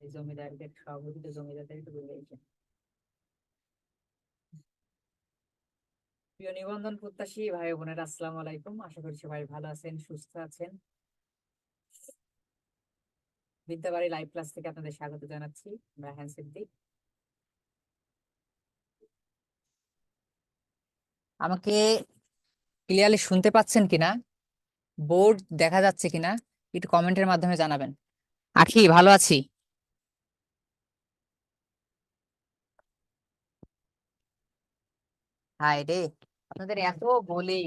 এই জমিদারদের সভাপতি জমিদারদেরকে বুঝাইছে। প্রিয় নিবন্ধন প্রত্যাশী ভাই বোনেরা, আসসালামু আলাইকুম। আশা করি সবাই ভালো আছেন, সুস্থ আছেন। বিদ্যাবাড়ি লাইভ ক্লাস থেকে আপনাদের স্বাগত জানাচ্ছি। রায়হান সিদ্দিক। আমাকে ক্লিয়ারলি শুনতে পাচ্ছেন কিনা, বোর্ড দেখা যাচ্ছে কিনা, একটু কমেন্টের মাধ্যমে জানাবেন। আখি, ভালো আছি। হাই রে, আপনাদের এত বলি,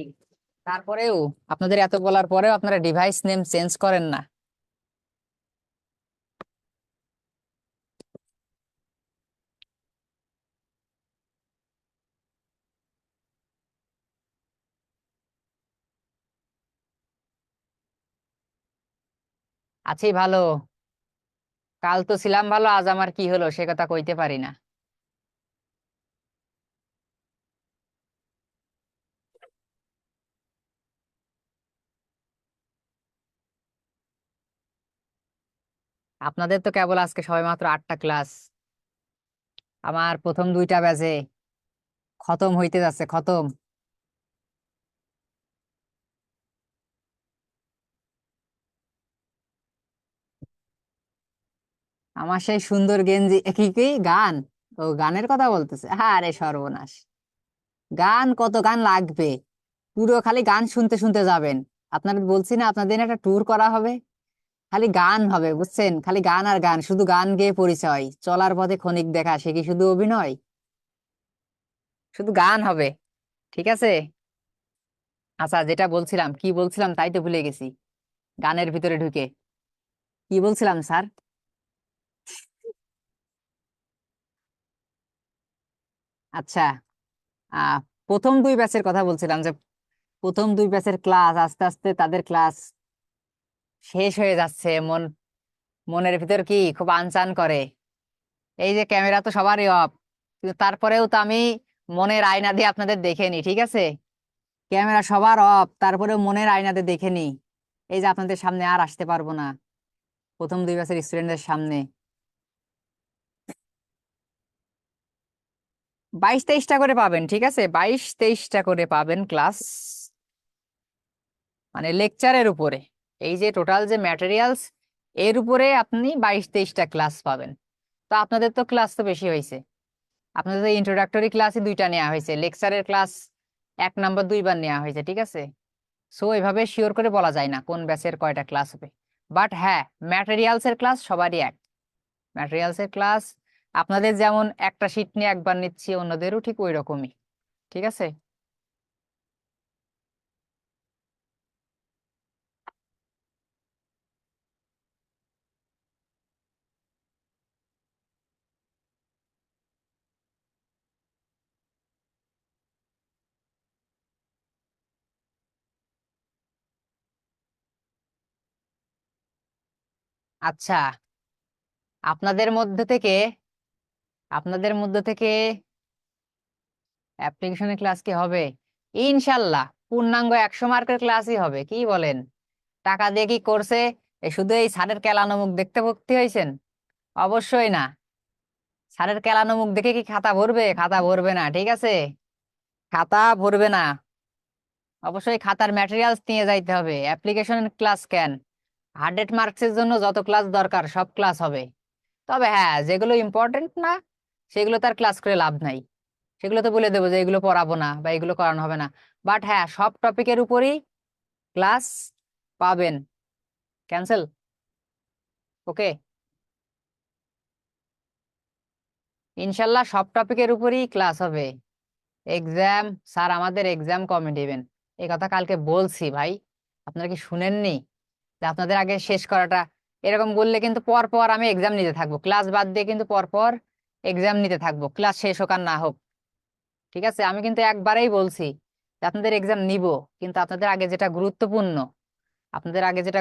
তারপরেও আপনাদের এত বলার পরেও আপনারা ডিভাইস নেম চেঞ্জ করেন না। আছি ভালো। কাল তো ছিলাম ভালো, আজ আমার কি হলো সে কথা কইতে পারি না। আপনাদের তো কেবল আজকে সবেমাত্র 8টা ক্লাস। আমার প্রথম 2টা ব্যাচে খতম হইতে যাচ্ছে, খতম। আমার সেই সুন্দর গেঞ্জি, কি কি গান, ও গানের কথা বলতেছে, আরে সর্বনাশ। গান, কত গান লাগবে? পুরো খালি গান শুনতে শুনতে যাবেন। আপনাদের বলছি না, আপনাদের একটা ট্যুর করা হবে। খালি গান হবে, বুঝছেন? খালি গান আর গান, শুধু গান গেয়ে পরিচয়, চলার পথে ক্ষণিক দেখা, সে কি শুধু অভিনয়? শুধু গান হবে, ঠিক আছে? আচ্ছা, যেটা বলছিলাম, কি বলছিলাম তাই তো ভুলে গেছি। গানের ভিতরে ঢুকে কি বলছিলাম স্যার? আচ্ছা, আহ প্রথম 2 ব্যাচের কথা বলছিলাম, যে প্রথম 2 ব্যাচের ক্লাস আস্তে আস্তে তাদের ক্লাস শেষ হয়ে যাচ্ছে। মনের ভিতর কি খুব আনচান করে। এই যে ক্যামেরা তো সবারই অফ, কিন্তু তারপরেও তো আমি মনের আয়না দিয়ে আপনাদের দেখে নি, ঠিক আছে? ক্যামেরা সবার অফ, তারপরেও মনের আয়নাতে দেখে নি। এই যে আপনাদের সামনে আর আসতে পারবো না, প্রথম 2 ব্যাচের স্টুডেন্টদের সামনে। 22-23টা করে পাবেন, ঠিক আছে? 22-23টা করে পাবেন ক্লাস, মানে লেকচারের উপরে। এই যে টোটাল যে ম্যাটেরিয়ালস, এর উপরে আপনি 22-23টা ক্লাস পাবেন। তো আপনাদের তো ক্লাস তো বেশি হয়েছে। আপনাদের তো ইন্ট্রোডাক্টরি ক্লাসই 2টা নেওয়া হয়েছে, লেকচারের ক্লাস 1 নাম্বার 2বার নেওয়া হয়েছে, ঠিক আছে? সো এভাবে শিওর করে বলা যায় না কোন ব্যাচের কয়টা ক্লাস হবে। বাট হ্যাঁ, ম্যাটেরিয়ালস এর ক্লাস সবারই এক। ম্যাটেরিয়ালস এর ক্লাস আপনাদের যেমন একটা শিট নিয়ে একবার নিচ্ছি, অন্যদেরও ঠিক ওই রকমই, ঠিক আছে? আচ্ছা, আপনাদের মধ্যে থেকে আপনাদের মধ্যে থেকে অ্যাপ্লিকেশনের ক্লাস কি হবে? ইনশাল্লাহ পূর্ণাঙ্গ 100 মার্কের ক্লাসই হবে, কি বলেন? টাকা দিয়ে কি করছে? শুধু এই স্যারের কেলানো মুখ দেখতে ভর্তি হয়েছেন? অবশ্যই না। স্যারের কেলানো মুখ দেখে কি খাতা ভরবে? খাতা ভরবে না, ঠিক আছে? খাতা ভরবে না। অবশ্যই খাতার ম্যাটেরিয়ালস নিয়ে যাইতে হবে। অ্যাপ্লিকেশনের ক্লাস কেন? 100 মার্কসের জন্য যত ক্লাস দরকার সব ক্লাস হবে। তবে হ্যাঁ, যেগুলো ইম্পর্টেন্ট না সেগুলো তার ক্লাস করে লাভ নাই। সেগুলো তো বলে দেবো যে এগুলো পড়াবো না বা এগুলো করানো হবে না। বাট হ্যাঁ, সব টপিকের উপরই ক্লাস পাবেন। ক্যান্সেল? ওকে। ইনশাল্লাহ সব টপিকের উপরই ক্লাস হবে। এক্সাম, স্যার আমাদের এক্সাম কবে দিবেন? এই কথা কালকে বলছি ভাই, আপনারা কি শুনেননি? যে আপনাদের আগে শেষ করাটা, এরকম বললে কিন্তু পর পর আমি এক্সাম নিতে থাকবো, ক্লাস বাদ দিয়ে কিন্তু পর পর এক্সাম নিতে থাকবো, ক্লাস শেষ হোক আর না হোক, ঠিক আছে? আমি কিন্তু একবারেই বলছি যে আপনাদের এক্সাম নিব, কিন্তু আপনাদের আগে যেটা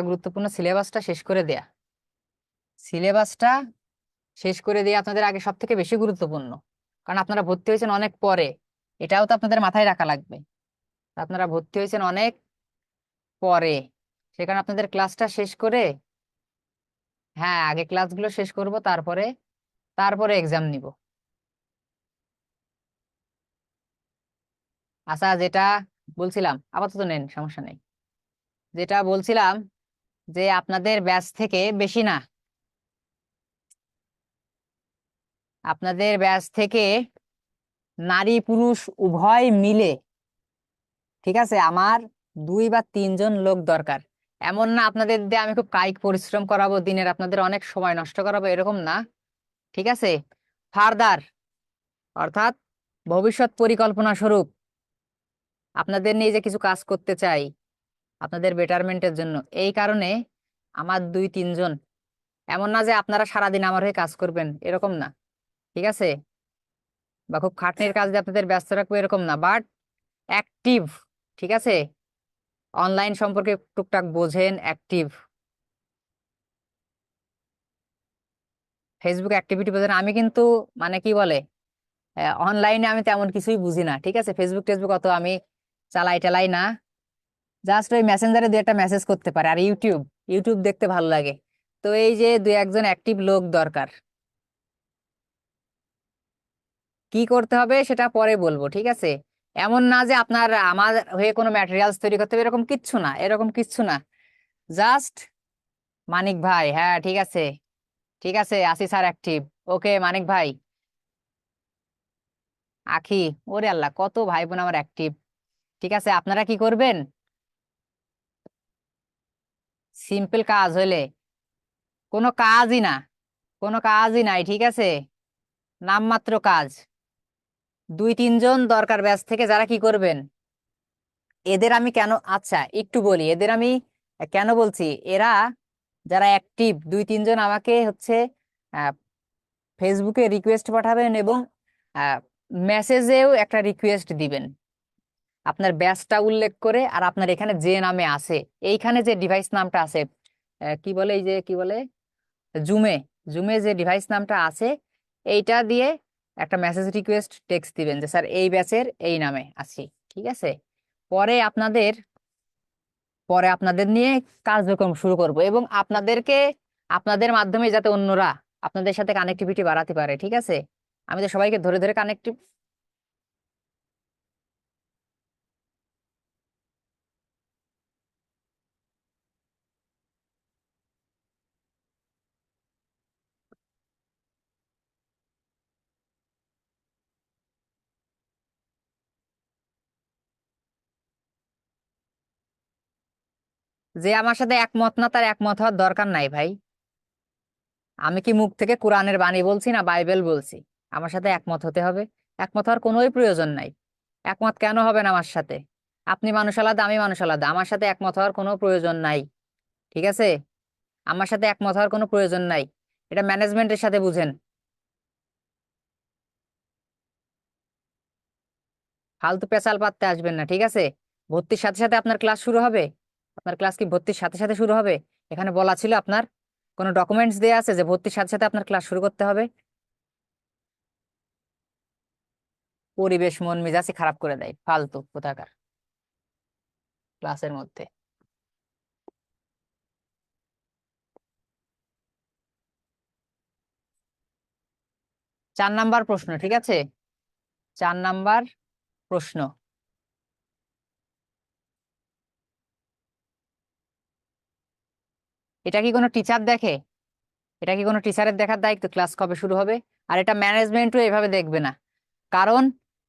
গুরুত্বপূর্ণ সিলেবাসটা শেষ করে দেয়া। সিলেবাসটা শেষ করে দিয়ে আপনাদের আগে সব থেকে বেশি গুরুত্বপূর্ণ, কারণ আপনারা ভর্তি হয়েছেন অনেক পরে। এটাও তো আপনাদের মাথায় রাখা লাগবে। আপনারা ভর্তি হয়েছেন অনেক পরে, সেখানে আপনাদের ক্লাসটা শেষ করে, হ্যাঁ, আগে ক্লাসগুলো শেষ করব, তারপরে তারপরে এক্সাম নিব। আচ্ছা, যেটা বলছিলাম আপাতত নেন, সমস্যা নেই। যেটা বলছিলাম যে আপনাদের ব্যাচ থেকে বেশি না, আপনাদের ব্যাচ থেকে নারী পুরুষ উভয় মিলে, ঠিক আছে, আমার 2 বা 3 জন লোক দরকার। এমন না আপনাদের দিয়ে আমি খুব কায়িক পরিশ্রম করাবো দিনের, আপনাদের অনেক সময় নষ্ট করাবো, এরকম না। ঠিক আছে, ফার্দার, অর্থাৎ ভবিষ্যৎ পরিকল্পনা স্বরূপ আপনাদের নিয়ে যে কিছু কাজ করতে চাই আপনাদের বেটারমেন্টের জন্য, এই কারণে আমার 2-3 জন। এমন না যে আপনারা সারাদিন আমার হয়ে কাজ করবেন, এরকম না, ঠিক আছে, বা খুব খাটনির কাজ দিয়ে আপনাদের ব্যস্ত রাখবো, এরকম না, বাট অ্যাক্টিভ, ঠিক আছে, অনলাইন সম্পর্কে টুকটাক বোঝেন, অ্যাক্টিভ, ফেসবুক অ্যাক্টিভিটি বোঝেন। আমি কিন্তু মানে কি বলে, অনলাইনে আমি তেমন কিছুই বুঝি না, ঠিক আছে, ফেসবুক টেসবুক অত আমি চালাই টালাই না, জাস্ট ওই মেসেঞ্জারে 2 একটা মেসেজ করতে পারে, আর ইউটিউব, ইউটিউব দেখতে ভালো লাগে। তো এই যে 2-1 জন অ্যাক্টিভ লোক দরকার। কি করতে হবে সেটা পরে বলবো, ঠিক আছে। এমন না যে আপনার আমার হয়ে কোনো ম্যাটেরিয়ালস তৈরি করতে হবে, এরকম কিচ্ছু না, এরকম কিচ্ছু না। জাস্ট মানিক ভাই, হ্যাঁ ঠিক আছে, ঠিক আছে, আসি স্যার অ্যাক্টিভ। ওকে মানিক ভাই, আখি, ওরে আল্লাহ, কত ভাই বোন আমার অ্যাক্টিভ। ঠিক আছে, আপনারা কি করবেন, সিম্পল কাজ হইলে, কোনো কাজই না, কোনো কাজই নাই, ঠিক আছে, নামমাত্র কাজ। 2-3 জন দরকার ব্যাচ থেকে, যারা কি করবেন, এদের আমি কেন, আচ্ছা একটু বলি এদের আমি কেন বলছি। এরা যারা অ্যাক্টিভ 2-3 জন আমাকে হচ্ছে ফেসবুকে রিকোয়েস্ট পাঠাবেন, এবং মেসেজেও একটা রিকোয়েস্ট দিবেন আপনার ব্যাচটা উল্লেখ করে, আর আপনার এখানে যে নামে আছে, এইখানে যে ডিভাইস নামটা আছে, কি বলে, এই যে কি বলে, জুমে, জুমে যে ডিভাইস নামটা আছে, এইটা দিয়ে একটা মেসেজ রিকোয়েস্ট টেক্সট দিবেন যে স্যার এই ব্যাচের এই নামে আছি, ঠিক আছে। পরে আপনাদের পরে আপনাদের নিয়ে কার্যক্রম শুরু করব, এবং আপনাদেরকে, আপনাদের মাধ্যমে যাতে অন্যরা আপনাদের সাথে কানেক্টিভিটি বাড়াতে পারে, ঠিক আছে। আমি তো সবাইকে ধরে ধরে কানেক্টিভ, যে আমার সাথে একমত না তার একমত হওয়ার দরকার নাই ভাই। আমি কি মুখ থেকে কোরআনের বাণী বলছি না বাইবেল বলছি, আমার সাথে একমত হতে হবে? একমত হওয়ার কোনোই প্রয়োজন নাই। একমত কেন হবেন আমার সাথে? আপনি মানুষ আলাদা, আমি মানুষ আলাদা, আমার সাথে একমত হওয়ার কোনো প্রয়োজন নাই, ঠিক আছে, আমার সাথে একমত হওয়ার কোনো প্রয়োজন নাই। এটা ম্যানেজমেন্টের সাথে বুঝেন। ফালতু পেঁচাল পাততে আসবেন না, ঠিক আছে। ভর্তির সাথে সাথে আপনার ক্লাস শুরু হবে? আপনার ক্লাস কি ভর্তির সাথে সাথে শুরু হবে? এখানে বলা ছিল আপনার কোনো ডকুমেন্টস দেয়া আছে যে ভর্তির সাথে সাথে আপনার ক্লাস শুরু করতে হবে? পরিবেশ মন মেজাজই খারাপ করে দেয় ফালতু কোথাকার ক্লাসের মধ্যে। 4 নাম্বার প্রশ্ন, ঠিক আছে, 4 নাম্বার প্রশ্ন। এটা কি কোনো টিচার দেখে? এটা কি কোনো টিচারের দেখার দায়িত্ব ক্লাস কবে শুরু হবে? আর এটা ম্যানেজমেন্টও এভাবে দেখবে না। কারণ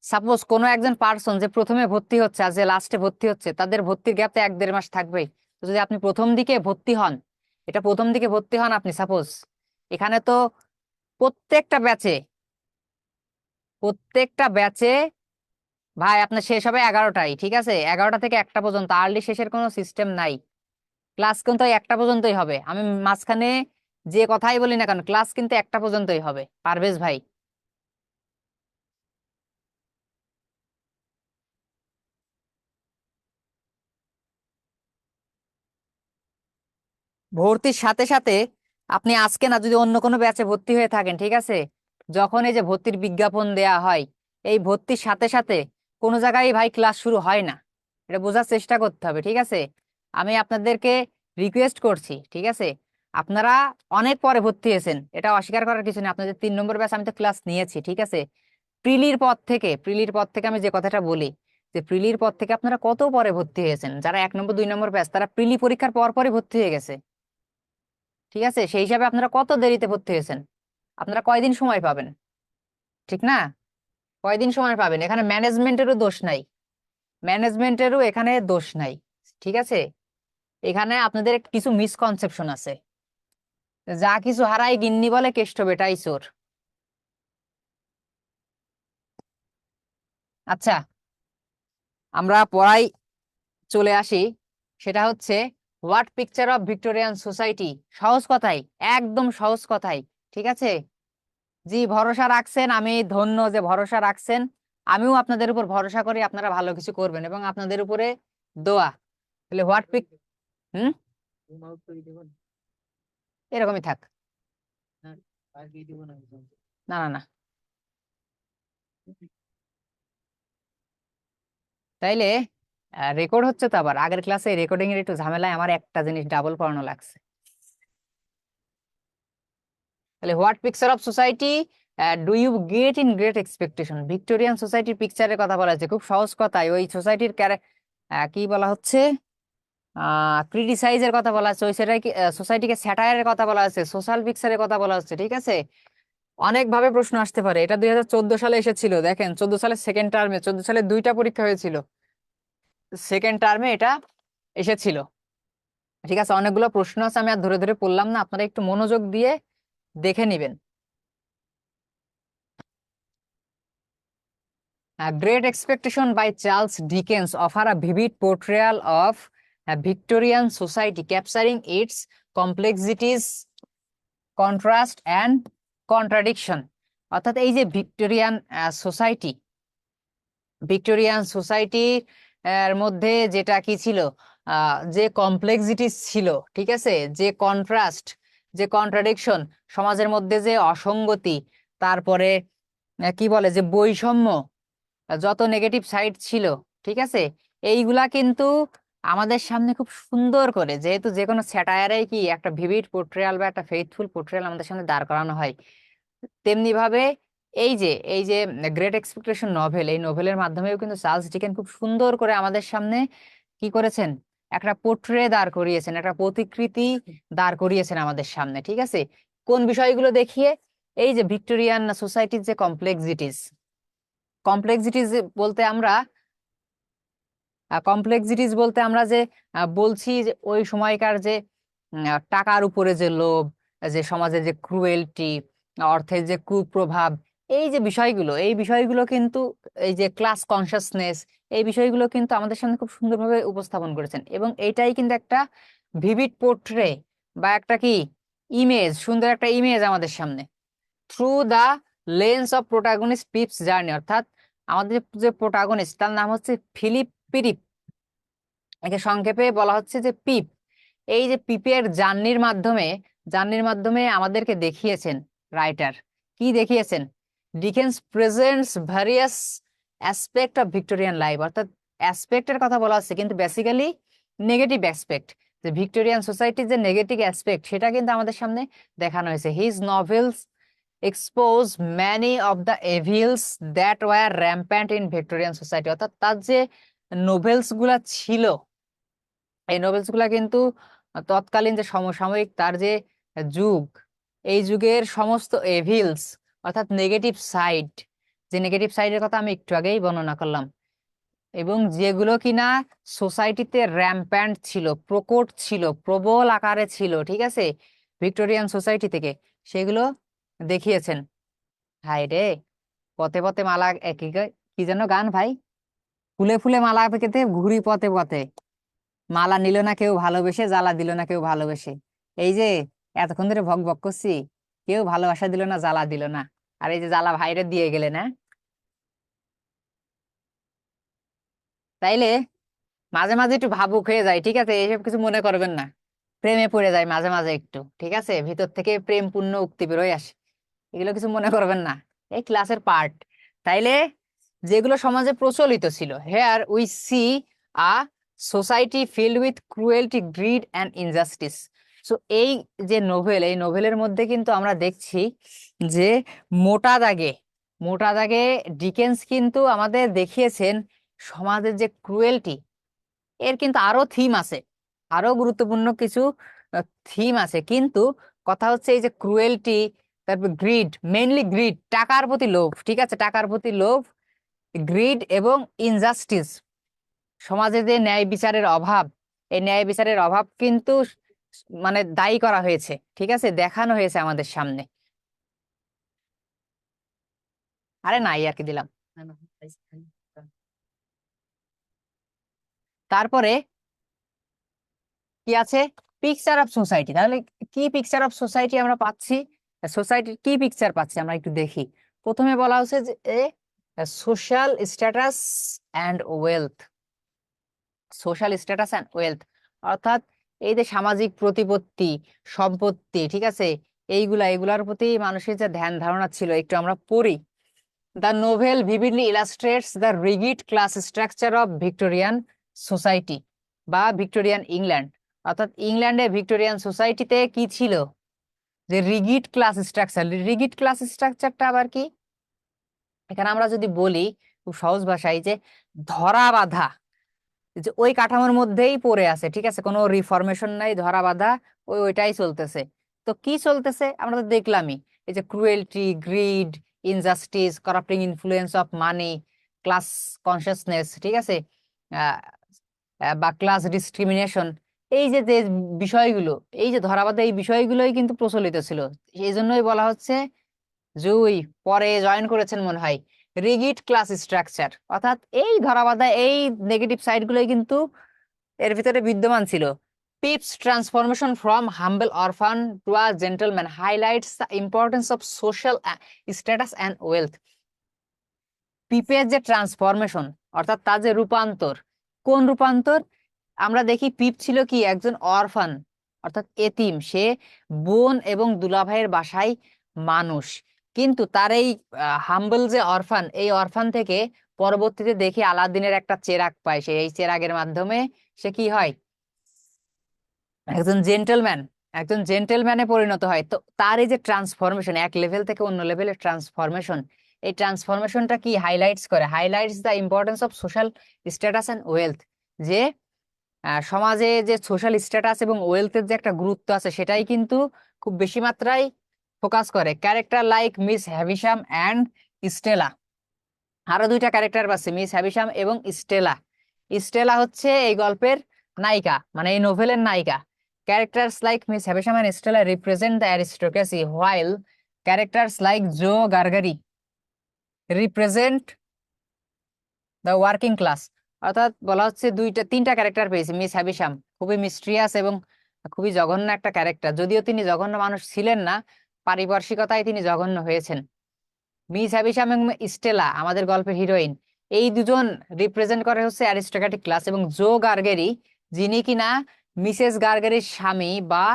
সাপোজ কোনো একজন পার্সন যে প্রথমে ভর্তি হচ্ছে আর যে লাস্টে ভর্তি হচ্ছে, তাদের ভর্তির গ্যাপ তো 1-1.5 মাস থাকবেই। তো যদি আপনি প্রথম দিকে ভর্তি হন, এটা প্রথম দিকে ভর্তি হন আপনি সাপোজ, এখানে তো প্রত্যেকটা ব্যাচে, প্রত্যেকটা ব্যাচে ভাই আপনার শেষ হবে 11টায়, ঠিক আছে, 11টা থেকে 1টা পর্যন্ত, আর্লি শেষের কোনো সিস্টেম নাই। ক্লাস কিন্তু ওই 1টা পর্যন্তই হবে, আমি মাঝখানে যে কথাই বলি না কেন, ক্লাস কিন্তু 1টা পর্যন্তই হবে, পারভেজ ভাই। ভর্তির সাথে সাথে আপনি আজকে না, যদি অন্য কোনো ব্যাচে ভর্তি হয়ে থাকেন, ঠিক আছে, যখন এই যে ভর্তির বিজ্ঞাপন দেয়া হয়, এই ভর্তির সাথে সাথে কোনো জায়গায় ভাই ক্লাস শুরু হয় না, এটা বোঝার চেষ্টা করতে হবে, ঠিক আছে। আমি আপনাদেরকে রিকোয়েস্ট করছি, ঠিক আছে, আপনারা অনেক পরে ভর্তি হয়েছেন, এটা অস্বীকার করার কিছু নেই। আপনাদের 3 নম্বর ব্যাচ আমি তো ক্লাস নিয়েছি, ঠিক আছে। প্রিলির পর থেকে আমি যে কথাটা বলি, যে প্রিলির পর থেকে আপনারা কত পরে ভর্তি হয়েছেন। যারা 1 নম্বর 2 নম্বর ব্যাচ তারা প্রিলি পরীক্ষার পর পরই ভর্তি হয়ে গেছে, ঠিক আছে। সেই হিসাবে আপনারা কত দেরিতে ভর্তি হয়েছেন। আপনারা কয়দিন সময় পাবেন, ঠিক না? কয়দিন সময় পাবেন? এখানে ম্যানেজমেন্টেরও দোষ নাই, ম্যানেজমেন্টেরও এখানে দোষ নাই, ঠিক আছে। এখানে আপনাদের কিছু মিসকনসেপশন আছে। যা কিছু হারাই গিন্নি বলে, কেষ্ট বেটাই চোর। আচ্ছা, আমরা পড়াই চলে আসি। সেটা হচ্ছে what picture of Victorian society. সহজ কথাই, একদম সহজ কথাই, ঠিক আছে। জি, ভরসা রাখছেন, আমি ধন্য যে ভরসা রাখছেন। আমিও আপনাদের উপর ভরসা করি আপনারা ভালো কিছু করবেন, এবং আপনাদের উপরে দোয়া। তাহলে হোয়াট পিক, হুম, এরকমই থাক। না না না, তাইলে রেকর্ড হচ্ছে তো। আবার আগের ক্লাসে রেকর্ডিং এর একটু ঝামেলায় আমার একটা জিনিস ডাবল পড়ানো লাগছে। তাহলে what picture of society do you get in great expectation. Victorian সোসাইটির পিকচারের কথা বলা হচ্ছে, খুব সহজ কথায়। ওই সোসাইটির কি বলা হচ্ছে, ক্রিটিসাইজের কথা বলা হচ্ছে, ওই সোসাইটিকে স্যাটায়ারের কথা বলা হচ্ছে, সোশ্যাল পিকচারের কথা বলা হচ্ছে, ঠিক আছে। অনেক ভাবে প্রশ্ন আসতে পারে। এটা 2014 সালে এসেছিল, দেখেন 14 সালে সেকেন্ড টার্মে, 14 সালে 2টা পরীক্ষা হয়েছিল, সেকেন্ড টার্মে এটা এসেছিল, ঠিক আছে। অনেকগুলো প্রশ্ন আছে, আমি আর ধরে ধরে পড়লাম না, আপনারা একটু মনোযোগ দিয়ে দেখে নিবেন। Great Expectation by Charles Dickens offer a vivid portrayal of a Victorian society, capturing its complexities, contrast and contradiction. অর্থাৎ এই যে ভিক্টোরিয়ান সোসাইটির এর মধ্যে যেটা কি ছিল, যে কমপ্লেক্সিটিস ছিল, ঠিক আছে, যে কন্ট্রাস্ট, যে কন্ট্রাডিকশন, সমাজের মধ্যে যে অসঙ্গতি, তারপরে কি বলে যে বৈষম্য, যত নেগেটিভ সাইড ছিল, ঠিক আছে, এইগুলা কিন্তু আমাদের সামনে খুব সুন্দর করে, যেহেতু যে কোনো স্যাটায়ারে কি একটা ভিভিড পোর্ট্রেয়াল বা একটা ফেইথফুল পোর্ট্রেয়াল আমাদের সামনে দাঁড় করানো হয়, তেমনি ভাবে এই যে গ্রেট এক্সপেকটেশন নভেল, এই নভেলের মাধ্যমেও কিন্তু চার্লস ডিকেন খুব সুন্দর করে আমাদের সামনে কি করেছেন, একটা পোর্ট্রে দাঁড় করিয়েছেন, একটা প্রতিকৃতি দাঁড় করিয়েছেন আমাদের সামনে, ঠিক আছে। কোন বিষয়গুলো দেখিয়ে? এই যে ভিক্টোরিয়ান সোসাইটির যে কমপ্লেক্সিটিস বলতে আমরা যে বলছি যে ওই সময়কার যে টাকার উপরে যে লোভ, যে সমাজের যে ক্রুয়েলটি, অর্থের যে কুপ্রভাব, এই বিষয়গুলো কিন্তু, এই যে ক্লাস কনসাসনেস, এই বিষয়গুলো কিন্তু আমাদের সামনে খুব সুন্দরভাবে উপস্থাপন করেছেন। এবং এইটাই কিন্তু একটা ভিভিড পোর্ট্রে বা একটা কি ইমেজ, সুন্দর একটা ইমেজ আমাদের সামনে, through the lens of protagonist Pip's journey. অর্থাৎ আমাদের যে প্রোটাগনিস্ট, তার নাম হচ্ছে ফিলিপ পিরিপ, একে সংক্ষেপে বলা হচ্ছে যে পিপ। এই যে পিপের জার্নির মাধ্যমে আমাদেরকে দেখিয়েছেন রাইটার, কি দেখিয়েছেন, Dickens presents various aspect of Victorian life. অর্থাৎ অ্যাসপেক্টের কথা বলা হচ্ছে, কিন্তু বেসিক্যালি নেগেটিভ অ্যাসপেক্ট, যে ভিক্টোরিয়ান সোসাইটির যে নেগেটিভ অ্যাসপেক্ট সেটা কিন্তু আমাদের সামনে দেখানো হয়েছে। His novels expose many of the evils that were rampant in Victorian society. অর্থাৎ তার যে নোভেলস গুলা ছিল, এই নোবেলস গুলা কিন্তু তৎকালীন যে সমসাময়িক তার যে যুগ, এই যুগের সমস্ত এভিলস, অর্থাৎ নেগেটিভ সাইড, যে নেগেটিভ সাইডের কথা আমি একটু আগেই বর্ণনা করলাম, এবং যেগুলো কিনা সোসাইটিতে র্যাম্প্যান্ট ছিল, প্রকট ছিল, প্রবল আকারে ছিল, ঠিক আছে, ভিক্টোরিয়ান সোসাইটি থেকে, সেগুলো দেখিয়েছেন। হাই রে, পথে পথে মালা, কি যেন গান ভাই, ফুলে ফুলে মালা পেতে ঘুরি পথে পথে, মালা নিল না কেউ ভালোবেসে, জ্বালা দিল না কেউ ভালোবেসে। এই যে এতক্ষণ ধরে ভক ভক করছি, কেউ ভালোবাসা দিল না, জ্বালা দিল না, আর এই যে জ্বালা ভাইরে দিয়ে গেলে না। তাইলে মাঝে মাঝে একটু ভাবুক হয়ে যায়, ঠিক আছে, এইসব কিছু মনে করবেন না। প্রেমে পড়ে যায় মাঝে মাঝে একটু, ঠিক আছে, ভিতর থেকে প্রেম পূর্ণ উক্তি বেরোয় আসে, এগুলো কিছু মনে করবেন না, এই ক্লাসের পার্ট। তাইলে যেগুলো সমাজে প্রচলিত ছিল, here we see a society filled with cruelty, grid and injustice. So এই যে নোভেল, এই নোভেলের মধ্যে কিন্তু আমরা দেখছি যে মোটা দাগে মোটা দাগে ডিকেন্স কিন্তু আমাদের দেখিয়েছেন সমাজের যে ক্রুয়েলটি। এর কিন্তু আরো থিম আছে, আরো গুরুত্বপূর্ণ কিছু থিম আছে, কিন্তু কথা হচ্ছে এই যে ক্রুয়েলটি, তারপর গ্রিড, মেইনলি গ্রিড, টাকার প্রতি লোভ, ঠিক আছে, টাকার প্রতি লোভ, গ্রিড এবং ইনজাস্টিস, সমাজে যে ন্যায় বিচারের অভাব, এই ন্যায় বিচারের অভাব কিন্তু মানে দায়ী করা হয়েছে, ঠিক আছে, দেখানো হয়েছে আমাদের সামনে। আরে না, আর কি দিলাম। তারপরে কি আছে, পিকচার অফ সোসাইটি। তাহলে কি পিকচার অফ সোসাইটি আমরা পাচ্ছি, সোসাইটির কি পিকচার পাচ্ছি আমরা একটু দেখি। প্রথমে বলা হচ্ছে যে social status and wealth, social status and wealth, অর্থাৎ এই যে সামাজিক প্রতিপত্তি, সম্পত্তি, ঠিক আছে, এগুলার প্রতি মানুষের যে ধ্যান ধারণা ছিল একটু আমরা পড়ি। The novel vividly illustrates the rigid class structure of Victorian society বা ভিক্টোরিয়ান ইংল্যান্ড, অর্থাৎ ইংল্যান্ডে ভিক্টোরিয়ান সোসাইটিতে কি ছিল, যে rigid class structure. Rigid class স্ট্রাকচারটা আবার কি, এখানে আমরা যদি বলি খুব সহজ ভাষায়, যে ধরা বাঁধা, যে ওই কাঠামোর মধ্যেই পড়ে আছে, ঠিক আছে, কোনো রিফরমেশন নাই, ধরা বাঁধা ওইটাই চলতেছে। তো কি চলতেছে আমরা তো দেখলামই, এই যে cruelty, greed, injustice, corrupting influence of money, class consciousness, ঠিক আছে, আহ, বা ক্লাস ডিসক্রিমিনেশন, এই যে যে বিষয়গুলো, এই যে ধরাবাঁধা এই বিষয়গুলোই কিন্তু প্রচলিত ছিল। এই জন্যই বলা হচ্ছে, জুই পরে জয়েন করেছেন মনে হয়, রিগিড ক্লাস স্ট্রাকচার, অর্থাৎ এই ধরাবাঁধা এই নেগেটিভ সাইড গুলোই কিন্তু এর ভিতরে বিদ্যমান ছিল। Pip's transformation from humble orphan to a gentleman highlights the importance of social status and wealth. পিপের যে ট্রান্সফরমেশন, অর্থাৎ তার যে রূপান্তর, কোন রূপান্তর, আমরা দেখি পিপ ছিল কি একজন অরফান, অর্থাৎ এতিম, সে বোন এবং দুলাভাইয়ের বাসায় মানুষ, কিন্তু তার এই হাম্বল যে অরফান, এই অরফান থেকে পরবর্তীতে দেখি আলাদিনের একটা চেরাগ পায়, সে এই চেরাগের মাধ্যমে সে কি হয়, একজন জেন্টলম্যান, একজন জেন্টলম্যানে পরিণত হয়। তো তার এই যে ট্রান্সফরমেশন, এক লেভেল থেকে অন্য লেভেলের ট্রান্সফরমেশন, এই ট্রান্সফরমেশনটা কি হাইলাইটস করে, highlights the importance of social status and wealth, যে সমাজে যে সোশ্যাল স্ট্যাটাস এবং ওয়েলথের যে একটা গুরুত্ব আছে সেটাই কিন্তু খুব বেশি মাত্রায় ফোকাস করে। Character like Miss Havisham and Estella, আরো দুইটা ক্যারেক্টার পাচ্ছে, মিস হ্যাভিশাম এবং স্টেলা। স্টেলা হচ্ছে এই গল্পের নায়িকা, মানে এই নোভেলের নায়িকা। Characters like Miss Havisham and Estella represent the aristocracy while characters like Joe Gargery represent the working class. অর্থাৎ বলা হচ্ছে তিনটা ক্যারেক্টার পেয়েছি। মিস হ্যাভিশাম খুবই মিস্ট্রিয়াস এবং খুবই জঘন্য একটা ক্যারেক্টার, যদিও তিনি জঘন্য মানুষ ছিলেন না, পারিপার্শ্বিকতায় তিনি জঘন্য হয়েছেন। মিস হ্যাভিশাম এবং স্টেলা আমাদের গল্পের হিরোইন, এই দুজন রিপ্রেজেন্ট করে হচ্ছে অ্যারিস্টোক্রেটিক ক্লাস। এবং জো গার্গেরি, যিনি কিনা মিসেস গার্গেরির স্বামী, বা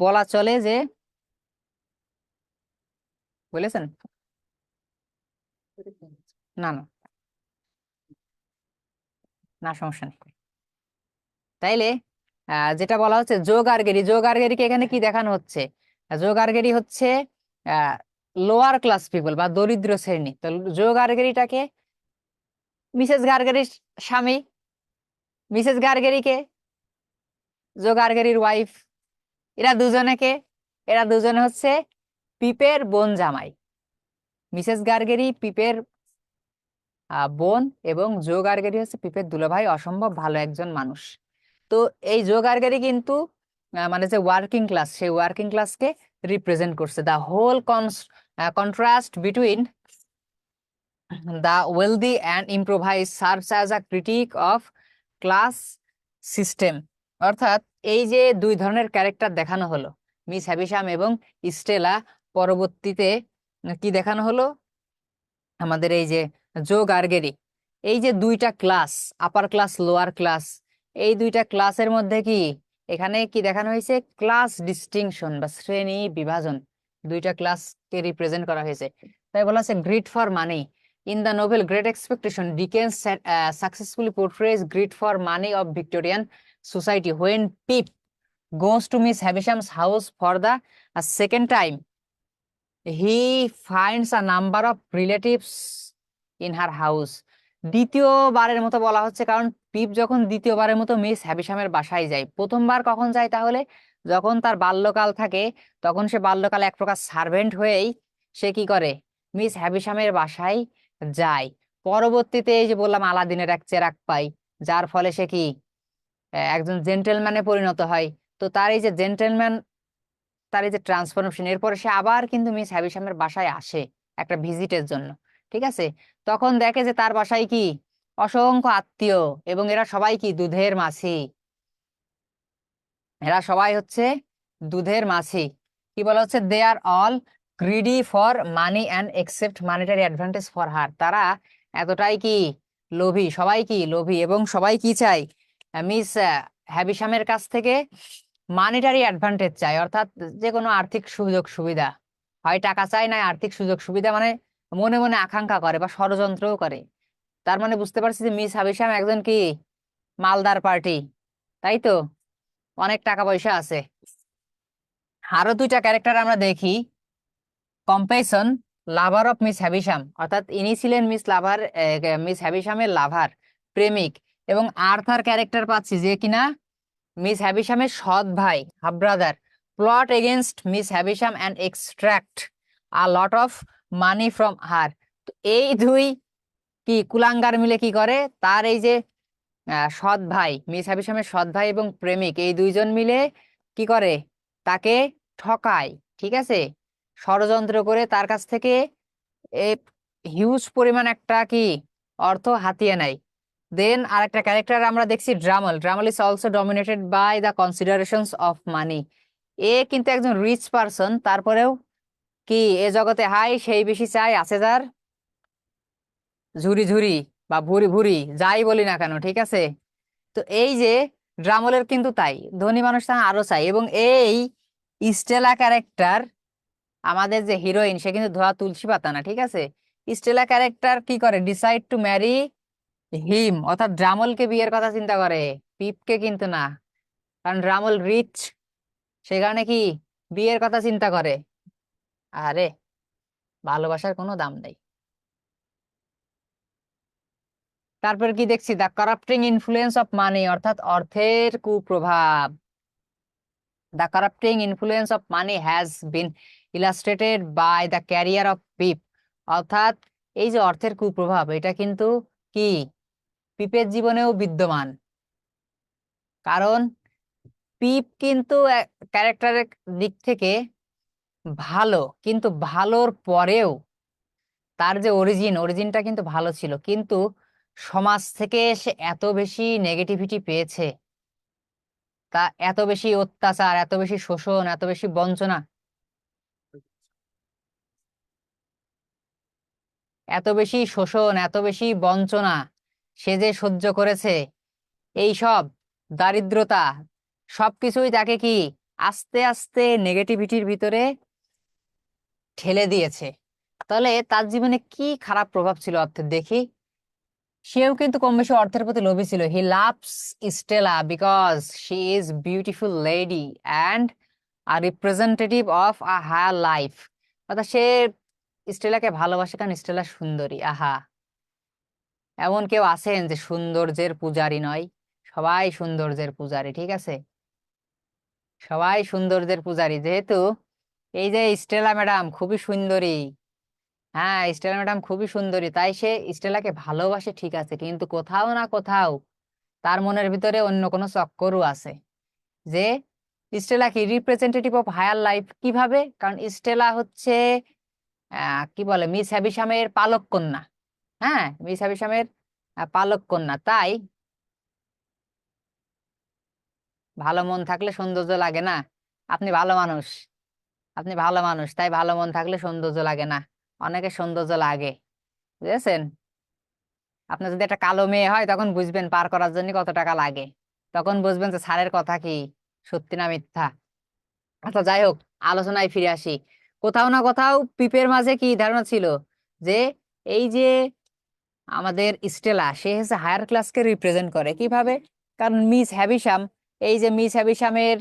বলা চলে যে, বলেছেন, না না না, সমস্যা নেই। তাইলে যেটা বলা হচ্ছে জো গার্গেরি, জো গার্গেরিকে এখানে কি দেখানো হচ্ছে, জো গার্গেরি হচ্ছে লোয়ার ক্লাস পিপল বা দরিদ্র শ্রেণী। তো জো গার্গেরিটাকে মিসেস গার্গেরির স্বামী, মিসেস গার্গেরিকে জো গার্গেরির ওয়াইফ, এরা দুজনে কে, এরা দুজনে হচ্ছে পিপের বোন জামাই। মিসেস গার্গেরি পিপের বোন এবং জো গার্গেরি হচ্ছে পিপের দুলাভাই, অসম্ভব ভালো একজন মানুষ। তো এই জো গার্গেরি কিন্তু মানে যে ওয়ার্কিং ক্লাস, সেই ওয়ার্কিং ক্লাসকে রিপ্রেজেন্ট করছে। The whole contrast between the wealthy and improvise serves as a critic of class system. অর্থাৎ এই যে দুই ধরনের ক্যারেক্টার দেখানো হলো, মিস হ্যাভিশাম এবং স্টেলা, পরবর্তীতে কি দেখানো হলো, আমাদের এই যে জো গার্গেরি, এই যে দুইটা class, upper class lower class, এই দুইটা ক্লাসের মধ্যে কি এখানে কি দেখানো হয়েছে, ক্লাস ডিস্টিংশন বা শ্রেণী বিভাজন, দুইটা ক্লাসকে রিপ্রেজেন্ট করা হয়েছে। তাই বলা হচ্ছে grid for money. In the novel great expectation Dickens successfully portrays greed for money of Victorian society when Pip goes to Miss Havisham's house for the second time. He finds a number of relatives in her house. দ্বিতীয়বারের মতো বলা হচ্ছে, কারণ পিপ যখন দ্বিতীয়বারের মতো miss হ্যাভিশামের বাসায় যায়, প্রথমবার কখন যায় তাহলে, যখন তার বাল্যকাল থাকে, তখন সে বাল্যকালে এক প্রকার সার্ভেন্ট হয়েই সে কি করে, মিস হ্যাভিশামের বাসায় যায়। পরবর্তীতে এই যে বললাম আলাদিনের এক চেরাগ পাই, যার ফলে সে কি একজন জেন্টেলম্যানে পরিণত হয়। তো তার এই যে জেন্টেলম্যান, তার এই যে ট্রান্সফরমেশন, এরপরে সে আবার কিন্তু মিস হ্যাভিশামের বাসায় আসে একটা ভিজিটের জন্য। ঠিক আছে, তখন দেখে যে তার বাসায় কি অসংখ্য আত্মীয়, এবং এরা সবাই কি দুধের মাছি, এরা সবাই হচ্ছে দুধের মাছি। কি বলা হচ্ছে, they are all greedy for money and accept monetary advantage for her. তারা এতটাই কি লোভী, সবাই কি লোভী, এবং সবাই কি চাই, মিস হ্যাভিশামের কাছ থেকে মানিটারি অ্যাডভান্টেজ চাই, অর্থাৎ যে কোনো আর্থিক সুযোগ সুবিধা, হয় টাকা চায় না আর্থিক সুযোগ সুবিধা, মানে মনে মনে আকাঙ্ক্ষা করে বা ষড়যন্ত্রও করে। তার মানে বুঝতে পারছি যে মিস হাবিশাম একজন কি মালদার পার্টি, তাই তো, অনেক টাকা পয়সা আছে। আরো দুইটা ক্যারেক্টার আমরা দেখি। কম্পেশন, লাভার অফ মিস হ্যাভিশাম, অর্থাৎ ইনি ছিলেন মিস হ্যাভিশামের লাভার, প্রেমিক। এবং আর্থার ক্যারেক্টার পাচ্ছি, যে কিনা মিস হ্যাভিশামের সৎ ভাই, half brother. Plot against Miss Havisham and extract a lot of money from her. তো এই দুই কি কুলাঙ্গার মিলে কি করে, তার এই যে সৎ ভাই, মিস হ্যাভিশামের সৎ ভাই এবং প্রেমিক, এই দুইজন মিলে কি করে, তাকে ঠকায়। ঠিক আছে, ষড়যন্ত্র করে তার কাছ থেকে হিউজ পরিমাণ একটা কি অর্থ হাতিয়ে নেয়। দেন আরেকটা ক্যারেক্টার আমরা দেখছি, Drummle. Drummle is also dominated by the considerations of money. এ কিন্তু একজন রিচ পারসন, তারপরেও কি এ জগতে হাই সেই বেশি চাই, আছে যার ঝুরি ঝুরি বা ভুরি ভুরি, যাই বলি না কেন। ঠিক আছে, তো এই যে ড্রামলের কিন্তু তাই, ধনী মানুষ তা আরো চাই। এবং এই স্টেলা ক্যারেক্টার, আমাদের যে হিরোইন, সে কিন্তু ধোয়া তুলসী পাতা না। ঠিক আছে, স্টেলা ক্যারেক্টার কি করে, ডিসাইড টু ম্যারি হিম, অর্থাৎ ড্রামলকে বিয়ের কথা চিন্তা করে, পিপকে কিন্তু না। কারণ ড্রামল রিচ, সে কারণে কি বিয়ের কথা চিন্তা করে। আরে ভালোবাসার কোনো দাম নেই। তারপর কি দেখছি, the corrupting influence of money, অর্থাৎ অর্থের কুপ্রভাব। The corrupting influence of money has been illustrated by the career of Pip, অর্থাৎ এই যে অর্থের কুপ্রভাব, এটা কিন্তু কি পিপের জীবনেও বিদ্যমান। কারণ পিপ কিন্তু ক্যারেক্টারের দিক থেকে ভালো, কিন্তু ভালোর পরেও তার যে অরিজিনটা কিন্তু ভালো ছিল, কিন্তু সমাজ থেকে সে এত বেশি নেগেটিভিটি পেয়েছে, তা এত বেশি অত্যাচার, এত বেশি শোষণ, এত বেশি বঞ্চনা, এত বেশি শোষণ, এত বেশি বঞ্চনা সে যে সহ্য করেছে, এই সব দারিদ্রতা, সবকিছুই তাকে কি আস্তে আস্তে নেগেটিভিটির ভিতরে ঠেলে দিয়েছে। তাহলে তার জীবনে কি খারাপ প্রভাব ছিল অর্থের, দেখি। সেও কিন্তু কম বেশি অর্থের প্রতি লোভী ছিল। He loves Stella because she is beautiful lady and a representative of a higher life, অর্থাৎ সে স্টেলাকে ভালোবাসে কারণ স্টেলা সুন্দরী। আহা, এমন কেউ আছেন যে সৌন্দর্যের পূজারী নয়? সবাই সৌন্দর্যের পূজারী। ঠিক আছে, সবাই সৌন্দর্যের পূজারী। যেহেতু এই যে স্টেলা ম্যাডাম খুবই সুন্দরী, হ্যাঁ স্টেলা ম্যাডাম খুবই সুন্দরী, তাই সে স্টেলাকে ভালোবাসে। ঠিক আছে, কিন্তু কোথাও না কোথাও তার মনের ভিতরে অন্য কোনো চক্করও আছে, যে স্টেলা কি রিপ্রেজেন্টেটিভ অফ হায়ার লাইফ। কিভাবে? কারণ স্টেলা হচ্ছে কি বলে, মিস হ্যাভিশামের পালক কন্যা। হ্যাঁ, মিস হ্যাভিশামের পালক কন্যা। তাই ভালো মন থাকলে সৌন্দর্য লাগে না। আপনি ভালো মানুষ, আপনি ভালো মানুষ, তাই ভালো মন থাকলে সৌন্দর্য লাগে না, অনেকে সৌন্দর্য লাগে, বুঝেছেন? আপনার যদি একটা কালো মেয়ে হয়, তখন বুঝবেন পার করার জন্য কত টাকা লাগে, তখন বুঝবেন যে স্যারের কথা কি সত্যি না মিথ্যা। আচ্ছা যাই হোক, আলোচনায় ফিরে আসি। কোথাও না কোথাও পিপের মাঝে কি ধারণা ছিল, যে এই যে আমাদের স্টেলা, সে হচ্ছে হায়ার ক্লাসকে রিপ্রেজেন্ট করে। কিভাবে? কারণ মিস হ্যাভিশাম, এই যে মিস হ্যাভিশামের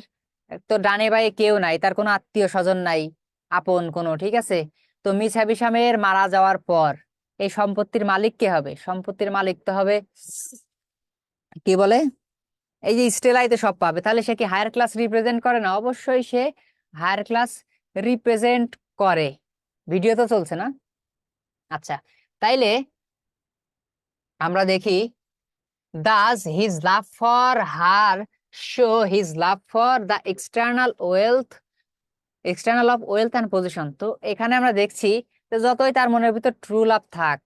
তো ডানে বাঁয়ে কেউ নাই, তার কোনো আত্মীয় স্বজন নাই, আপন কোনো, ঠিক আছে। তো মিস হ্যাবিশামের মারা যাওয়ার পর এই সম্পত্তির মালিক কে হবে? সম্পত্তির মালিক তো হবে কি বলে, এই যে স্টেলাই তো সব পাবে, তাহলে সে কি হায়ার ক্লাস রিপ্রেজেন্ট করে না? অবশ্যই সে হায়ার ক্লাস রিপ্রেজেন্ট করে। ভিডিও তো চলছে না? আচ্ছা, তাইলে আমরা দেখি, does his love for her show his love for the external of wealth and position? তো এখানে আমরা দেখছি যে যতই তার মনের ভিতর ট্রু লাভ থাক,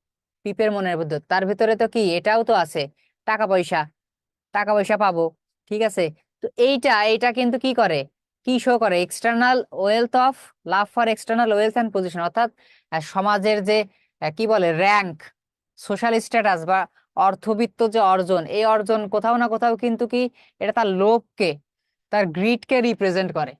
পিপের মনের ভিতর, তার ভিতরে তো কি এটাও তো আছে, টাকা পয়সা, টাকা পয়সা পাবো, ঠিক আছে। তো এইটা এইটা কিন্তু কি করে, কি শো করে, external wealth of, love for external wealth and position, অর্থাৎ সমাজের যে কি বলে র্যাঙ্ক, সোশ্যাল স্ট্যাটাস বা অর্থবিত্ত যে অর্জন, এই অর্জন কোথাও না কোথাও কিন্তু কি এটা তার লোভকে, তার গ্রিডকে রিপ্রেজেন্ট করে।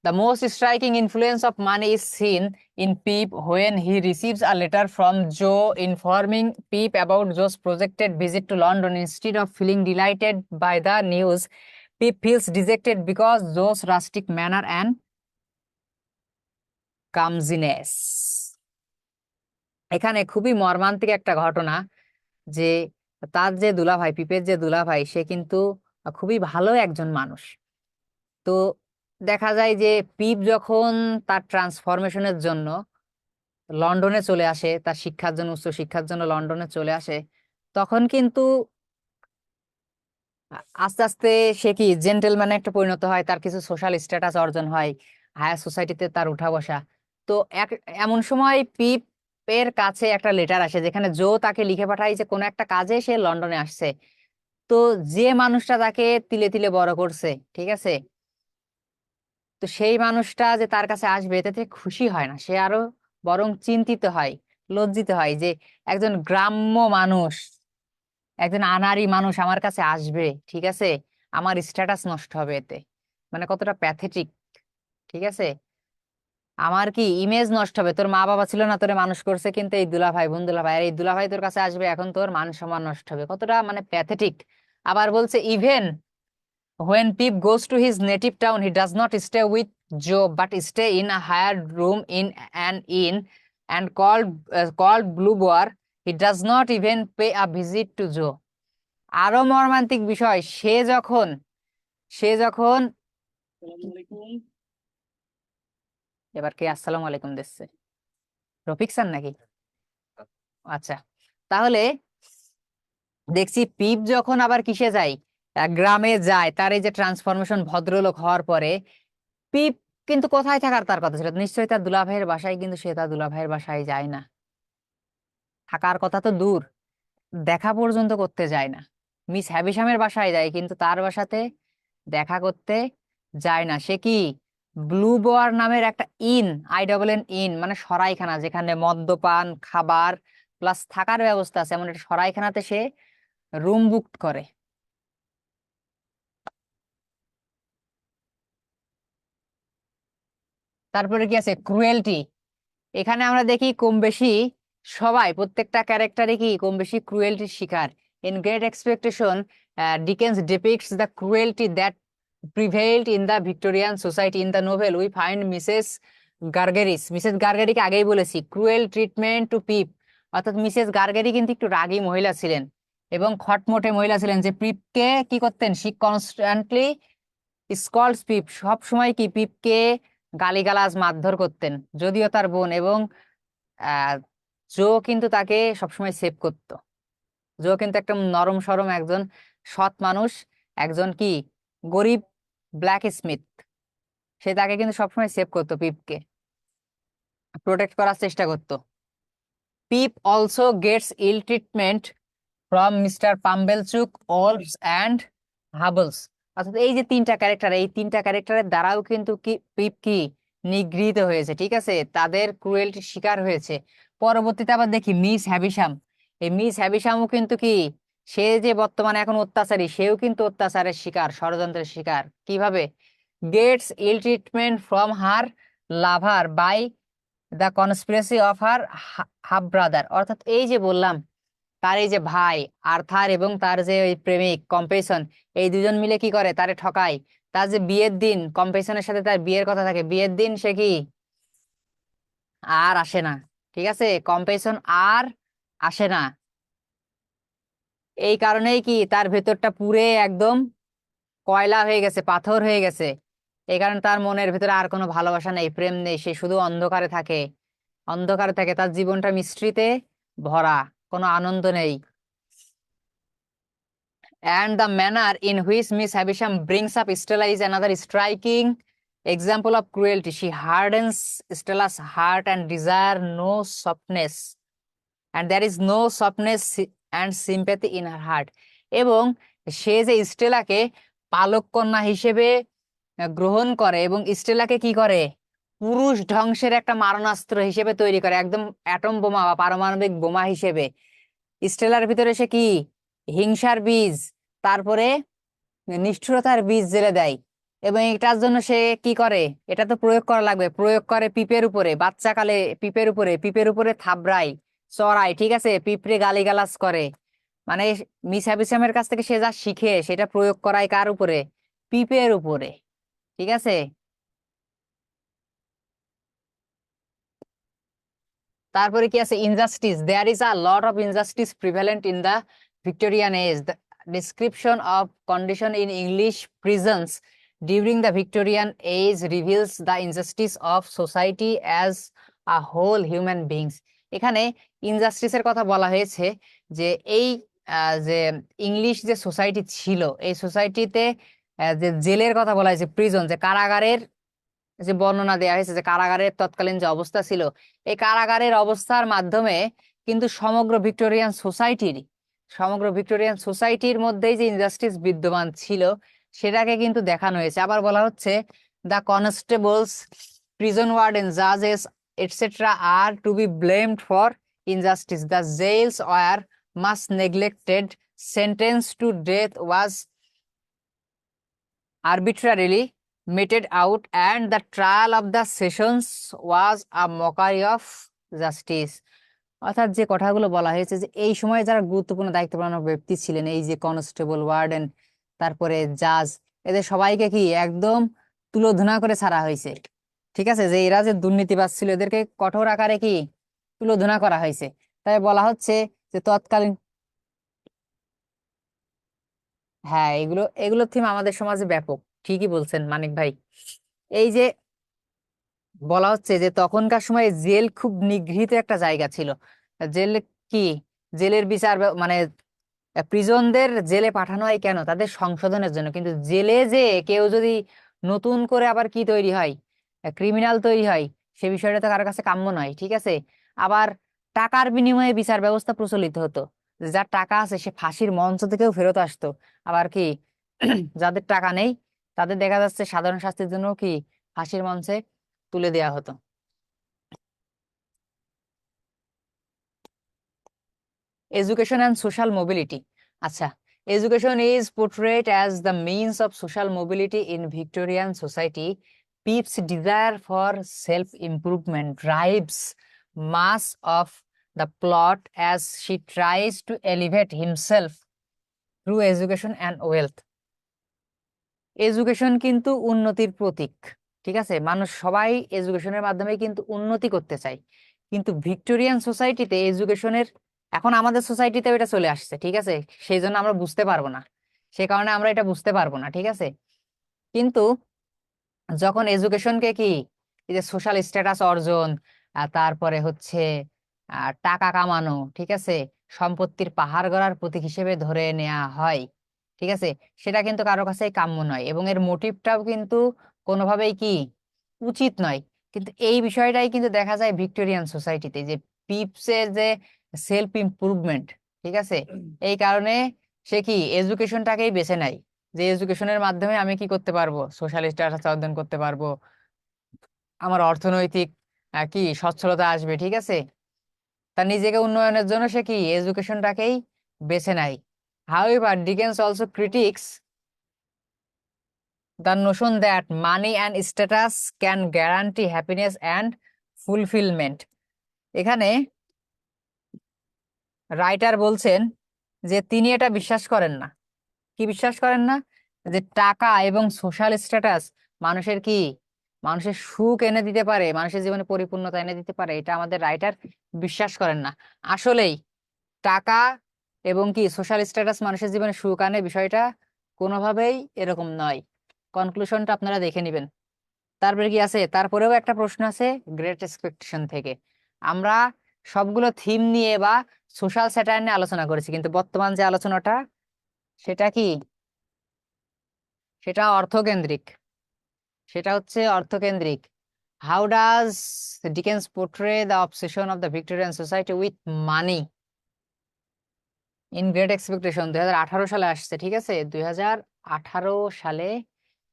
The most striking influence of money is seen in Pip when he receives a letter from Joe informing Pip about Joe's projected visit to London. Instead of feeling delighted by the news, Pip feels dejected because Joe's rustic manner and clumsiness. এখানে খুবই মর্মান্তিক একটা ঘটনা, যে তার যে দুলাভাই, পিপের যে দুলাভাই, সে কিন্তু খুবই ভালো একজন মানুষ। তো দেখা যায় যে পিপ যখন তার ট্রান্সফরমেশনের জন্য লন্ডনে চলে আসে, তার শিক্ষার জন্য, উচ্চ শিক্ষার জন্য লন্ডনে চলে আসে, তখন কিন্তু আস্তে আস্তে সে কি জেন্টেলম্যানে একটা পরিণত হয়, তার কিছু সোশ্যাল স্ট্যাটাস অর্জন হয়, হায়ার সোসাইটিতে তার উঠা বসা। তো এমন সময় পিপ এর কাছে একটা লেটার আসে, যেখানে জো তাকে লিখে পাঠায় যে কোনো একটা কাজে সে লন্ডনে আসছে। তো যে মানুষটা তাকে তিলে তিলে বড় করছে, ঠিক আছে, তো সেই মানুষটা যে তার কাছে আসবে এতে খুশি হয় না, সে আরো বরং চিন্তিত হয়, লজ্জিত হয়, যে একজন গ্রাম্য মানুষ, একজন আনাড়ি মানুষ আমার কাছে আসবে, ঠিক আছে, আমার স্ট্যাটাস নষ্ট হবে এতে, মানে কতটা প্যাথেটিক, ঠিক আছে, আমার কি ইমেজ নষ্ট হবে, তোর মা বাবা ছিল না, তোরে মানুষ করছে, কিন্তু এই দুলাভাই, বোন দুলাভাই, আর এই দুলাভাই তোর কাছে আসবে, এখন তোর মান সম্মান নষ্ট হবে, কতটা মানে প্যাথেটিক। আবার বলছে, even when Pip goes to his native town, he does not stay with Joe, but stay in a hired room in an inn and called Blue Boar. He does not even pay a visit to Joe. আরো মর্মান্তিক বিষয়, সে যখন এবার কে আসসালামু আলাইকুম দিচ্ছে? Rafiq sir নাকি? আচ্ছা, তাহলে দেখছি পিপ যখন আবার কিসে যায়, গ্রামে যায়, তার এই যে ট্রান্সফরমেশন ভদ্রলোক হওয়ার পরে, পিপ কিন্তু কোথায় থাকার তার কথা ছিল, নিশ্চয়ই তার দুলাভাইয়ের বাসায়, কিন্তু সে তার দুলাভাইয়ের বাসায় যায় না, থাকার কথা তো দূর, দেখা পর্যন্ত করতে যায় না। মিস হ্যাবিশামের বাসায় যায়, কিন্তু তার বাসাতে দেখা করতে যায় না। সে কি ব্লু বোয়ার নামের একটা ইন, INN মানে সরাইখানা, যেখানে মদ্যপান, খাবার প্লাস থাকার ব্যবস্থা আছে, এমন একটা সরাইখানাতে সে রুম বুক করে। তারপরে কি আছে, ক্রুয়েলটি। এখানে আমরা দেখি কম বেশি সবাই, প্রত্যেকটা ক্যারেক্টারে কি কম বেশি ক্রুয়েলটির শিকার। In great expectation, Dickens depicts the cruelty that prevailed in the Victorian society. In the novel we find Mrs গার্গারিকে আগেই বলেছি, ক্রুয়েল ট্রিটমেন্ট টু পিপ, অর্থাৎ মিসেস গার্গারি কিন্তু একটু রাগী মহিলা ছিলেন এবং খটমটে মহিলা ছিলেন, যে পিপকে কি করতেন, শি কনস্ট্যান্টলি স্কল্ডস পিপ, সব সময় কি পিপকে গালিগালাজ মারধর করতেন, যদিও তার বোন, এবং আহ জো কিন্তু তাকে সবসময় সেভ করতো। জো কিন্তু একটা নরম সরম একজন সৎ মানুষ, একজন কি গরিব ব্ল্যাক স্মিথ, সে তাকে কিন্তু সবসময় সেভ করতো, পিপকে প্রোটেক্ট করার চেষ্টা করতো। Pip also gets ill treatment from Mr Pumblechook, ওলফস অ্যান্ড হাবলস, অর্থাৎ এই যে তিনটা ক্যারেক্টার, এই তিনটা ক্যারেক্টারের দ্বারাও কিন্তু কি পিপ কি নিগৃহীত হয়েছে, ঠিক আছে, তাদের ক্রুয়েলটির শিকার হয়েছে। পরবর্তীতে আবার দেখি মিস হ্যাভিশাম, এই মিস হ্যাভিশামও কিন্তু কি, সে যে বর্তমানে এখন অত্যাচারী, সেও কিন্তু অত্যাচারের শিকার, ষড়যন্ত্রের শিকার। কিভাবে? Gets ill treatment from her lover by the conspiracy of her half brother, অর্থাৎ এই যে বললাম, তার এই যে ভাই আর্থার এবং তার যে ওই প্রেমিক কম্পেশন, এই দুজন মিলে কি করে, তারে ঠকায়, তার যে বিয়ের দিন, কম্পেশনের সাথে তার বিয়ের কথা থাকে, বিয়ের দিন সে কি আর আসে না, ঠিক আছে, কম্পেশন আর আসে না। এই কারণেই কি তার ভেতরটা পুরে একদম কয়লা হয়ে গেছে, পাথর হয়ে গেছে। এই কারণে তার মনের ভেতরে আর কোনো ভালোবাসা নেই, প্রেম নেই, সে শুধু অন্ধকারে থাকে, অন্ধকারে থাকে, তার জীবনটা মিস্ট্রিতে ভরা, কোনো আনন্দ নেই। And the manner in which Miss Havisham brings up Stella is another striking example of cruelty. She hardens Stella's heart and desire no softness, and there is no softness and sympathy in her heart. এবং সে যে স্টেলাকে পালক কন্যা হিসেবে গ্রহণ করে এবং স্টেলাকে কি করে, পুরুষ ধ্বংসের একটা মারণাস্ত্র হিসেবে তৈরি করে, একদম অ্যাটম বোমা বা পারমাণবিক বোমা হিসেবে স্টেলার ভিতরে সে কি হিংসার বীজ, তারপরে নিষ্ঠুরতার বীজ জেলে দেয়। এবং এটার জন্য সে কি করে, এটা তো প্রয়োগ করা লাগবে, প্রয়োগ করে পিঁপড়ের উপরে, বাচ্চাকালে পিঁপড়ের উপরে থাবড়ায়, চড়ায়, ঠিক আছে, পিঁপড়ে গালিগালাজ করে। মানে মিস হ্যাবিসামের কাছ থেকে সে যা শিখে সেটা প্রয়োগ করায় কার উপরে, পিঁপড়ের উপরে, ঠিক আছে। তারপরে কি আছে, injustice, there is a lot of injustice prevalent in the Victorian age. The description of condition in English prisons during the Victorian age reveals the injustice of society as a whole human beings. এখানে ইনজাস্টিসের কথা বলা হয়েছে যে এই যে English যে society ছিল, এই সোসাইটিতে যে জেলের কথা বলা হয়েছে, প্রিজন যে কারাগারের যে বর্ণনা দেওয়া হয়েছে, যে কারাগারের তৎকালীন যে অবস্থা ছিল, এই কারাগারের অবস্থার মাধ্যমে কিন্তু সমগ্র ভিক্টোরিয়ান সোসাইটির মধ্যেই যে ইনজাস্টিস বিদ্যমান ছিল সেটাকে কিন্তু দেখানো হয়েছে। আবার বলা হচ্ছে দ্য কনস্টেবলস, প্রিজন ওয়ার্ডেন, জাজেস et cetera are to be blamed for injustice. The jails were much neglected, sentence to death was arbitrarily meted out, and the trial of the sessions was a mockery of justice. অর্থাৎ যে কথাগুলো বলা হয়েছে যে এই সময় যারা গুরুত্বপূর্ণ দায়িত্বপূর্ণ ব্যক্তি ছিলেন, এই যে কনস্টেবল, ওয়ার্ডেন, তারপরে জাজ, এদের সবাইকে কি একদম তুলোধনা করে ছাড়া হয়েছে, ঠিক আছে, যে এরা যে দুর্নীতিবাজ ছিল এদেরকে কঠোর আকারে কি তুলোধনা করা হয়েছে। তাই বলা হচ্ছে যে তৎকালীন, হ্যাঁ, এগুলো এগুলো থিম আমাদের সমাজে ব্যাপক, ঠিকই বলছেন মানিক ভাই। এই যে বলা হচ্ছে যে তখনকার সময় জেল খুব নিগৃহীত একটা জায়গা ছিল। জেল কি, জেলের বিচার মানে প্রিজনদের জেলে পাঠানো হয় কেন, তাদের সংশোধনের জন্য। কিন্তু জেলে যে কেউ যদি নতুন করে আবার কি তৈরি হয়, ক্রিমিনাল তৈরি হয়, সে বিষয়টা তো কারোর কাছে কাম্য নয়, ঠিক আছে। আবার টাকার বিনিময়ে বিচার ব্যবস্থা প্রচলিত হতো, যার টাকা আছে সে ফাঁসির মঞ্চ থেকেও ফেরত আসতো। আবার কি যাদের টাকা নেই তাদের দেখা যাচ্ছে সাধারণ শাস্তির জন্য কি ফাঁসির মঞ্চে তুলে দেয়া হতো। Education and social mobility. আচ্ছা, education is portrayed as the means of social mobility in Victorian society. Pip's desire for self improvement drives much of the plot as she tries to elevate himself through education and wealth. Education কিন্তু উন্নতির প্রতীক, ঠিক আছে, মানুষ সবাই এডুকেশনের মাধ্যমে কিন্তু উন্নতি করতে চায়। কিন্তু ভিক্টোরিয়ান সোসাইটিতে এডুকেশনের, এখন আমাদের সোসাইটিতে এটা চলে আসছে, ঠিক আছে, সেই জন্য আমরা বুঝতে পারবো না, সে কারণে আমরা এটা বুঝতে পারবো না, ঠিক আছে। কিন্তু যখন এডুকেশনকে কি এই যে সোশ্যাল স্ট্যাটাস অর্জন, তারপরে হচ্ছে টাকা কামানো, ঠিক আছে, সম্পত্তির পাহাড় গড়ার প্রতীক হিসেবে ধরে নেওয়া হয়, ঠিক আছে, সেটা কিন্তু কারো কাছেই কাম্য নয় এবং এর মোটিভটাও কিন্তু কোনোভাবেই কি উচিত নয়। কিন্তু এই বিষয়টাই কিন্তু দেখা যায় ভিক্টোরিয়ান সোসাইটিতে, যে পিপসের যে সেলফ ইমপ্রুভমেন্ট, ঠিক আছে, এই কারণে সে কি এডুকেশনটাকেই বেছে নেয়, যে এডুকেশনের মাধ্যমে আমি কি করতে পারবো, সোশ্যাল স্ট্যাটাস অর্জন করতে পারবো, আমার অর্থনৈতিক কি সচ্ছলতা আসবে, ঠিক আছে, তার নিজেকে উন্নয়নের জন্য সে কি এডুকেশনটাকেই বেছে নেয়। However, Dickens also critiques the notion that money and status can guarantee happiness and fulfillment. এখানে রাইটার বলছেন যে তিনি এটা বিশ্বাস করেন না। কি বিশ্বাস করেন না? যে টাকা এবং সোশ্যাল স্ট্যাটাস মানুষের কি, মানুষের সুখ এনে দিতে পারে, মানুষের জীবনে পরিপূর্ণতা এনে দিতে পারে, এটা আমাদের রাইটার বিশ্বাস করেন না। আসলেই টাকা এবং কি সোশ্যাল স্ট্যাটাস মানুষের জীবনে সুখ আনে, বিষয়টা কোনোভাবেই এরকম নয়। কনক্লুশনটা আপনারা দেখে নেবেন। তারপরে কি আছে, তারপরেও একটা প্রশ্ন আছে গ্রেট এক্সপেকটেশন থেকে। আমরা সবগুলো থিম নিয়ে বা সোশ্যাল স্যাটায়ার নিয়ে আলোচনা করেছি, কিন্তু বর্তমান যে আলোচনাটা সেটা কি, সেটা অর্থকেন্দ্রিক। সেটা হচ্ছে অর্থকেন্দ্রিক। How does Dickens portray the obsession of the Victorian society with money in great Expectation? 2018 সালে আসছে, ঠিক আছে, 2018 সালে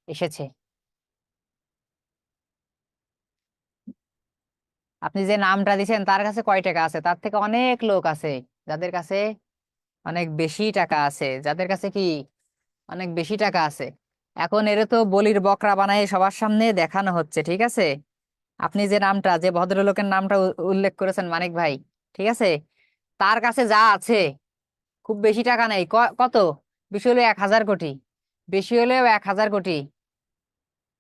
এসেছে। আপনি যে নামটা দিছেন তার কাছে কয় টাকা আছে? তার থেকে অনেক লোক আছে যাদের কাছে অনেক বেশি টাকা আছে, যাদের কাছে কি অনেক বেশি টাকা আছে। এখন এর তো বলির বকরা বানায় সবার সামনে দেখানো হচ্ছে, ঠিক আছে। আপনি যে নামটা, যে ভদ্রলোকের নামটা উল্লেখ করেছেন মানিক ভাই, ঠিক আছে, তার কাছে যা আছে খুব বেশি টাকা নেই। কত? বেশি হলে 1,000 কোটি, বেশি হলেও 1,000 কোটি।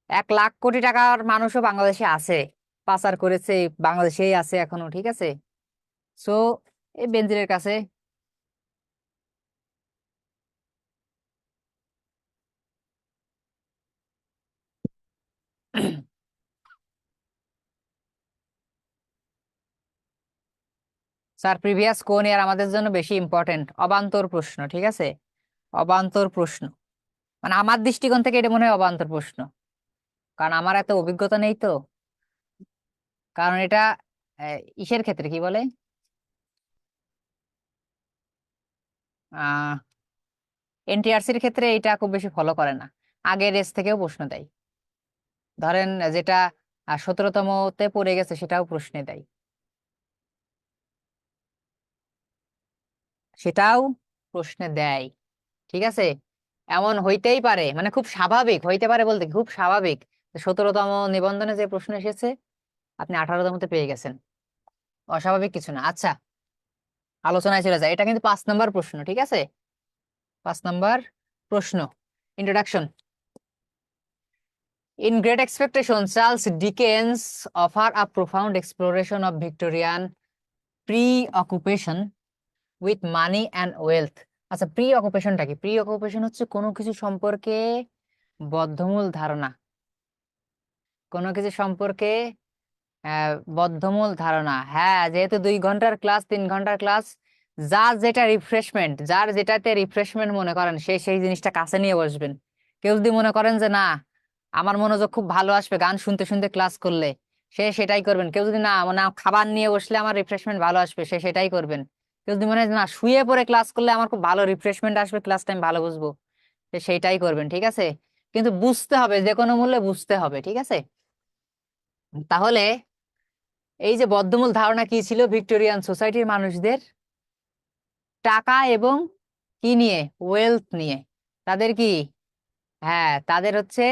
1,00,000 কোটি টাকার মানুষও বাংলাদেশে আছে, পাচার করেছে, বাংলাদেশেই আছে এখনো, ঠিক আছে। সো এই বেনজিরের কাছে স্যার প্রিভিয়াস কোন ইয়ার আমাদের জন্য বেশি ইম্পর্টেন্ট? অবান্তর প্রশ্ন, ঠিক আছে, অবান্তর প্রশ্ন। মানে আমার দৃষ্টিকোণ থেকে এটা মনে হয় অবান্তর প্রশ্ন, কারণ আমার এত অভিজ্ঞতা নেই তো। কারণ এটা ইসের ক্ষেত্রে কি বলে, আহ এনটিআরসির ক্ষেত্রে এটা খুব বেশি ফলো করে না। আগের রেস থেকেও প্রশ্ন দেয়, ধরেন যেটা 17তমতে পড়ে গেছে সেটাও প্রশ্নে দেয়, সেটাও প্রশ্নে দেয়, ঠিক আছে। এমন হইতেই পারে, মানে খুব স্বাভাবিক হইতে পারে বলতে কি, খুব স্বাভাবিক 17তম নিবন্ধনে যে প্রশ্ন এসেছে আপনি 18তমতে পেয়ে গেছেন, অস্বাভাবিক কিছু না। আচ্ছা, আলোচনায় চলে যায়। এটা কিন্তু 5 নম্বর প্রশ্ন, ঠিক আছে, 5 নম্বর প্রশ্ন। Introduction. In Great Expectation, Charles Dickens offer a profound exploration of Victorian preoccupation with money and wealth. আচ্ছা, প্রি অকুপেশনটা কি? প্রি অকুপেশন হচ্ছে কোনো কিছু সম্পর্কে বদ্ধমূল ধারণা, কোনো কিছু সম্পর্কে বদ্ধমূল ধারণা। হ্যাঁ, যেহেতু 2 ঘন্টার ক্লাস, 3 ঘন্টার ক্লাস, যার যেটা রিফ্রেশমেন্ট, যার যেটাতে রিফ্রেশমেন্ট মনে করেন সে সেই জিনিসটা কাছে নিয়ে বসবেন। কেউ যদি মনে করেন যে না আমার মনোযোগ খুব ভালো আসবে গান শুনতে শুনতে ক্লাস করলে, সে সেটাই করবেন। কেউ যদি না মানে খাবার নিয়ে বসলে আমার রিফ্রেশমেন্ট ভালো আসবে, সে সেটাই করবেন। কেউ যদি মনে হয় না শুয়ে পড়ে ক্লাস করলে আমার খুব ভালো রিফ্রেশমেন্ট আসবে, ক্লাস টাইম ভালো বুঝবো, সে সেইটাই করবেন, ঠিক আছে। কিন্তু বুঝতে হবে, যে কোনো মূল্যে বুঝতে হবে, ঠিক আছে। তাহলে এই যে বদ্ধমূল ধারণা কি ছিল ভিক্টোরিয়ান সোসাইটির মানুষদের? টাকা এবং কি নিয়ে? ওয়েলথ নিয়ে। তাদের কি, হ্যাঁ তাদের হচ্ছে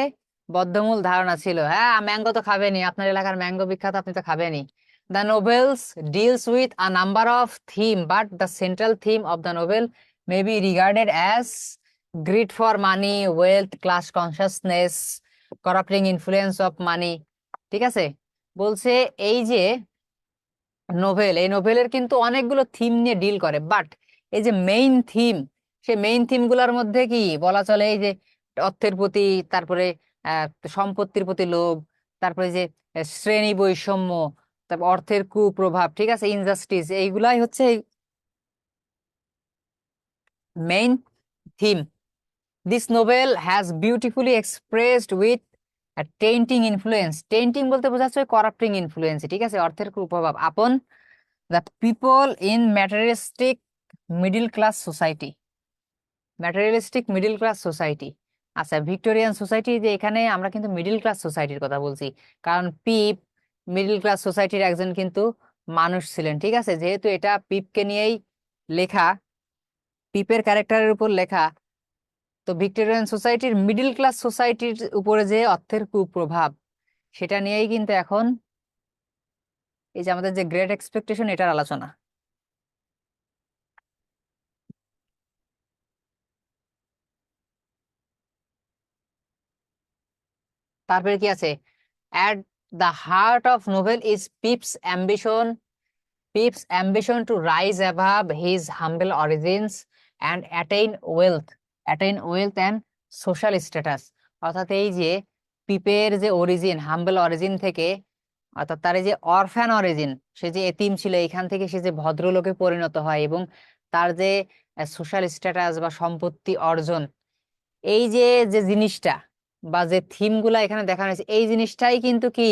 বদ্ধমূল ধারণা ছিল। হ্যাঁ, ম্যাঙ্গো তো খাবেনি, আপনার এলাকার ম্যাঙ্গো বিখ্যাত, আপনি তো খাবেনি। The novels deals with a number of theme, but the central theme of the novel may be regarded as greed for money, wealth, class consciousness, corrupting influence of money, ঠিক আছে। বলছে এই যে নোভেল, এই নোভেলের কিন্তু অনেকগুলো থিম নিয়ে deal করে, বাট এই যে মেইন থিম, সে মেইন থিম গুলার মধ্যে কি বলা চলে, এই যে অর্থের প্রতি, তারপরে আহ সম্পত্তির প্রতি লোভ, তারপরে যে শ্রেণী বৈষম্য, তারপর অর্থের কুপ্রভাব, ঠিক আছে, ইনজাস্টিস, এইগুলাই হচ্ছে main theme. This novel has beautifully expressed with tainting influence. Tainting বলতে বোঝাচ্ছে করাপ্টিং ইনফ্লুয়েন্স, ঠিক আছে, অর্থের কুপ্রভাব আপন the people in materialistic middle class society, materialistic middle class society. আচ্ছা, ভিক্টোরিয়ান সোসাইটি, যে এখানে আমরা কিন্তু মিডল ক্লাস সোসাইটির কথা বলছি, কারণ পিপ মিডল ক্লাস সোসাইটির একজন কিন্তু মানুষ ছিলেন, ঠিক আছে। যেহেতু এটা পিপকে নিয়েই লেখা, পিপের ক্যারেক্টারের উপর লেখা, তো ভিক্টোরিয়ান সোসাইটির মিডল ক্লাস সোসাইটির উপরে যে অর্থের কুপ্রভাব, সেটা নিয়েই কিন্তু এখন এই যে আমাদের যে গ্রেট এক্সপেকটেশন, এটার আলোচনা। তারপরে কি আছে, at the heart of novel is Pip's ambition to rise above his humble origins and attain wealth and social status। অর্থাৎ এই যে পিপের যে অরিজিন, হাম্বল অরিজিন থেকে, অর্থাৎ তার এই যে অরফ্যান অরিজিন, সে যে এতিম ছিল, এখান থেকে সে যে ভদ্রলোকে পরিণত হয় এবং তার যে সোশ্যাল স্ট্যাটাস বা সম্পত্তি অর্জন, এই যে যে জিনিসটা বা যে থিম গুলা এখানে দেখানো হয়েছে, এই জিনিসটাই কিন্তু কি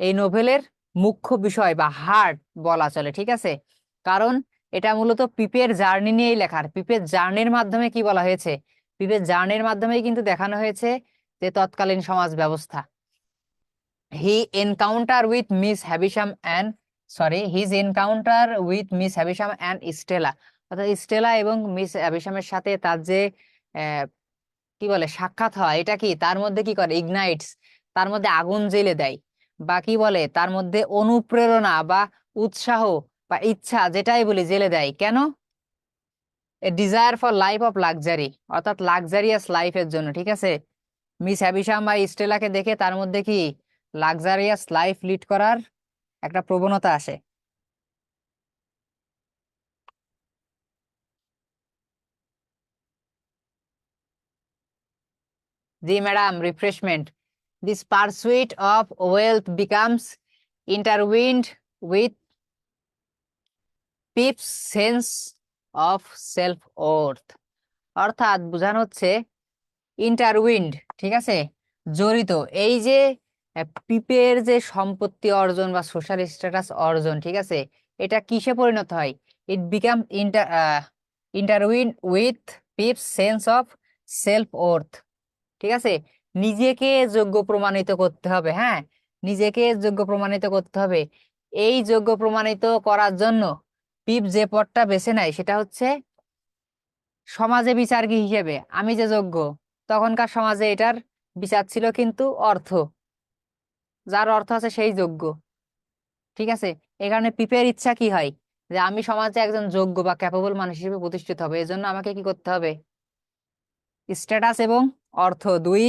এই নোভেলের মুখ্য বিষয় বা হার্ট বলা চলে, ঠিক আছে। কারণ এটা মূলত পিপের জার্নি নিয়েই লেখা। আর পিপের জার্নির মাধ্যমে কি বলা হয়েছে, পিপের জার্নির মাধ্যমেই কিন্তু দেখানো হয়েছে যে তৎকালীন সমাজ ব্যবস্থা। He encounter with Miss Havisham and his encounter with Miss Havisham and Estella, অর্থাৎ স্টেলা এবং মিস হ্যাবিশামের সাথে তার যে কি বলে সাক্ষাৎ হয়, এটা কি তার মধ্যে কি করে, ইগনাইটস, তার মধ্যে আগুন জ্বেলে দেয়, বা কি বলে তার মধ্যে অনুপ্রেরণা বা উৎসাহ বা ইচ্ছা, যেটাই বলি, জেলে দেয়। কেন? A desire for life of luxury, অর্থাৎ লাক্সারিয়াস লাইফের জন্য, ঠিক আছে। মিস হ্যাবিশাম বা স্টেলাকে দেখে তার মধ্যে কি লাক্সারিয়াস লাইফ লিড করার একটা প্রবণতা আসে। জি madam, refreshment. This pursuit of wealth becomes intertwined with Pip's sense of self worth. অর্থাৎ বোঝানো হচ্ছে ইন্টারউইন্ড, ঠিক আছে, জড়িত। এই যে পিপের যে সম্পত্তি অর্জন বা সোশ্যাল স্ট্যাটাস অর্জন, ঠিক আছে, এটা কিসে পরিণত হয়, it become intertwined with Pip's sense of self worth, ঠিক আছে। নিজেকে যোগ্য প্রমাণিত করতে হবে, হ্যাঁ, নিজেকে যোগ্য প্রমাণিত করতে হবে। এই যোগ্য প্রমাণিত করার জন্য পিপ যে পথটা বেছে নেয় সেটা হচ্ছে সমাজে বিচার কি হিসেবে, আমি যে যোগ্য। তখনকার সমাজে এটার বিচার ছিল কিন্তু অর্থ, যার অর্থ আছে সেই যোগ্য, ঠিক আছে। এই কারণে পিপের ইচ্ছা কি হয়, যে আমি সমাজে একজন যোগ্য বা ক্যাপেবল মানুষ হিসেবে প্রতিষ্ঠিত হবে, এজন্য আমাকে কি করতে হবে, স্ট্যাটাস এবং অর্থ দুই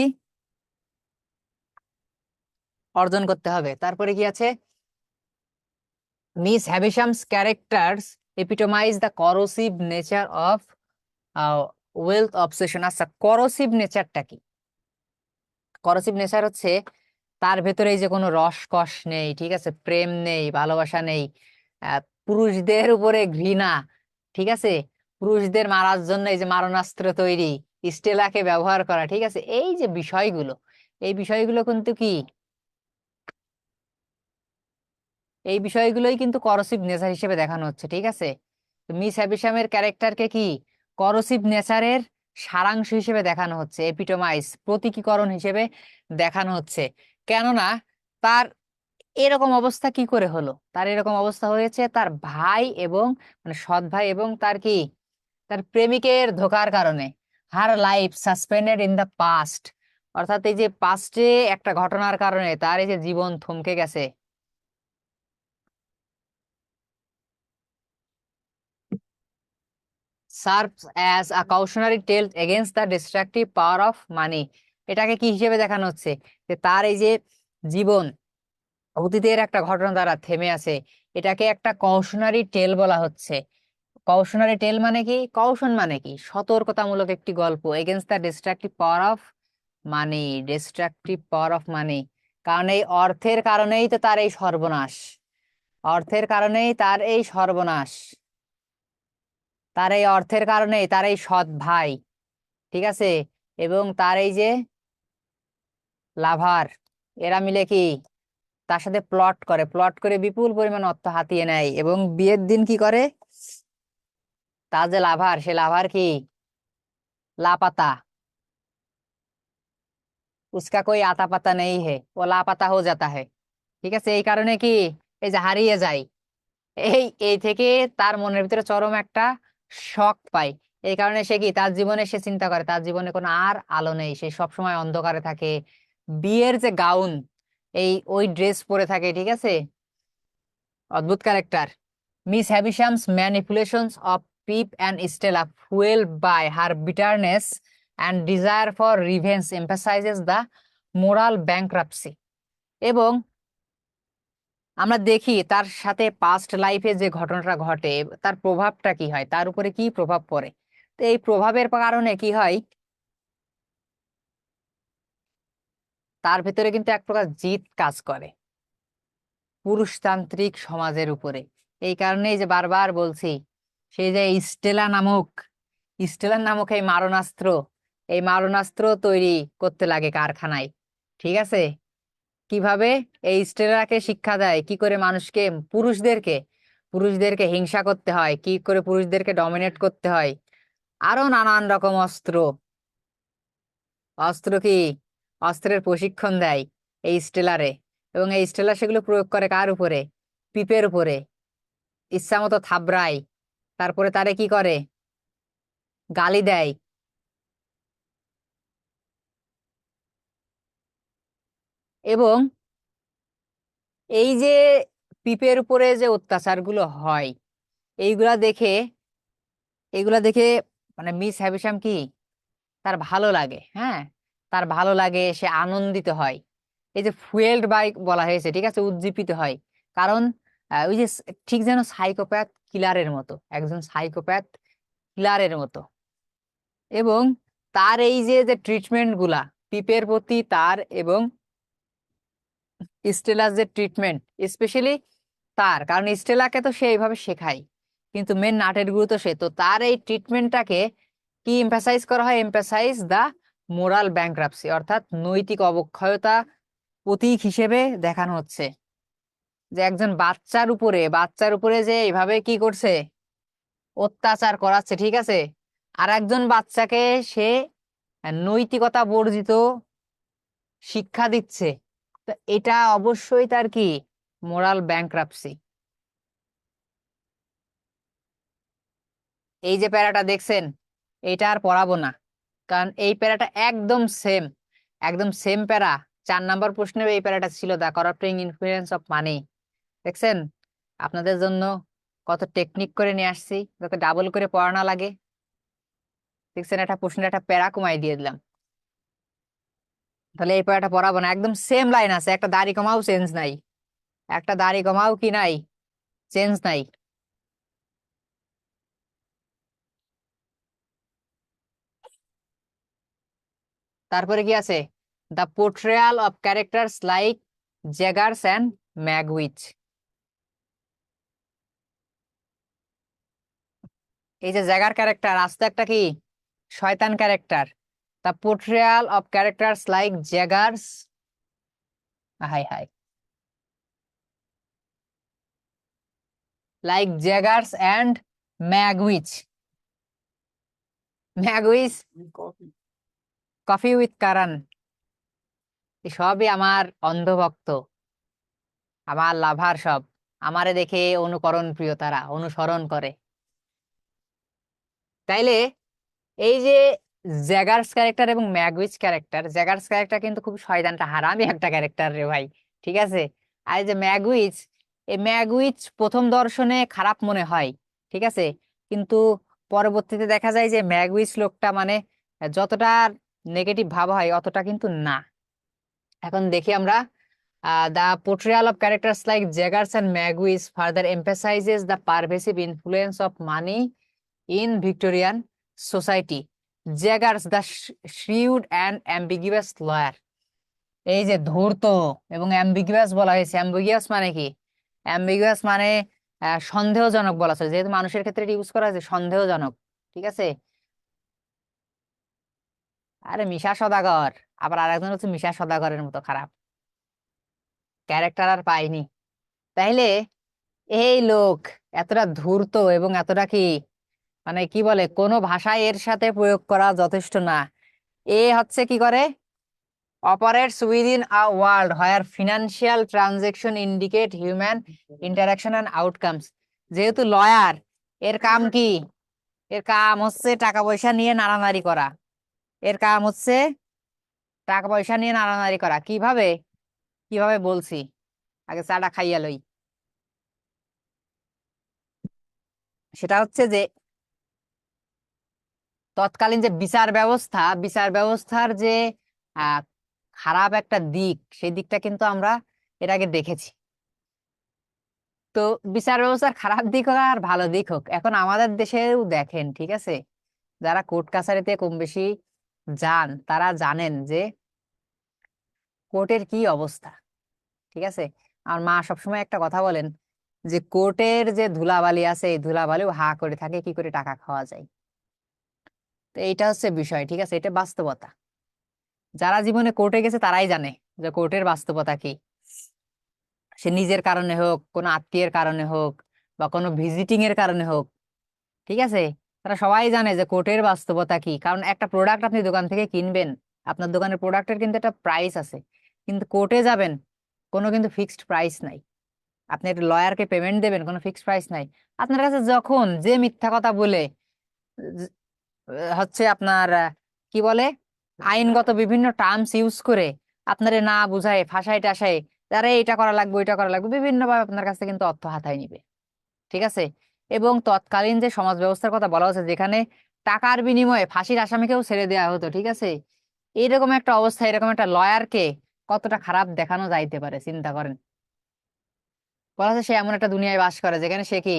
অর্জন করতে হবে। তারপরে কি আছে, Miss Havisham's characters epitomise the corrosive nature of wealth obsession. আচ্ছা, করোসিভ নেচারটা কি? করোসিভ নেচার হচ্ছে তার ভেতরে এই যে কোনো রসকস নেই, ঠিক আছে, প্রেম নেই, ভালোবাসা নেই, পুরুষদের উপরে ঘৃণা, ঠিক আছে, পুরুষদের মারার জন্য এই যে মারণাস্ত্র তৈরি, স্টেলাকে ব্যবহার করা, ঠিক আছে, এই যে বিষয়গুলো, এই বিষয়গুলো কিন্তু কি, এই বিষয়গুলোই কিন্তু করসিভ নেচার হিসেবে দেখানো হচ্ছে, ঠিক আছে। মিস হ্যাবিশামের ক্যারেক্টারকে কি করসিভ নেচারের সারাংশ হিসেবে দেখানো হচ্ছে, এপিটোমাইজ, প্রতীকীকরণ হিসেবে দেখানো হচ্ছে। কেননা তার এরকম অবস্থা কি করে হলো, তার এরকম অবস্থা হয়েছে তার ভাই এবং মানে সৎ ভাই এবং তার কি তার প্রেমিকের ধোঁকার কারণে। Her life suspended in the past, অর্থাৎ এই যে পাস্টে একটা ঘটনার কারণে তার এই যে জীবন থমকে গেছে। Serves as a cautionary tale against the destructive power of money. এটাকে কি হিসেবে দেখানো হচ্ছে, যে তার এই যে জীবন অতীতের একটা ঘটনা দ্বারা থেমে আছে, এটাকে একটা কৌশনারি টেল বলা হচ্ছে। কৌশনারি টেল মানে কি, কৌশন মানে কি, সতর্কতামূলক একটি গল্প, against the destructive power of money, destructive power of মানি। কারণ এই অর্থের কারণেই তো তার এই সর্বনাশ, অর্থের কারণেই তার এই সর্বনাশ, তার এই অর্থের কারণেই তার এই সৎ ভাই, ঠিক আছে, এবং তার এই যে লাভার, এরা মিলে কি তার সাথে প্লট করে বিপুল পরিমাণ অর্থ হাতিয়ে নেয় এবং বিয়ের দিন কি করে, তার যে লাভার, সে লাভার কি লাপাতা, উসকা কোই আতা পাতা নেই হে, ও লাপাতা হো যাতা হে, ঠিক আছে। এই কারণে কি এই যে হারিয়ে যায়, এই এই থেকে তার মনের ভিতরে চরম একটা শক পায়। এই কারণে সে কি তার জীবনে সে চিন্তা করে তার জীবনে কোনো আর আলো নেই, সে সবসময় অন্ধকারে থাকে। বিয়ের যে গাউন, ওই ড্রেস পরে থাকে, ঠিক আছে। অদ্ভুত character. Miss Havisham's manipulations of Pip and Estella fuelled by her bitterness and desire for revenge emphasises the moral bankruptcy. এবং আমরা দেখি তার সাথে পাস্ট লাইফে যে ঘটনাটা ঘটে তার প্রভাবটা কি হয়, তার উপরে কি প্রভাব পড়ে। তো এই প্রভাবের কারণে কি হয়, তার ভেতরে কিন্তু এক প্রকার জিদ কাজ করে পুরুষতান্ত্রিক সমাজের উপরে। এই কারণেই যে বারবার বলছি, সেই যে স্টেলা নামক এই মারণাস্ত্র, এই মারণাস্ত্র তৈরি করতে লাগে কারখানায়। ঠিক আছে, কিভাবে এই স্টেলাকে শিক্ষা দেয় কি করে মানুষকে, পুরুষদেরকে পুরুষদেরকে হিংসা করতে হয়, কি করে পুরুষদেরকে ডমিনেট করতে হয়। আরো নানান রকম অস্ত্র, অস্ত্র কি অস্ত্রের প্রশিক্ষণ দেয় এই স্টেলারে। এবং এই স্টেলার সেগুলো প্রয়োগ করে কার উপরে, পিপের উপরে, ইচ্ছা মতো থাবড়ায়। তারপরে তারে কি করে, গালি দেয়। এবং এই যে পিপের উপরে যে অত্যাচারগুলো হয়, এইগুলা দেখে এইগুলা দেখে মানে মিস হ্যাভিশাম কি, তার ভালো লাগে। হ্যাঁ, তার ভালো লাগে, সে আনন্দিত হয়। এই যে ফুয়েলড বাই বলা হয়েছে, ঠিক আছে, উজ্জীবিত হয়। কারণ ওই যে ঠিক যেন সাইকোপ্যাথ কিলারের মতো, একজন সাইকোপ্যাথ কিলারের মতো। এবং তার এই যে যে ট্রিটমেন্ট গুলা পিপের প্রতি তার, এবং স্টেলার যে ট্রিটমেন্ট, স্পেশালি তার, কারণ স্টেলাকে তো সে এইভাবে শেখায়, কিন্তু মেন নাটের গুরু তো সে, তো তার এই ট্রিটমেন্টটাকে কি এমফাসাইজ করা হয়, এমফাসাইজ দা মোরাল ব্যাংক্রাপসি, অর্থাৎ নৈতিক অবক্ষয়তা প্রতীক হিসেবে দেখানো হচ্ছে। যে একজন বাচ্চার উপরে যে এইভাবে কি করছে, অত্যাচার করাচ্ছে, ঠিক আছে, আর একজন বাচ্চাকে সে নৈতিকতা বর্জিত শিক্ষা দিচ্ছে। তো এটা অবশ্যই তার কি, মোরাল ব্যাংক্রাপসি। এই যে প্যারাটা দেখছেন, এটা আর পড়াবো না, কারণ এই প্যারাটা একদম সেম প্যারা। 4 নম্বর প্রশ্নের এই প্যারাটা ছিল, দা করাপ্টিং ইনফ্লুয়েন্স অফ মানি। দেখছেন, আপনাদের জন্য কত টেকনিক করে নিয়ে আসছি যাতে ডাবল করে পড়া না লাগে। দেখছেন, একটা প্রশ্নের একটা প্যারা কমাই দিয়ে দিলাম। তাহলে এই প্যারাটা পড়াবো না, একদম সেম লাইন আছে, একটা দাড়ি কমাও চেঞ্জ নাই, একটা দাড়ি কমাও কি নাই, চেঞ্জ নাই। তারপরে কি আছে, the portrayal of characters like Jaggers and Magwitch. এই যে জেগার ক্যারেক্টার, আস্তে একটা কি শয়তান character. The portrayal of characters like Jaggers, hi hi, like Jaggers and Magwitch. Magwitch, Koffee with Karan, সবই আমার অন্ধভক্ত, আমার লাভার সব। আমারে দেখে অনুকরণ প্রিয়, তারা অনুসরণ করে। তাইলে এই যে জ্যাগার্স ক্যারেক্টার এবং ম্যাগুইচ ক্যারেক্টার, জ্যাগার্স ক্যারেক্টার কিন্তু খুব শয়তানটা হারামি একটা ক্যারেক্টার রে ভাই, ঠিক আছে। আর এই যে ম্যাগুইচ, এই ম্যাগুইচ প্রথম দর্শনে খারাপ মনে হয়, ঠিক আছে, কিন্তু পরবর্তীতে দেখা যায় যে ম্যাগুইচ লোকটা মানে যতটা নেগেটিভ ভাবা হয় অতটা কিন্তু না। এখন দেখি আমরা, the portrayal of characters like Jaggers and Magwitch further emphasises the pervasive influence of money in Victorian society. Jaggers the shrewd and ambiguous lawyer. এই যে ধূর্ত এবং অ্যাম্বিগুয়াস বলা হয়েছে, অ্যাম্বিগুয়াস মানে কি, অ্যাম্বিগুয়াস মানে সন্দেহজনক বলা হয়েছে, যেহেতু মানুষের ক্ষেত্রে ইউজ করা হয়েছে সন্দেহজনক, ঠিক আছে। আরে মিশা সদাগর, আবার আরেকজন হচ্ছে মিশা সদাগরের মতো খারাপ ক্যারেক্টার আর পাইনি। তাইলে এই লোক এতটা ধূর্ত এবং এতটা কি মানে কি বলে, কোনো ভাষায় এর সাথে প্রয়োগ করা যথেষ্ট না। এ হচ্ছে কি করে, operates within a world where financial transaction indicate human interaction and outcomes. যেহেতু লয়ার, এর কাম কি, এর কাম হচ্ছে টাকা পয়সা নিয়ে নাড়ানাড়ি করা। এর কাম হচ্ছে টাকা পয়সা নিয়ে নাড়ানাড়ি করা। কিভাবে, কিভাবে বলছি, আগে চাটা খাইয়া লই। সেটা হচ্ছে যে তৎকালীন যে বিচার ব্যবস্থার যে খারাপ একটা দিক, সেই দিকটা কিন্তু আমরা এর আগে দেখেছি। তো বিচার ব্যবস্থার খারাপ দিক হোক আর ভালো দিক হোক, এখন আমাদের দেশেও দেখেন, ঠিক আছে, যারা কোর্ট কাছারিতে কম বেশি যান তারা জানেন যে কোর্টের কি অবস্থা। ঠিক আছে, আর মা সবসময় একটা কথা বলেন যে কোর্টের যে ধুলাবালি আছে এই ধুলাবালিও হা করে থাকে কি করে টাকা খাওয়া যায়। তো এইটা হচ্ছে বিষয়, ঠিক আছে, এটা বাস্তবতা। যারা জীবনে কোর্টে গেছে তারাই জানে যে কোর্টের বাস্তবতা কি। সে নিজের কারণে হোক, কোনো আত্মীয়ের কারণে হোক, বা কোনো ভিজিটিং এর কারণে হোক, ঠিক আছে, তারা সবাই জানে যে কোর্টের বাস্তবতা কি। কারণ একটা প্রোডাক্ট আপনি দোকান থেকে কিনবেন, আপনার দোকানের প্রোডাক্টের কিন্তু একটা প্রাইস আছে, কিন্তু কোর্টে যাবেন কোনো কিন্তু ফিক্সড প্রাইস নাই। আপনি একটা লয়ারকে পেমেন্ট দেবেন, কোনো ফিক্সড প্রাইস নাই। আপনার কাছে যখন যে মিথ্যা কথা বলে হচ্ছে আপনার কি বলে আইনগত বিভিন্ন টার্মস ইউজ করে আপনারে না বুঝায় ফাঁসাই টাসায়, তারা এটা করা লাগবে ওইটা করা লাগবে, বিভিন্ন ভাবে আপনার কাছে কিন্তু অর্থ হাতায় নিবে। ঠিক আছে, এবং তৎকালীন যে সমাজ ব্যবস্থার কথা বলা হচ্ছে যেখানে টাকার বিনিময়ে ফাঁসির আসামিকেও ছেড়ে দেওয়া হতো, ঠিক আছে, এইরকম একটা অবস্থা, এরকম একটা লয়ারকে কতটা খারাপ দেখানো যাইতে পারে চিন্তা করেন। বলা হচ্ছে সে এমন একটা দুনিয়ায় বাস করে যেখানে সে কি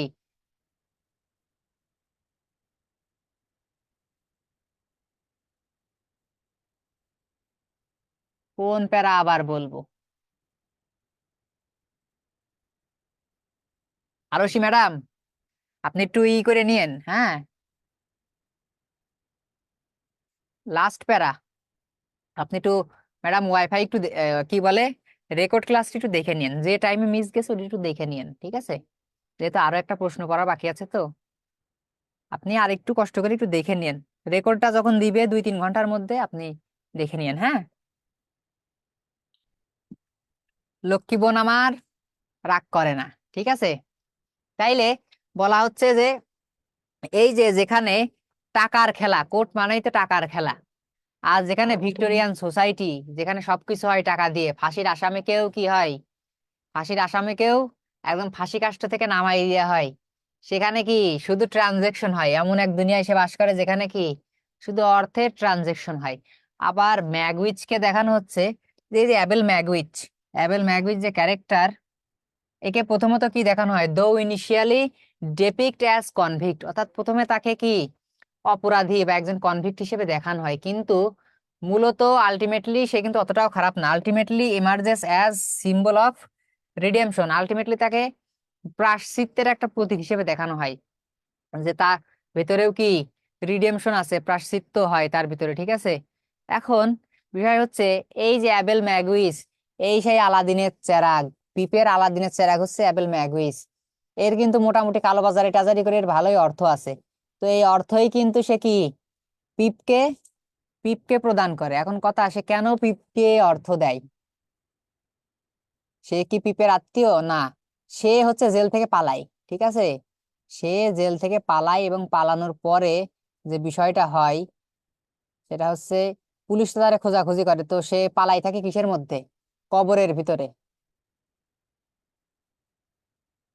কোন প্যারা আবার বলবো। আরশি ম্যাডাম, আপনি একটু করে নিয়েন, হ্যাঁ। লাস্ট প্যারা, আপনি একটু ম্যাডাম ওয়াইফাই একটু কি বলে রেকর্ড ক্লাসটি একটু দেখে নিন, যে টাইমে মিস গেছে ওটা একটু দেখে নিন, ঠিক আছে, যেহেতু আরো একটা প্রশ্ন করা বাকি আছে। তো আপনি আর একটু কষ্ট করে একটু দেখে নিন, রেকর্ডটা যখন দিবে 2-3 ঘন্টার মধ্যে আপনি দেখে নিন, হ্যাঁ। লক্ষ্মী বোন আমার রাগ করে না, ঠিক আছে। তাইলে বলা হচ্ছে যে এই যে যেখানে টাকার খেলা, কোর্ট মানেই তো টাকার খেলা, আর যেখানে ভিক্টোরিয়ান সোসাইটি, যেখানে সবকিছু হয় টাকা দিয়ে, ফাঁসির আসামিকেও কি হয়, ফাঁসির আসামিকেও একদম ফাঁসি কাষ্ঠ থেকে নামাই দেওয়া হয়। সেখানে কি শুধু ট্রানজেকশন হয়, এমন এক দুনিয়ায় সে বাস করে যেখানে কি শুধু অর্থের ট্রানজেকশন হয়। আবার ম্যাগউইচকে দেখানো হচ্ছে যে এই যে অ্যাবেল ম্যাগউইচ, অ্যাবেল ম্যাগউইচ যে ক্যারেক্টার, একে প্রথমত কি দেখানো হয়, দো ইনিশিয়ালি ডেপিক্ট অ্যাজ কনভিক্ট, অর্থাৎ প্রথমে তাকে কি অপরাধী বা একজন কনভিক্ট হিসেবে দেখানো হয়, কিন্তু মূলত আলটিমেটলি সে কিন্তু অতটাও খারাপ না। Ultimately ইমার্জেস as symbol of redemption, ultimately তাকে প্রায়শ্চিত্তের একটা প্রতীক হিসেবে দেখানো হয়, যে তার ভেতরেও কি রিডেমশন আছে, প্রায়শ্চিত্ত হয় তার ভিতরে, ঠিক আছে। এখন বিষয় হচ্ছে এই যে অ্যাবেল ম্যাগুইস, এই সেই আলাদিনের চেরাগ, পিপের আলাদিনের চেরাগ হচ্ছে অ্যাবেল ম্যাগুইস। এর কিন্তু মোটামুটি কালোবাজারি টাজারি করে এর ভালোই অর্থ আছে। তো এই অর্থই কিন্তু সে কি পিপকে পিপকে প্রদান করে। এখন কথা সে কেন পিপকে অর্থ দেয়, সে কি পিপের আত্মীয় না, সে হচ্ছে জেল থেকে পালায়, ঠিক আছে, সে জেল থেকে পালায় এবং পালানোর পরে যে বিষয়টা হয় সেটা হচ্ছে পুলিশ তো তারে খোঁজাখুঁজি করে, তো সে পালাই থাকে কিসের মধ্যে, কবরের ভিতরে।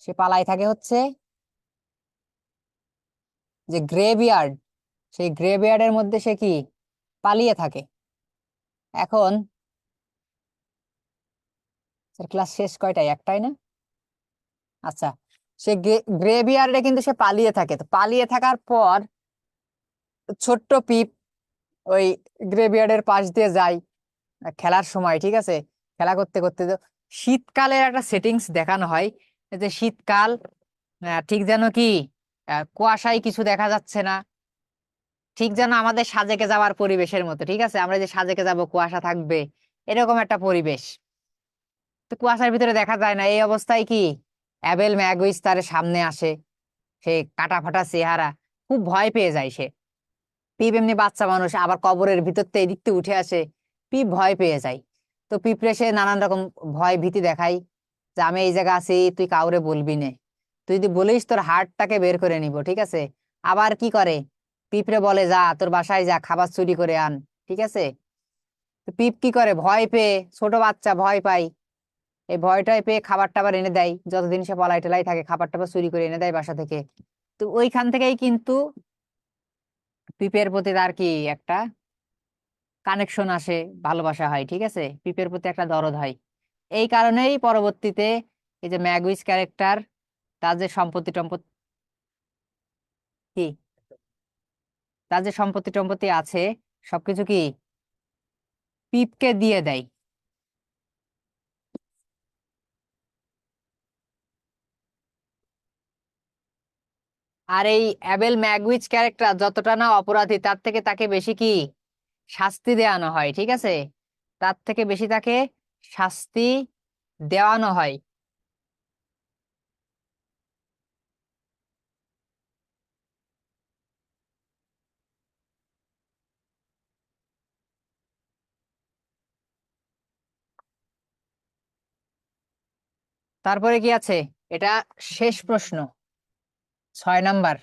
সে পালাই থাকে হচ্ছে যে গ্রেভইয়ার্ড, সেই গ্রেভইয়ার্ডের মধ্যে সে কি পালিয়ে থাকে। এখন ক্লাস শেষ কয়টায়, একটাই না? আচ্ছা, সে গ্রেভইয়ার্ডে কিন্তু সে পালিয়ে থাকে। তো পালিয়ে থাকার পর ছোট্ট পিপ ওই গ্রেভইয়ার্ডের পাশ দিয়ে যায় খেলার সময়, ঠিক আছে, খেলা করতে করতে। তো শীতকালের একটা সেটিংস দেখানো হয়, এই যে শীতকাল, ঠিক যেন কি কুয়াশায় কিছু দেখা যাচ্ছে না, ঠিক যেন আমাদের সাজেকে যাওয়ার পরিবেশের মতো, ঠিক আছে, আমরা যে সাজেকে যাব কুয়াশা থাকবে এরকম একটা পরিবেশ। তো কুয়াশার ভিতরে দেখা যায় না, এই অবস্থায় কি অ্যাবেল ম্যাগুইস তার সামনে আসে, সে কাটা ফাটা চেহারা, খুব ভয় পেয়ে যায় সে। পিপ এমনি বাচ্চা মানুষ, আবার কবরের ভিতর থেকে এদিক থেকে উঠে আসে, পিপ ভয় পেয়ে যায়। তো পিঁপড়ে সে নানান রকম ভয় ভীতি দেখাই, যে আমি এই জায়গা আছি, তুই কাউরে বলবি নে, তুই যদি বলিস তোর হাড়টাকে বের করে নিব, ঠিক আছে। আবার কি করে, পিঁপড়ে বলে যা তোর বাসায় যা খাবার চুরি করে আন, ঠিক আছে। তো পিপ কি করে, ভয় পেয়ে, ছোট বাচ্চা ভয় পায়, এই ভয়টাই পেয়ে খাবার টাবার এনে দেয়, যতদিন সে পলাই টলাই থাকে খাবার টাবার চুরি করে এনে দেয় বাসা থেকে। তো ওইখান থেকেই কিন্তু পিপের প্রতি তার কি একটা কানেকশন আসে, ভালোবাসা হয়, ঠিক আছে, পিপের প্রতি একটা দরদ হয়। এই কারণেই পরবর্তীতে এই যে ম্যাগুইস ক্যারেক্টার, তার যে সম্পত্তি টম্পত্তি, কি তার যে সম্পত্তি টম্পত্তি আছে সবকিছু কি পিপকে দিয়ে দেয়। আর এই অ্যাবেল ম্যাগুইচ ক্যারেক্টার যতটা না অপরাধী, তার থেকে তাকে বেশি কি শাস্তি দেওয়ানো হয়, ঠিক আছে, তার থেকে বেশি তাকে শাস্তি দেওয়ানো হয়। তারপরে কি আছে, এটা শেষ প্রশ্ন, 6 নাম্বার,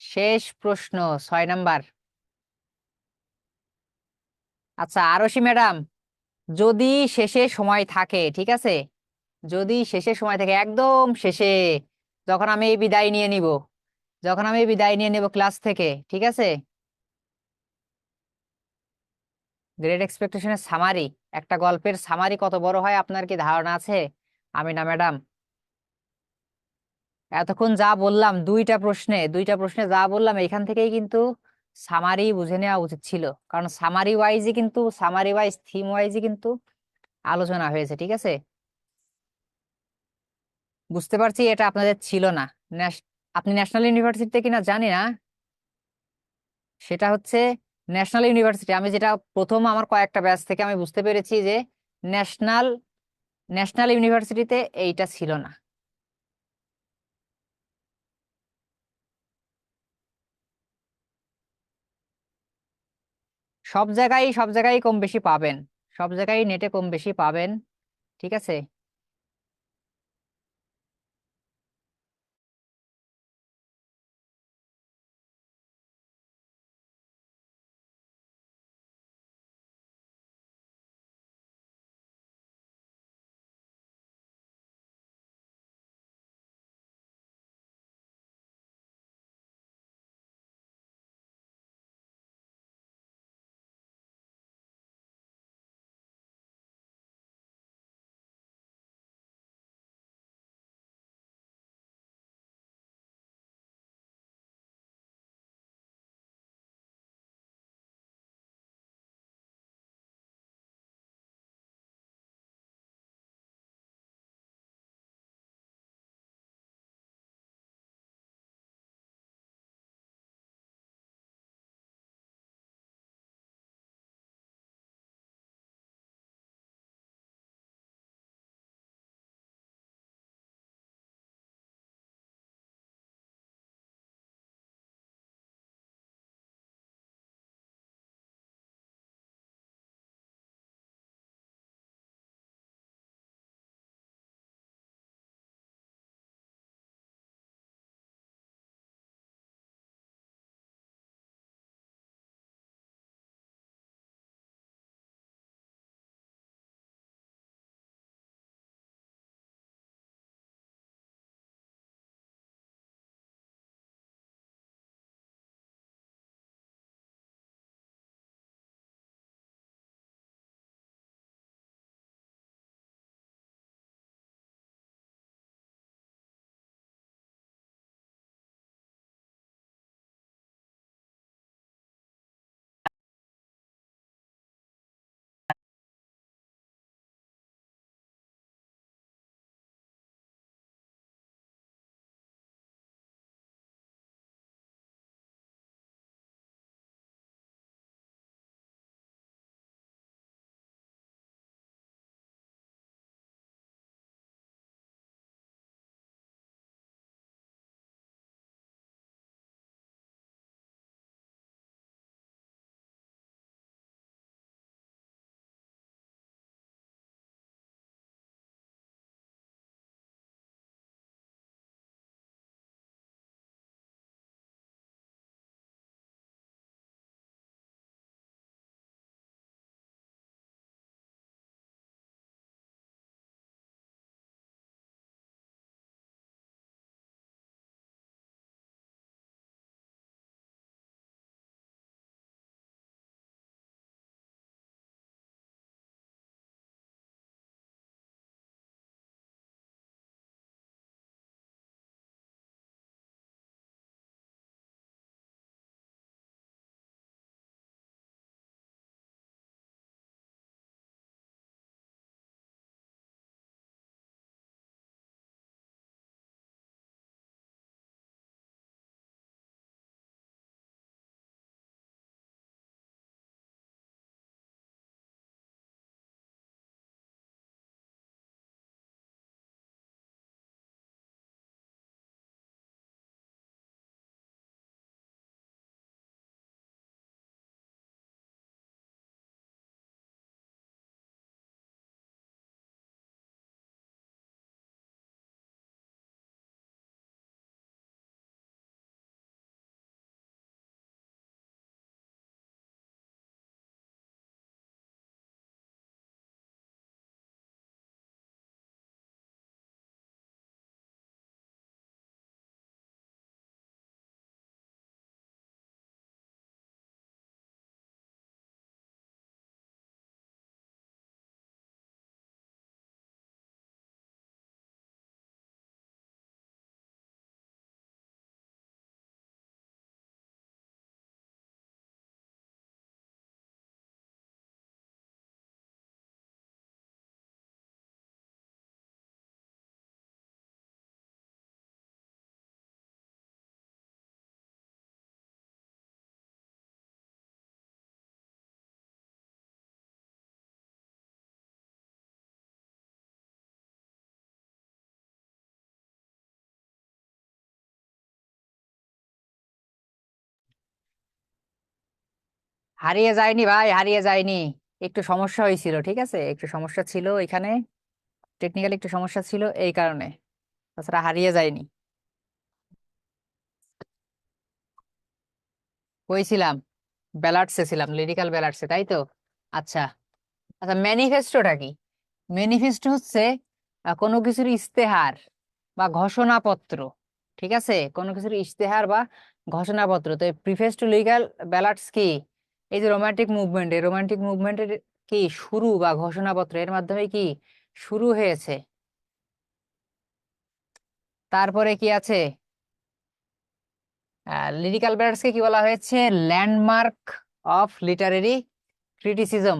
শেষ প্রশ্ন, 6 নাম্বার। আচ্ছা আরশি ম্যাডাম, যদি শেষে সময় থাকে, ঠিক আছে, যদি শেষে সময় থাকে, একদম শেষে, যখন আমি এই বিদায় নিয়ে নিব, যখন আমি বিদায় নিয়ে নেব ক্লাস থেকে, ঠিক আছে, গ্রেট এক্সপেকটেশনের সামারি, একটা গল্পের সামারি কত বড় হয় আপনার কি ধারণা আছে? আমি না ম্যাডাম, এতক্ষণ যা বললাম, দুইটা প্রশ্নে যা বললাম, এখান থেকেই কিন্তু সামারি বুঝে নেওয়া উচিত ছিল, কারণ সামারি ওয়াইজ থিম ওয়াইজই কিন্তু আলোচনা হয়েছে, ঠিক আছে। বুঝতে পারছি এটা আপনাদের ছিল না। আপনি ন্যাশনাল ইউনিভার্সিটিতে কিনা জানি না, সেটা হচ্ছে ন্যাশনাল ইউনিভার্সিটি, আমি যেটা প্রথম আমার কয়েকটা ব্যাচ থেকে আমি বুঝতে পেরেছি যে ন্যাশনাল ন্যাশনাল ইউনিভার্সিটিতে এইটা ছিল না। সব জায়গায় কম বেশি পাবেন, সব জায়গায় নেটে কম বেশি পাবেন, ঠিক আছে। হারিয়ে যায়নি ভাই, হারিয়ে যায়নি। একটু সমস্যা হয়েছিল, ঠিক আছে, একটু সমস্যা ছিল এখানে, টেকনিক্যাল একটু সমস্যা ছিল এই কারণে, তাছাড়া হারিয়ে যায়নি। কইছিলাম ব্যালান্সে ছিলাম, লিরিক্যাল ব্যালান্সে, তাই তো। আচ্ছা। আচ্ছা, ম্যানিফেস্টোটা কি? ম্যানিফেস্টো হচ্ছে কোনো কিছুর ইস্তেহার বা ঘোষণাপত্র, ঠিক আছে, কোনো কিছুর ইস্তেহার বা ঘোষণাপত্র। তো প্রিফেস টু লিগ্যাল ব্যালান্স কি? এই যে রোমান্টিক মুভমেন্ট, এই রোমান্টিক মুভমেন্টের কি শুরু বা ঘোষণাপত্র, এর মাধ্যমে কি শুরু হয়েছে। তারপরে কি আছে, লিরিক্যাল ব্যালান্সকে কি বলা হয়েছে? Landmark of literary criticism.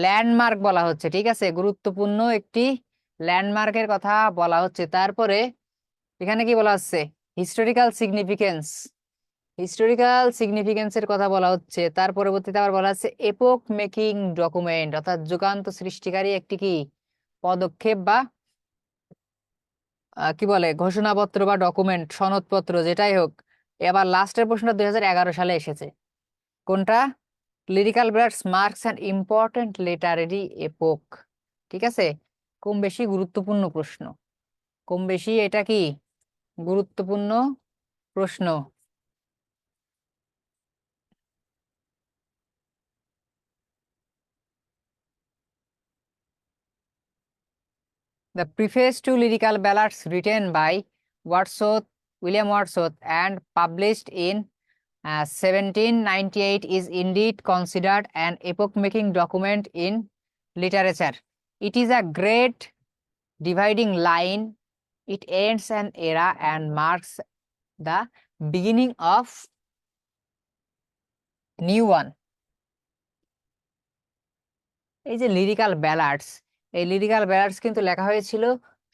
Landmark বলা হচ্ছে, ঠিক আছে, গুরুত্বপূর্ণ একটি ল্যান্ডমার্কের কথা বলা হচ্ছে। তারপরে এখানে কি বলা হচ্ছে? হিস্টোরিক্যাল সিগনিফিকেন্স, হিস্টোরিক্যাল সিগনিফিকেন্সের কথা বলা হচ্ছে। তার পরবর্তীতে আবার বলা হচ্ছে এপোক মেকিং ডকুমেন্ট, অর্থাৎ যুগান্ত সৃষ্টিকারী একটি কি পদক্ষেপ বা কি বলে ঘোষণাপত্র বা ডকুমেন্ট, সনদপত্র, যেটাই হোক। এবার লাস্টের প্রশ্নটা 2011 সালে এসেছে। কোনটা? Lyrical Ballads marks an important literary epoch, ঠিক আছে। কম বেশি গুরুত্বপূর্ণ প্রশ্ন, কম বেশি এটা কি গুরুত্বপূর্ণ প্রশ্ন। The preface to lyrical ballads written by Wordsworth, William Wordsworth, and published in 1798 is indeed considered an epoch-making document in literature. It is a great dividing line. It ends an era and marks the beginning of new one. এই যে lyrical ballads, এই lyrical ব্যালাডস কিন্তু লেখা হয়েছিল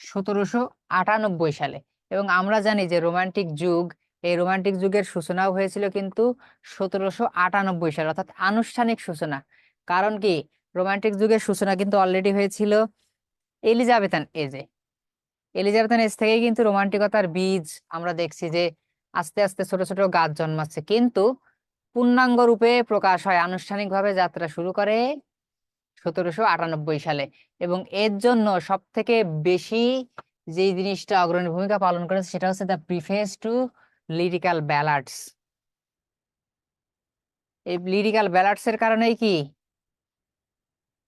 1798 সালে। এবং আমরা জানি যে রোমান্টিক যুগ, এই রোমান্টিক যুগের সূচনাও হয়েছিল কিন্তু 1798 সালে, অর্থাৎ আনুষ্ঠানিক সূচনা। কারণ কি, রোমান্টিক যুগের সূচনা কিন্তু অলরেডি হয়েছিল এলিজাবেথান এজে। এলিজাবেথান এজ থেকেই কিন্তু রোমান্টিকতার বীজ আমরা দেখছি যে আস্তে আস্তে ছোট ছোট গাছ জন্মাচ্ছে, কিন্তু পূর্ণাঙ্গ রূপে প্রকাশ হয়, আনুষ্ঠানিকভাবে যাত্রা শুরু করে 1798 সালে। এবং এর জন্য সব থেকে বেশি যে জিনিসটা অগ্রণী ভূমিকা পালন করেছে সেটা হচ্ছে the preface to lyrical ballads. এই লিরিক্যাল ব্যালাডস এর কারণেই কি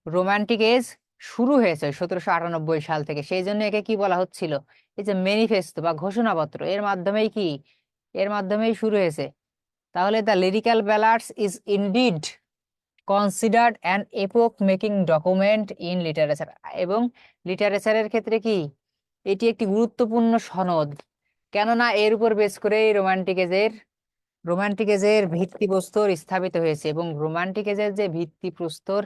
রোমান্টিক এজ শুরু হয়েছে 1798 সাল থেকে। সেই জন্য একে কি বলা হচ্ছিল? এই যে ম্যানিফেস্টো বা ঘোষণাপত্র, এর মাধ্যমেই কি, এর মাধ্যমেই শুরু হয়েছে। তাহলে the Lyrical Ballads is indeed considered an epoch making document in literature. এবং লিটারেচারের ক্ষেত্রে কি এটি একটি গুরুত্বপূর্ণ সনদ, কেননা এর উপর বেস করে রোমান্টিক এজের ভিত্তিপ্রস্তর স্থাপিত হয়েছে। এবং রোমান্টিক এজের যে ভিত্তিপ্রস্তর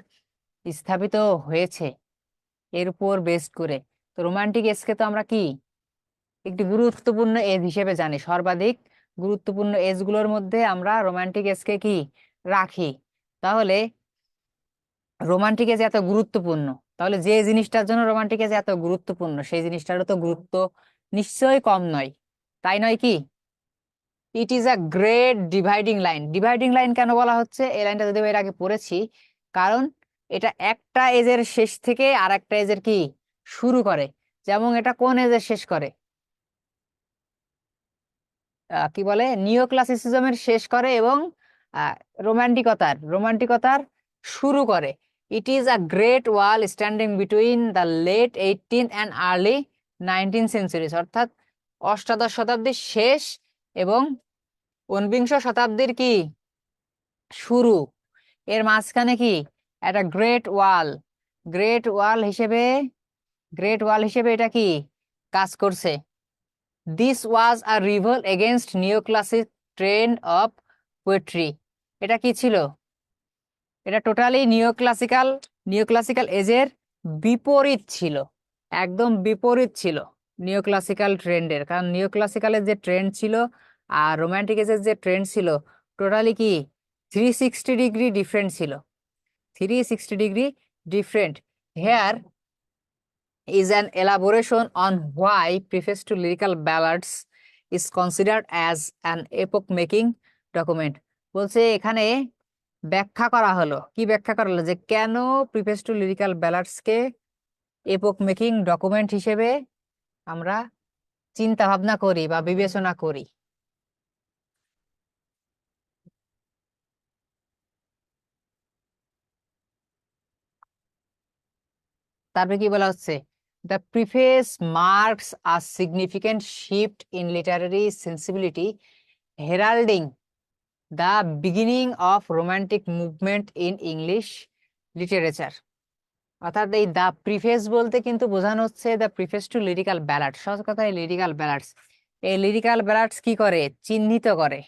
স্থাপিত হয়েছে এর উপর বেস করে, তো রোমান্টিক এজকে তো আমরা কি একটি গুরুত্বপূর্ণ এজ হিসেবে জানি। সর্বাধিক গুরুত্বপূর্ণ এজগুলোর মধ্যে আমরা রোমান্টিক এজকে কি রাখি। তাহলে রোমান্টিক এজ এত গুরুত্বপূর্ণ, তাহলে যে জিনিসটার জন্য রোমান্টিক এজ এত গুরুত্বপূর্ণ সেই জিনিসটারও তো গুরুত্ব নিশ্চয়ই কম নয়, তাই নয় কি? ইট is a great dividing line. Dividing line কেন বলা হচ্ছে? এই লাইনটা যদি এর আগে পড়েছি, কারণ এটা একটা এজের শেষ থেকে আর একটা এজের কি শুরু করে। যেমন এটা কোন এজের শেষ করে? কি বলে, নিও ক্লাসিসিজমের শেষ করে এবং রোমান্টিকতার শুরু করে। It is a great wall standing between the late 18th and early 19th centuries, অর্থাৎ অষ্টাদশ শতাব্দীর শেষ এবং ঊনবিংশ শতাব্দীর কি শুরু, এর মাঝখানে কি একটা গ্রেট ওয়াল হিসেবে, গ্রেট ওয়াল হিসেবে এটা কি কাজ করছে। This was a revolt against neoclassic trend of poetry. এটা কি ছিল? এটা টোটালি নিওক্লাসিক্যাল এজের বিপরীত ছিল, একদম বিপরীত ছিল নিওক্লাসিক্যাল ট্রেন্ডের। কারণ নিওক্লাসিক্যালের যে ট্রেন্ড ছিল আর রোমান্টিক এজের যে ট্রেন্ড ছিল টোটালি কি 360 ডিগ্রি ডিফারেন্ট ছিল, 360 degree different. Here is an elaboration on why Preface to Lyrical Ballads is considered as an epoch-making document. বলছে এখানে ব্যাখ্যা করা হলো, কি ব্যাখ্যা করা হলো, যে কেন preface to lyrical ব্যালাডস K Apco making document হিসেবে আমরা চিন্তা ভাবনা করি বা বিবেচনা করি। তারপরে কি বলা হচ্ছে, the preface marks a significant shift in literary sensibility, heralding the beginning of romantic movement in English literature. অর্থাৎ এই দ্য প্রিফেস বলতে কিন্তু বোঝানো হচ্ছে the preface to Lyrical Ballad, সহজ কথায় লিরিক্যাল ব্যালাডস। এই লিরিক্যাল ব্যালাডস কি করে, চিহ্নিত করে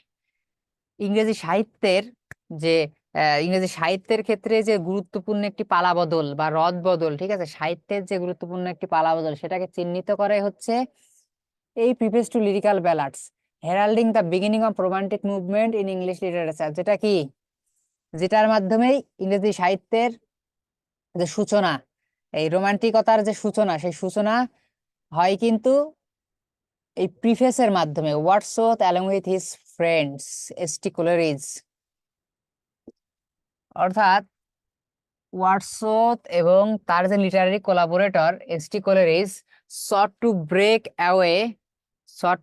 ইংরেজি সাহিত্যের যে ইংরেজি সাহিত্যের ক্ষেত্রে যে গুরুত্বপূর্ণ একটি পালাবদল বা রদ বদল, ঠিক আছে, সাহিত্যের যে গুরুত্বপূর্ণ একটি পালাবদল সেটাকে চিহ্নিত করে হচ্ছে এই preface to lyrical Ballads, heralding the beginning of romantic movement in English literature, যেটা কি, যেটার মাধ্যমেই ইংরেজি সাহিত্যের যে সূচনা, এই রোমান্টিকতার যে সূচনা, সেই সূচনা হয় কিন্তু এই প্রিফেসের মাধ্যমে। Wordsworth along with his friends S T. Coleridge, অর্থাৎ ওয়াটসওয়ার্থ এবং তার যে literary collaborator S T. Coleridge sought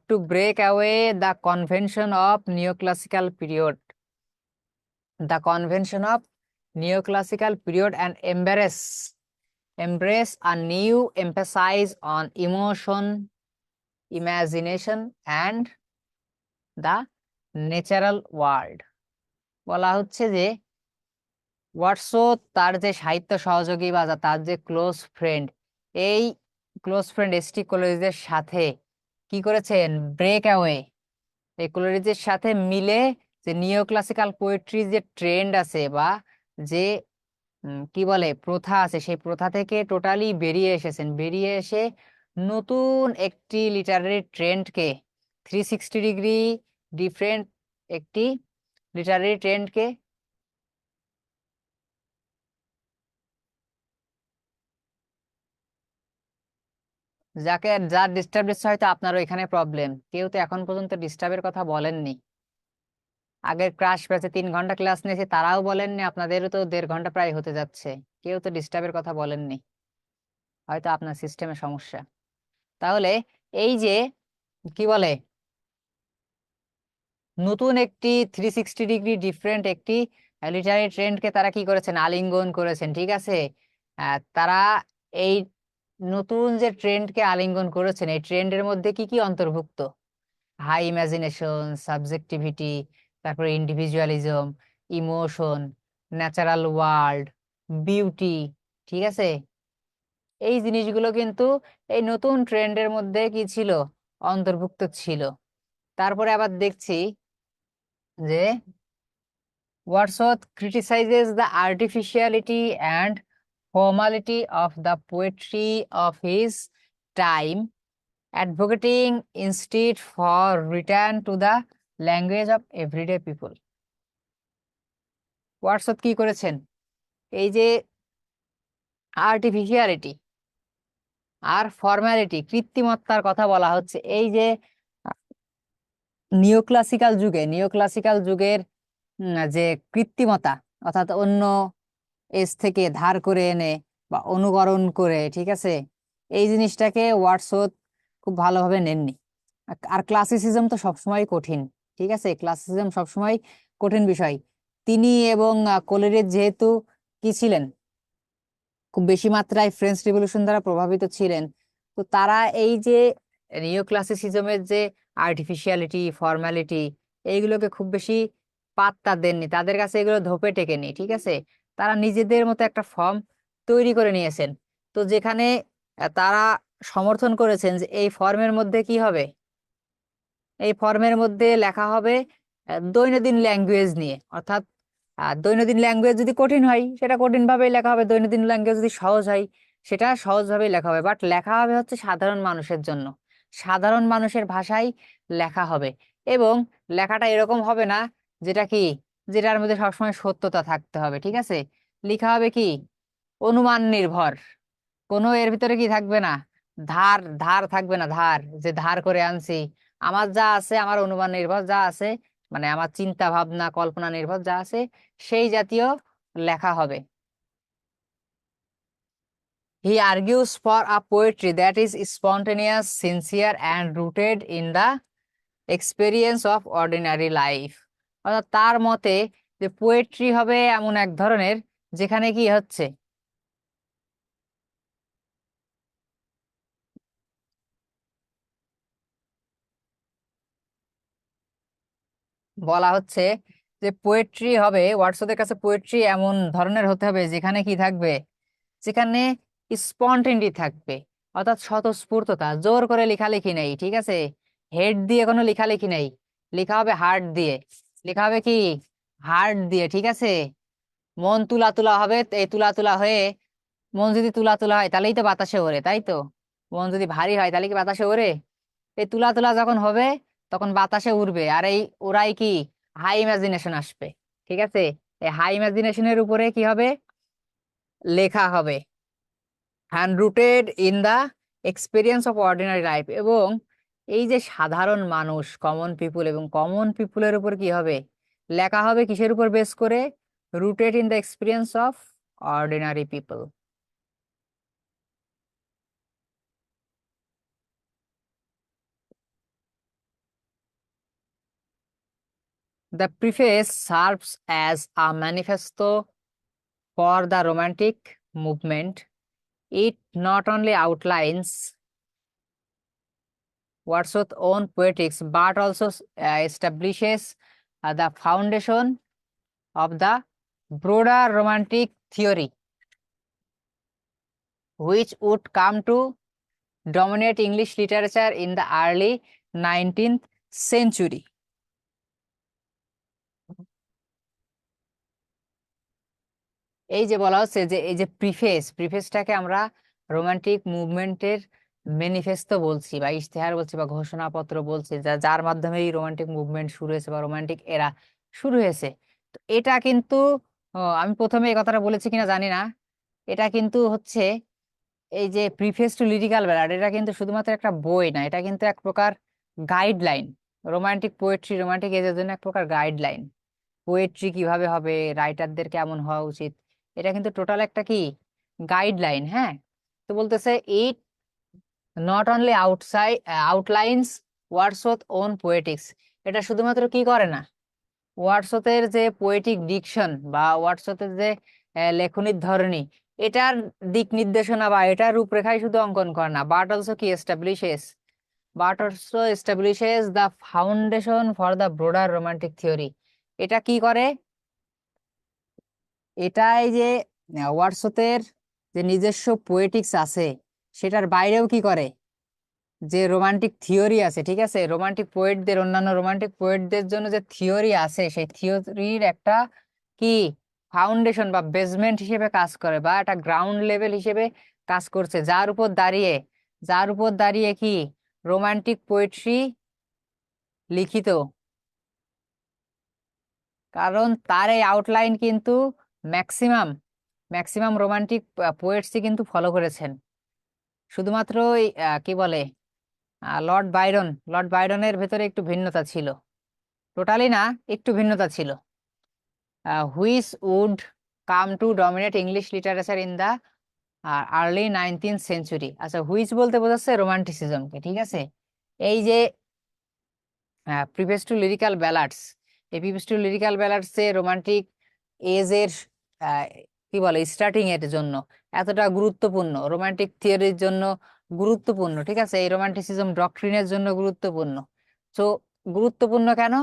to break away the convention of neoclassical period and embrace a new emphasis on emotion, imagination and the natural world। বলা হচ্ছে যে Wordsworth তার যে সাহিত্য সহযোগী বা তার যে ক্লোজ ফ্রেন্ড, এই ক্লোজ ফ্রেন্ড এস.টি. কোলেরিজের সাথে কি করেছেন, ব্রেক অ্যাওয়ে, এই কোলেরিজের সাথে মিলে যে নিও ক্লাসিক্যাল পোয়েট্রি যে ট্রেন্ড আছে বা যে কি বলে প্রথা আছে, সেই প্রথা থেকে টোটালি বেরিয়ে এসেছেন, বেরিয়ে এসে নতুন একটি লিটারারি ট্রেন্ডকে 360 ডিগ্রি ডিফারেন্ট একটি লিটারারি ট্রেন্ডকে যার ডিস্টার্ব দিচ্ছে, হয়তো আপনারও এখানে প্রবলেম, কেউ তো এখন পর্যন্ত ডিস্টার্বের কথা বলেননি। আগের ক্রাশ ব্যাচে 3 ঘন্টা ক্লাস নিয়েছে, তারাও বলেননি, আপনাদেরও তো 1.5 ঘন্টা প্রায় হতে যাচ্ছে, কেউ তো ডিস্টার্বের কথা বলেননি, হয়তো আপনার সিস্টেমে সমস্যা। তাহলে এই যে কি বলে, নতুন একটি 360 ডিগ্রি ডিফারেন্ট একটি লিটারারি ট্রেন্ডকে তারা কি করেছেন, আলিঙ্গন করেছেন, ঠিক আছে। তারা এই নতুন যে ট্রেন্ডকে আলিঙ্গন করেছেন, এই ট্রেন্ডের মধ্যে কি কি অন্তর্ভুক্ত, হাই ইমাজিনেশন, সাবজেক্টিভিটি, তারপরে individualism, emotion, natural world, beauty, ঠিক আছে, এই জিনিসগুলো কিন্তু এই নতুন ট্রেন্ডের মধ্যে কি ছিল, অন্তর্ভুক্ত ছিল। তারপরে আবার দেখছি যে Wordsworth criticizes the artificiality and formality of the poetry of his time, advocating instead for return to the language of everyday people। Wordsworth কি করেছেন, এই যে আর্টিফিশিয়ালিটি আর ফর্মালিটি, কৃত্রিমত্তার কথা বলা হচ্ছে, এই যে নিওক্লাসিক্যাল যুগের যে কৃত্রিমতা, অর্থাৎ অন্য এজ থেকে ধার করে এনে বা অনুকরণ করে, ঠিক আছে, এই জিনিসটাকে ওয়াটসওয়ার্থ খুব ভালোভাবে নেননি। আর ক্লাসিসিজম তো সবসময় কঠিন, ঠিক আছে, ক্লাসিসিজম সবসময় কঠিন বিষয়। তিনি এবং কোলেরিজ যেহেতু কি ছিলেন, খুব বেশি মাত্রায় ফ্রেঞ্চ রিভলিউশন দ্বারা প্রভাবিত ছিলেন, তো তারা এই যে নিও ক্লাসিসিজমের যে আর্টিফিশিয়ালিটি, ফর্মালিটি, এইগুলোকে খুব বেশি পাত্তা দেননি, তাদের কাছে এগুলো ধোপে টেকেনি, ঠিক আছে। তারা নিজেদের মতো একটা ফর্ম তৈরি করে নিয়েছেন। তো যেখানে তারা সমর্থন করেছেন যে এই ফর্মের মধ্যে কি হবে, এই ফর্মের মধ্যে লেখা হবে দৈনন্দিন ল্যাঙ্গুয়েজ নিয়ে, অর্থাৎ দৈনন্দিন ল্যাঙ্গুয়েজ যদি কঠিন হয় সেটা কঠিন ভাবেই লেখা হবে, দৈনন্দিন ল্যাঙ্গুয়েজ যদি সহজ হয় সেটা সহজ ভাবেই লেখা হবে, বাট লেখা হবে হচ্ছে সাধারণ মানুষের জন্য, সাধারণ মানুষের ভাষায় লেখা হবে। এবং লেখাটা এরকম হবে না যেটা কি, যেটার মধ্যে সবসময় সত্যতা থাকতে হবে, ঠিক আছে। লেখা হবে কি, অনুমান নির্ভর, কোনো এর ভিতরে কি থাকবে না, ধার ধার থাকবে না, ধার যে ধার করে আনছি, আমার যা আছে, আমার অনুমান নির্ভর যা আছে মানে আমার চিন্তা ভাবনা কল্পনা নির্ভর যা আছে সেই জাতীয় লেখা হবে। He argues for a poetry that is spontaneous, sincere and rooted in the experience of ordinary life. অর্থাৎ তার মতে যে পোয়েট্রি হবে এমন এক ধরনের যেখানে কি হচ্ছে, বলা হচ্ছে যে পোয়েট্রি হবে, ওয়াটসনের কাছে পোয়েট্রি এমন ধরনের হতে হবে যেখানে কি থাকবে, যেখানে স্পন্টেনিটি থাকবে, অর্থাৎ স্বতঃস্ফূর্ততা, জোর করে লেখালেখি নেই, ঠিক আছে, হেড দিয়ে কোনো লেখালেখি নেই, লেখা হবে হার্ট দিয়ে, লেখা হবে কি হার্ট দিয়ে, ঠিক আছে। মন তুলা তুলা হবে, এই তুলা তুলা হয়ে, মন যদি তুলা তুলা হয় তাহলেই তো বাতাসে ওড়ে, তাই তো। মন যদি ভারী হয় তাহলে কি বাতাসে ওড়ে? এই তুলা তুলা যখন হবে তখন বাতাসে উড়বে, আর এই ওরাই কি হাই ইমাজিনেশন আসবে, ঠিক আছে। এই হাই ইমাজিনেশনের উপরে কি হবে, লেখা হবে, hand rooted in the experience of ordinary life. এবং এই যে সাধারণ মানুষ, কমন পিপুল, এবং কমন পিপুলের উপর কি হবে, লেখা হবে কিসের উপর বেস করে, rooted in the experience of ordinary people. The preface serves as a manifesto for the Romantic movement. It not only outlines Wordsworth's own poetics but also establishes the foundation of the broader Romantic theory, which would come to dominate English literature in the early 19th century. এই যে বলা হচ্ছে যে এই যে প্রিফেসটাকে আমরা romantic মুভমেন্টের manifesto বলছি বা ইশতেহার বলছি বা ঘোষণাপত্র বলছি, যার মাধ্যমে এই রোমান্টিক মুভমেন্ট শুরু হয়েছে বা রোমান্টিক এরা শুরু হয়েছে। তো এটা কিন্তু আমি প্রথমে এই কথাটা বলেছি কিনা জানি না, এটা কিন্তু হচ্ছে এই যে প্রিফেস টু লিরিক্যাল ব্যালাড, এটা কিন্তু শুধুমাত্র একটা বই না, এটা কিন্তু এক প্রকার গাইডলাইন। রোমান্টিক পোয়েট্রি, রোমান্টিক এজের জন্য এক প্রকার গাইডলাইন। পোয়েট্রি কিভাবে হবে, রাইটারদের কেমন হওয়া উচিত, এটা কিন্তু টোটাল একটা কি গাইডলাইন, হ্যাঁ। তো বলতেছে it not only outlines Wordsworth own poetics, এটা শুধুমাত্র কি করে না, ওয়ার্ডসওয়ার্থের যে পোয়েটিক ডিকশন বা ওয়ার্ডসওয়ার্থের যে লেখনির ধরনী, এটার দিক নির্দেশনা বা এটার রূপরেখাই শুধু অঙ্কন করে না, but also establishes the foundation for the broader romantic theory. এটা কি করে, এটাই যে ওয়াটসঅ্যাপের যে নিজস্ব পোয়েটিক্স আছে সেটার বাইরেও কি করে, যে রোমান্টিক থিওরি আছে, ঠিক আছে, রোমান্টিক পোয়েটদের, অন্যান্য রোমান্টিক পোয়েটদের জন্য যে থিওরি আছে সেই থিওরির একটা কি ফাউন্ডেশন বা বেসমেন্ট হিসেবে কাজ করে, বা একটা গ্রাউন্ড লেভেল হিসেবে কাজ করছে, যার উপর দাঁড়িয়ে কি রোমান্টিক পোয়েট্রি লিখিত। কারণ তার এই আউটলাইন কিন্তু ম্যাক্সিমাম ম্যাক্সিমাম রোমান্টিক পোয়েটসই কিন্তু ফলো করেছেন। শুধুমাত্র ওই কি বলে লর্ড বাইরনের ভেতরে একটু ভিন্নতা ছিল, টোটালি না, একটু ভিন্নতা ছিল, which would come to dominate English literature in the early 19th century. আচ্ছা, হুইচ বলতে বোঝাচ্ছে রোমান্টিসিজমকে, ঠিক আছে। এই যে প্রিভিয়াস টু লিরিক্যাল ব্যালাডস, এই প্রিভিয়াস টু লিরিক্যাল ব্যালাডস এ রোমান্টিক এজের কি বলে স্টার্টিং এর জন্য এতটা গুরুত্বপূর্ণ, রোমান্টিক থিওরির জন্য গুরুত্বপূর্ণ, ঠিক আছে, এই রোমান্টিসিজম ডক্ট্রিনের জন্য গুরুত্বপূর্ণ। তো গুরুত্বপূর্ণ কেন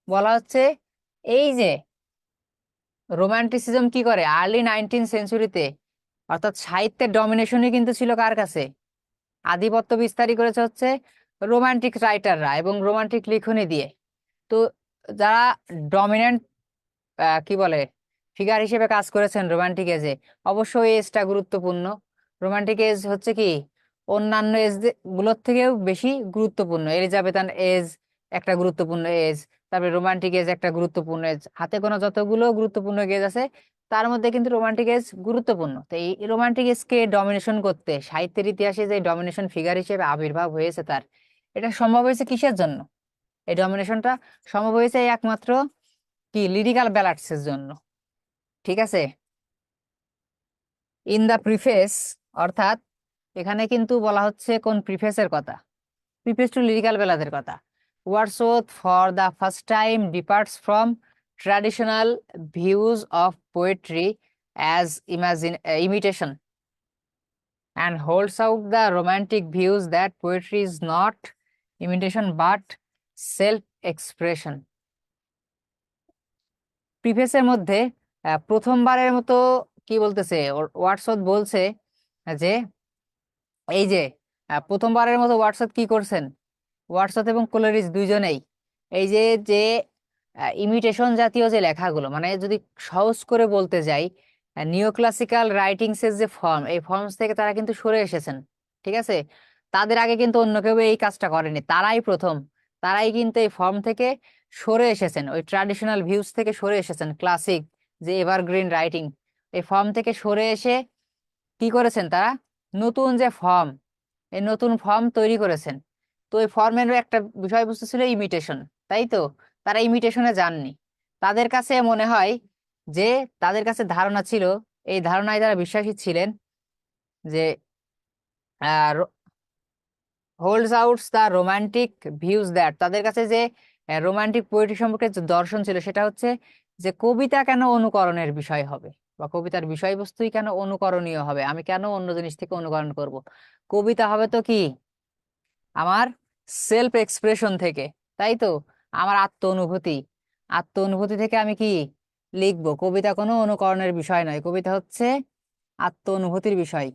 বলা হচ্ছে, এই যে রোমান্টিসিজম কি করে আর্লি 19th সেঞ্চুরিতে, অর্থাৎ সাহিত্যের ডমিনেশনই কিন্তু ছিল কার কাছে, আধিপত্য বিস্তারই করেছে হচ্ছে রোমান্টিক রাইটাররা এবং রোমান্টিক লিখনী দিয়ে। তো যারা ডমিনেন্ট কি বলে ফিগার হিসেবে কাজ করেছেন রোমান্টিক এজে, অবশ্যই এজটা গুরুত্বপূর্ণ। রোমান্টিক এজ হচ্ছে কি অন্যান্য এজ গুলোর থেকেও বেশি গুরুত্বপূর্ণ। এলিজাবেথান এজ একটা গুরুত্বপূর্ণ এজ, তারপরে রোমান্টিক এজ একটা গুরুত্বপূর্ণ এজ, হাতে গোনা যতগুলো গুরুত্বপূর্ণ এজ আছে তার মধ্যে কিন্তু রোমান্টিক এজ গুরুত্বপূর্ণ। তো এই রোমান্টিক এজকে ডমিনেশন করতে সাহিত্যের ইতিহাসে যে ডমিনেশন ফিগার হিসেবে আবির্ভাব হয়েছে তার, এটা সম্ভব হয়েছে কিসের জন্য, এই ডমিনেশনটা সম্ভব হয়েছে একমাত্র কি লিরিক্যাল ব্যালাডস এর জন্য। ঠিক আছে, ইন দা প্রিফেস, অর্থাৎ এখানে কিন্তু বলা হচ্ছে কোন প্রিফেসের কথা, প্রিফেস টু লিরিক্যাল ব্যালাদের কথা। Wordsworth for the first time departs from traditional views of poetry as imitation and holds out the romantic views that poetry is not imitation but self-expression. প্রিফেসের মধ্যে প্রথমবারের মতো কি বলতেছে, ওয়াটসন বলছে যে এই যে প্রথমবারের মতো ওয়াটসন কি করছেন, ওয়াটসন এবং কোলেরিজ দুইজনেই এই যে যে ইমিটেশন জাতীয় যে লেখাগুলো, মানে যদি সহজ করে বলতে যাই, নিও ক্লাসিক্যাল রাইটিংস এর যে ফর্ম, এই ফর্মস থেকে তারা কিন্তু সরে এসেছেন। ঠিক আছে, তাদের আগে কিন্তু অন্য কেউ এই কাজটা করেনি, তারাই প্রথম। তারাই কিন্তু এই ফর্ম থেকে সরে এসেছেন, ওই ট্র্যাডিশনাল ভিউজ থেকে সরে এসেছেন, ক্লাসিক যে এভারগ্রিন রাইটিং, এই ফর্ম থেকে সরে এসে কি করেছেন তারা, নতুন যে ফর্ম, এই নতুন ফর্ম তৈরি করেছেন। তো এই ফর্মের একটা বিষয়বস্তু ছিল ইমিটেশন, তাই তো, তারা ইমিটেশনে যাননি। তাদের কাছে মনে হয় যে, তাদের কাছে ধারণা ছিল, এই ধারণায় তারা বিশ্বাসী ছিলেন যে holds outs the romantic views that, তাদের কাছে যে রোমান্টিক পোয়েট্রি সম্পর্কে যে দর্শন ছিল সেটা হচ্ছে যে কবিতা কেন অনুকরণের বিষয় হবে, বা কবিতার বিষয়বস্তুই কেন অনুকরণীয় হবে, আমি কেন অন্য জিনিস থেকে অনুকরণ করব, কবিতা হবে তো কি আমার সেলফ এক্সপ্রেশন থেকে, তাই তো, আমার আত্ম অনুভূতি, আত্ম অনুভূতি থেকে আমি কি লিখবো, কবিতা কোনো অনুকরণের বিষয় নয়, কবিতা হচ্ছে আত্ম অনুভূতির বিষয়।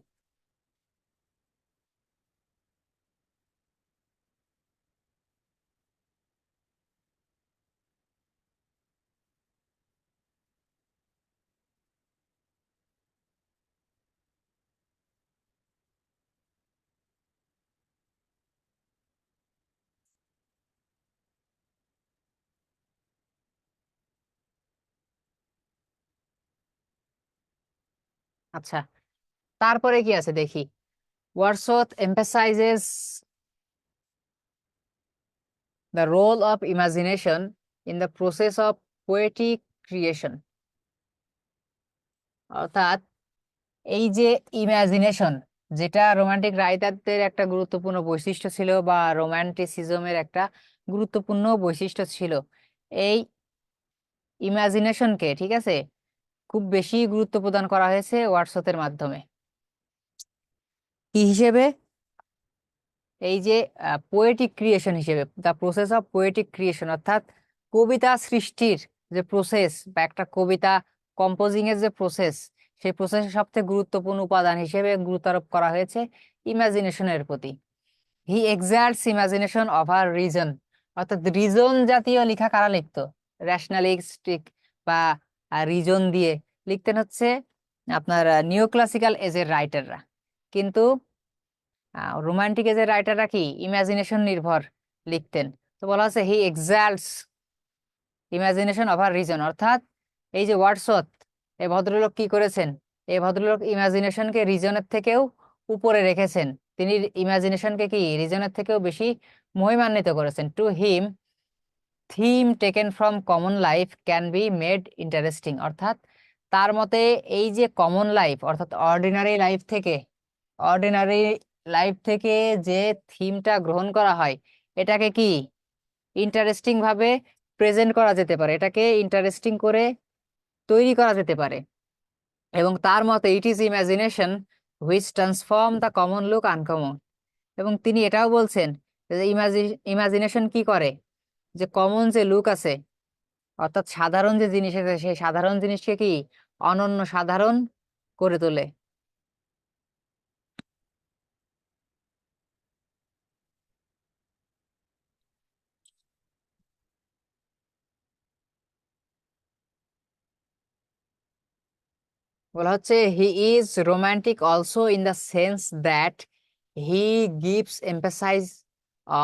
আচ্ছা, তারপরে কি আছে দেখি। Wordsworth emphasizes the role of imagination in the process of poetic creation, অর্থাৎ এই যে ইমাজিনেশন, যেটা রোমান্টিক রাইটারদের একটা গুরুত্বপূর্ণ বৈশিষ্ট্য ছিল, বা রোমান্টিসিজমের একটা গুরুত্বপূর্ণ বৈশিষ্ট্য ছিল, এই ইমাজিনেশনকে, ঠিক আছে, খুব বেশি গুরুত্ব প্রদান করা হয়েছে ওয়ার্ডসওয়ার্থের মাধ্যমে। কি হিসেবে, এই যে পোয়েটিক ক্রিয়েশন হিসেবে, the process of poetic creation, অর্থাৎ কবিতা সৃষ্টির যে প্রসেস, বা একটা কবিতা কম্পোজিং এর যে প্রসেস, সেই প্রসেসের সবথেকে গুরুত্বপূর্ণ উপাদান হিসেবে গুরুত্ব আরোপ করা হয়েছে ইমাজিনেশনের প্রতি। হি এক্সাল্টস ইমাজিনেশন ওভার রিজন, অর্থাৎ রিজন জাতীয় লেখা কারা লিখতো, রেশনালিস্টিক বা রিজন দিয়ে লিখতেন হচ্ছে আপনার নিও ক্লাসিক্যাল এজের রাইটাররা। কিন্তু রোমান্টিক এজের রাইটাররা কি ইমাজিনেশন নির্ভর লিখতেন। তো বলা হচ্ছে হি এক্সাল্টস ইমাজিনেশন ওভার রিজন, অর্থাৎ এই যে ওয়ার্ডসওয়ার্থ, এই ভদ্রলোক কি করেছেন, এই ভদ্রলোক ইমাজিনেশনকে রিজনের থেকেও উপরে রেখেছেন, তিনি ইমাজিনেশনকে কি রিজনের থেকেও বেশি মহিমান্বিত করেছেন। To him theme taken from common life can be made interesting, অর্থাৎ তার মতে এই যে কমন লাইফ, অর্থাৎ অর্ডিনারি লাইফ থেকে, অর্ডিনারি লাইফ থেকে যে থিমটা গ্রহণ করা হয়, এটাকে কি ইন্টারেস্টিং ভাবে প্রেজেন্ট করা যেতে পারে, এটাকে ইন্টারেস্টিং করে তৈরি করা যেতে পারে। এবং তার মতে it is imagination which transform the common look uncommon. এবং তিনি এটাও বলছেন যে ইমাজিনেশন কি করে, যে কমন যে লুক আছে, অর্থাৎ সাধারণ যে জিনিস আছে, সেই সাধারণ জিনিসকে কি অনন্য সাধারণ করে তোলে। বলা হচ্ছে he is romantic also in the sense that he gives emphasise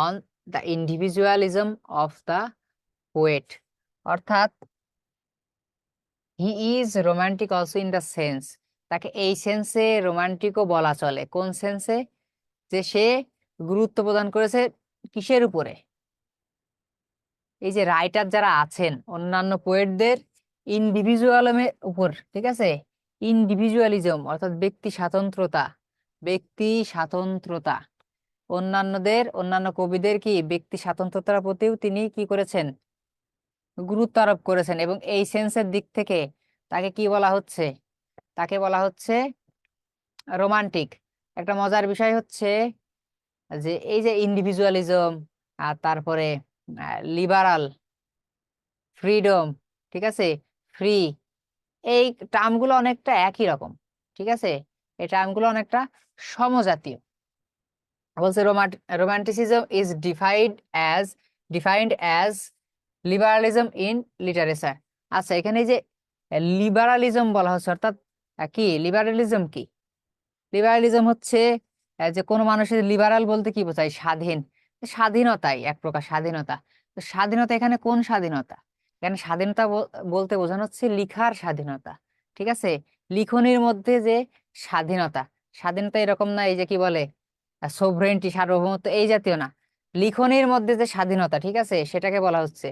on the individualism of the poet, অর্থাৎ he is romantic also in the sense, তাকে এই সেন্সে রোমান্টিকও বলা চলে। কোন সেন্সে, যে সে গুরুত্ব প্রদান করেছে কিসের উপরে, এই যে রাইটার যারা আছেন অন্যান্য পোয়েটদের ইন্ডিভিজুয়ালিজমের উপর, ঠিক আছে, ইন্ডিভিজুয়ালিজম অর্থাৎ ব্যক্তি স্বাতন্ত্রতা, ব্যক্তি স্বাতন্ত্রতা, অন্যান্য কবিদের কি ব্যক্তি স্বাতন্ত্রতার প্রতিও তিনি কি করেছেন, গুরুত্ব আরোপ করেছেন। এবং এই সেন্সের দিক থেকে তাকে কি বলা হচ্ছে, তাকে বলা হচ্ছে রোমান্টিক। একটা মজার বিষয় হচ্ছে যে এই যে ইন্ডিভিজুয়ালিজম আর তারপরে লিবারাল, ফ্রিডম, ঠিক আছে, ফ্রি, এই টার্মগুলো অনেকটা একই রকম, ঠিক আছে, এই টার্মগুলো অনেকটা সমজাতীয়। বলছে romanticism is defined as liberalism in literature. আচ্ছা, এখানে এই যে লিবারালিজম বলা হচ্ছে, অর্থাৎ কি লিবারালিজম কি? লিবারালিজম হচ্ছে যে কোনো মানুষের, লিবারাল বলতে কি বোঝায়, স্বাধীন, স্বাধীনতাই এক প্রকার স্বাধীনতা। তো স্বাধীনতা এখানে কোন স্বাধীনতা? এখানে স্বাধীনতা বলতে বোঝানো হচ্ছে লিখার স্বাধীনতা, ঠিক আছে, লিখনির মধ্যে যে স্বাধীনতা। স্বাধীনতা এরকম না এই যে কি বলে সোভরেন্টি, সার্বভৌমত্ব, এই জাতীয় না, লিখনির মধ্যে যে স্বাধীনতা, ঠিক আছে, সেটাকে বলা হচ্ছে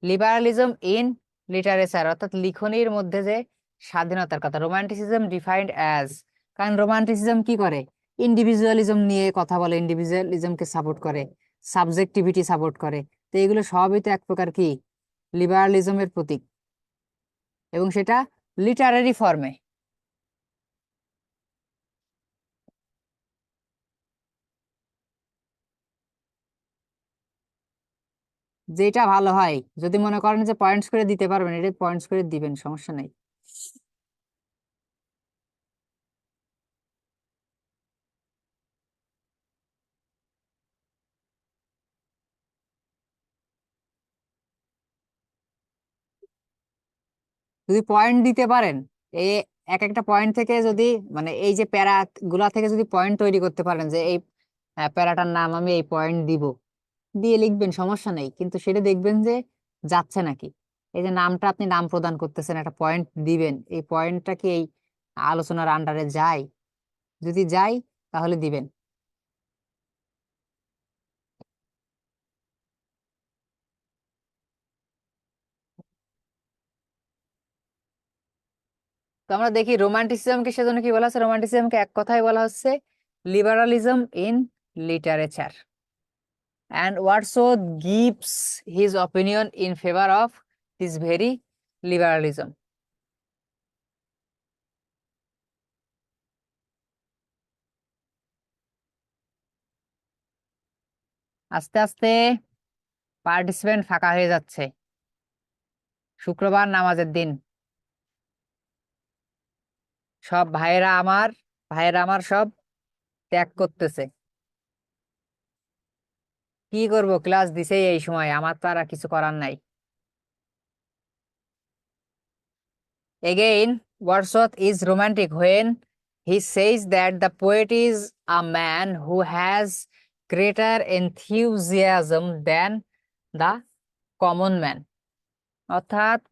লিবারালিজম ইন লিটারেচার, অর্থাৎ লিখনির মধ্যে যে স্বাধীনতার কথা। রোমান্টিসিজম ডিফাইন্ড অ্যাজ, কারণ রোমান্টিসিজম কি করে, ইন্ডিভিজুয়ালিজম নিয়ে কথা বলে, ইন্ডিভিজুয়ালিজমকে সাপোর্ট করে, সাবজেক্টিভিটি সাপোর্ট করে। তো এগুলো সবই তো এক প্রকার কি লিবারালিজমের প্রতীক, এবং সেটা লিটারারি ফর্মে। যেটা ভালো হয়, যদি মনে করেন যে পয়েন্টস করে দিতে পারবেন, এটা পয়েন্টস করে দিবেন, সমস্যা নেই। যদি পয়েন্ট দিতে পারেন, এই এক একটা পয়েন্ট থেকে যদি, মানে এই যে প্যারা গুলা থেকে যদি পয়েন্ট তৈরি করতে পারেন, যে এই প্যারাটার নাম আমি এই পয়েন্ট দিব, দিয়ে লিখবেন, সমস্যা নেই, কিন্তু সেটা দেখবেন যে যাচ্ছে নাকি। এই যে নামটা আপনি নাম প্রদান করতেছেন, একটা পয়েন্ট দিবেন, এই পয়েন্টটা কি এই আলোচনার আন্ডারে যায়, যদি যায় তাহলে দিবেন। তো আমরা দেখি রোমান্টিসিজমকে সেজন্য কি বলা হচ্ছে, রোমান্টিসিজমকে এক কথায় বলা হচ্ছে liberalism in literature. And Wordsworth gives his opinion in favor of this very liberalism. আস্তে আস্তে পার্টিসিপেন্ট ফাঁকা হয়ে যাচ্ছে, শুক্রবার নামাজের দিন। সব ভাইয়েরা আমার সব ত্যাগ করতেছে। কি করব, ক্লাস দিছেই এই সময়, আমার তো আর কিছু করার নাই। Again, Wordsworth is romantic when he says that the poet is a man who has greater enthusiasm than the common man. অর্থাৎ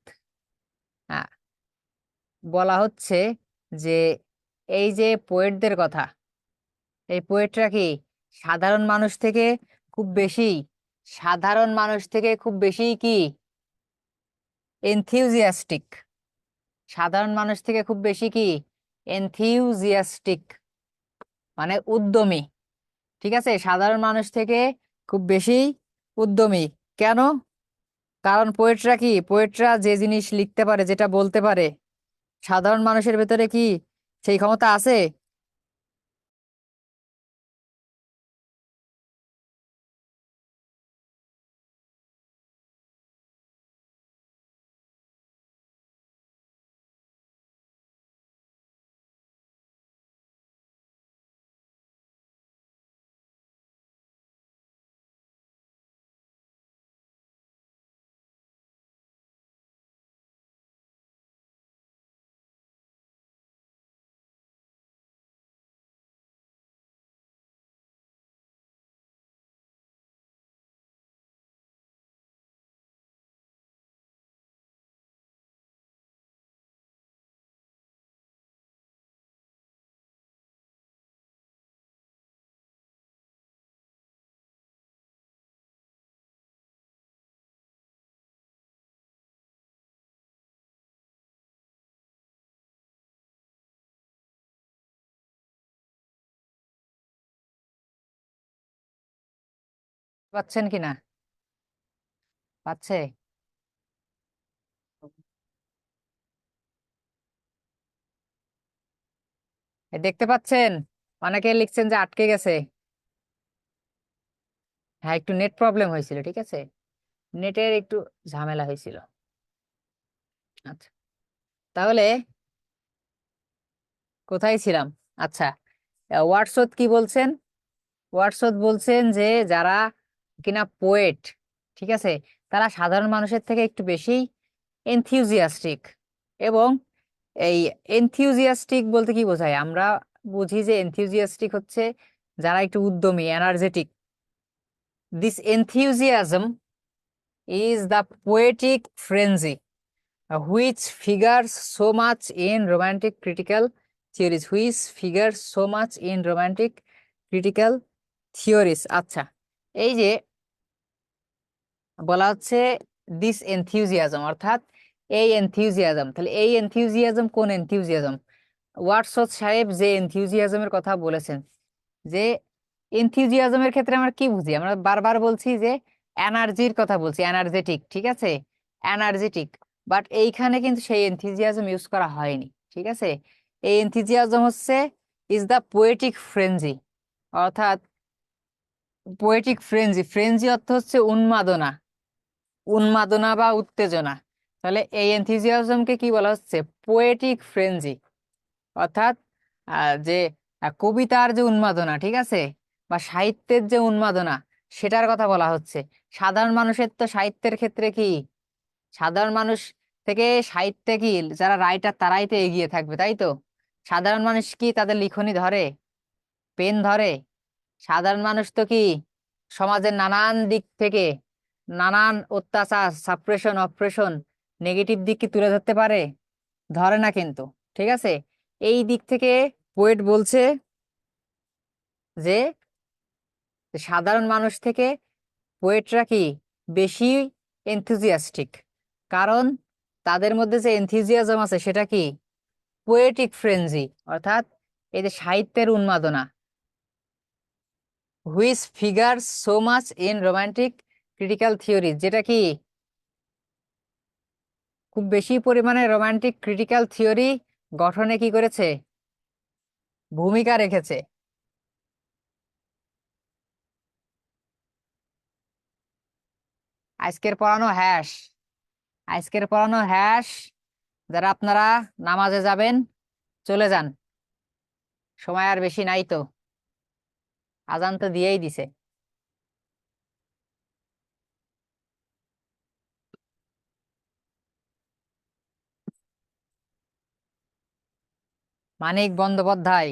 আহ, বলা হচ্ছে যে এই যে পোয়েটদের কথা, এই পোয়েটরা কি সাধারণ মানুষ থেকে খুব বেশি, সাধারণ মানুষ থেকে খুব বেশি কি এনথিউজিয়াস্টিক, সাধারণ মানুষ থেকে খুব বেশি কি এনথিউজিয়াস্টিক, মানে উদ্যমী, ঠিক আছে, সাধারণ মানুষ থেকে খুব বেশি উদ্যমী। কেন? কারণ পোয়েটরা যে জিনিস লিখতে পারে, যেটা বলতে পারে, সাধারণ মানুষের ভেতরে কি সেই ক্ষমতা আছে? পাচ্ছেন কি না? পাচ্ছে? দেখতে পাচ্ছেন? অনেকে লিখছেন যে আটকে গেছে। হ্যাঁ, একটু নেট প্রবলেম হয়েছিল, ঠিক আছে, নেটের একটু ঝামেলা হয়েছিল। আচ্ছা, তাহলে কোথায় ছিলাম? আচ্ছা, ওয়াটসৎ কি বলছেন? ওয়াটসৎ বলছেন যে যারা কিনা পোয়েট, ঠিক আছে, তারা সাধারণ মানুষের থেকে একটু বেশি এনথিউজিয়াস্টিক। এবং এই এনথিউজিয়াস্টিক বলতে কি বোঝায়? আমরা বুঝি যে এনথিউজিয়াস্টিক হচ্ছে যারা একটু উদ্যমী, energetic. This enthusiasm is the poetic frenzy which figures so much in romantic critical theories. আচ্ছা, এই যে বলা হচ্ছে দিস এনথিউজিয়াজম, অর্থাৎ এই এনথিউজিয়াজম, তাহলে এই এনথিউজিয়াজম কোন এনথিউজিয়াজম? ওয়াটসৎ সাহেব যে এনথিউজিয়াজমের কথা বলেছেন, যে এনথিউজিয়াজমের ক্ষেত্রে আমরা কি বুঝি? আমরা বারবার বলছি যে এনার্জির কথা বলছি, এনার্জেটিক, ঠিক আছে, এনার্জেটিক। বাট এইখানে কিন্তু সেই এনথিউজিয়াজম ইউজ করা হয়নি, ঠিক আছে। এই এনথিউজিয়াজম হচ্ছে ইজ দ্য পোয়েটিক ফ্রেঞ্জি, অর্থাৎ পোয়েটিক ফ্রেঞ্জি, ফ্রেঞ্জি অর্থ হচ্ছে উন্মাদনা, উন্মাদনা বা উত্তেজনা। তাহলে এই এনথিউজিয়াজমকে কি বলা হচ্ছে? Poetic frenzy. অর্থাৎ যে কবিতার যে উন্মাদনা, ঠিক আছে, বা সাহিত্যের যে উন্মাদনা, সেটার কথা বলা হচ্ছে। সাধারণ মানুষের তো সাহিত্যের ক্ষেত্রে কি, সাধারণ মানুষ থেকে সাহিত্যে কি যারা রাইটার তারাই তো এগিয়ে থাকবে, তাই তো? সাধারণ মানুষ কি তাদের লিখনি ধরে, পেন ধরে? সাধারণ মানুষ তো কি সমাজের নানান দিক থেকে নানান অত্যাচার, সাপ্রেশন, অপ্রেশন, নেগেটিভ দিক কি তুলে ধরতে পারে? ধরে না কিন্তু, ঠিক আছে। এই দিক থেকে পোয়েট বলছে যে সাধারণ মানুষ থেকে পোয়েটরা কি বেশি এনথুজিয়াস্টিক, কারণ তাদের মধ্যে যে এনথুজিয়াজম আছে সেটা কি পোয়েটিক ফ্রেঞ্জি, অর্থাৎ এই যে সাহিত্যের উন্মাদনা, which figure so much in romantic critical theory, যেটা কি খুব বেশি পরিমাণে রোমান্টিক ক্রিটিক্যাল থিওরি গঠনে কি করেছে, ভূমিকা রেখেছে। আজকের পড়ানো হ্যাশ, আজকের পড়ানো হ্যাশ। যারা আপনারা নামাজে যাবেন চলে যান, সময় আর বেশি নাই তো, আজান তো দিয়েই দিছে। মানিক বন্দ্যোপাধ্যায়,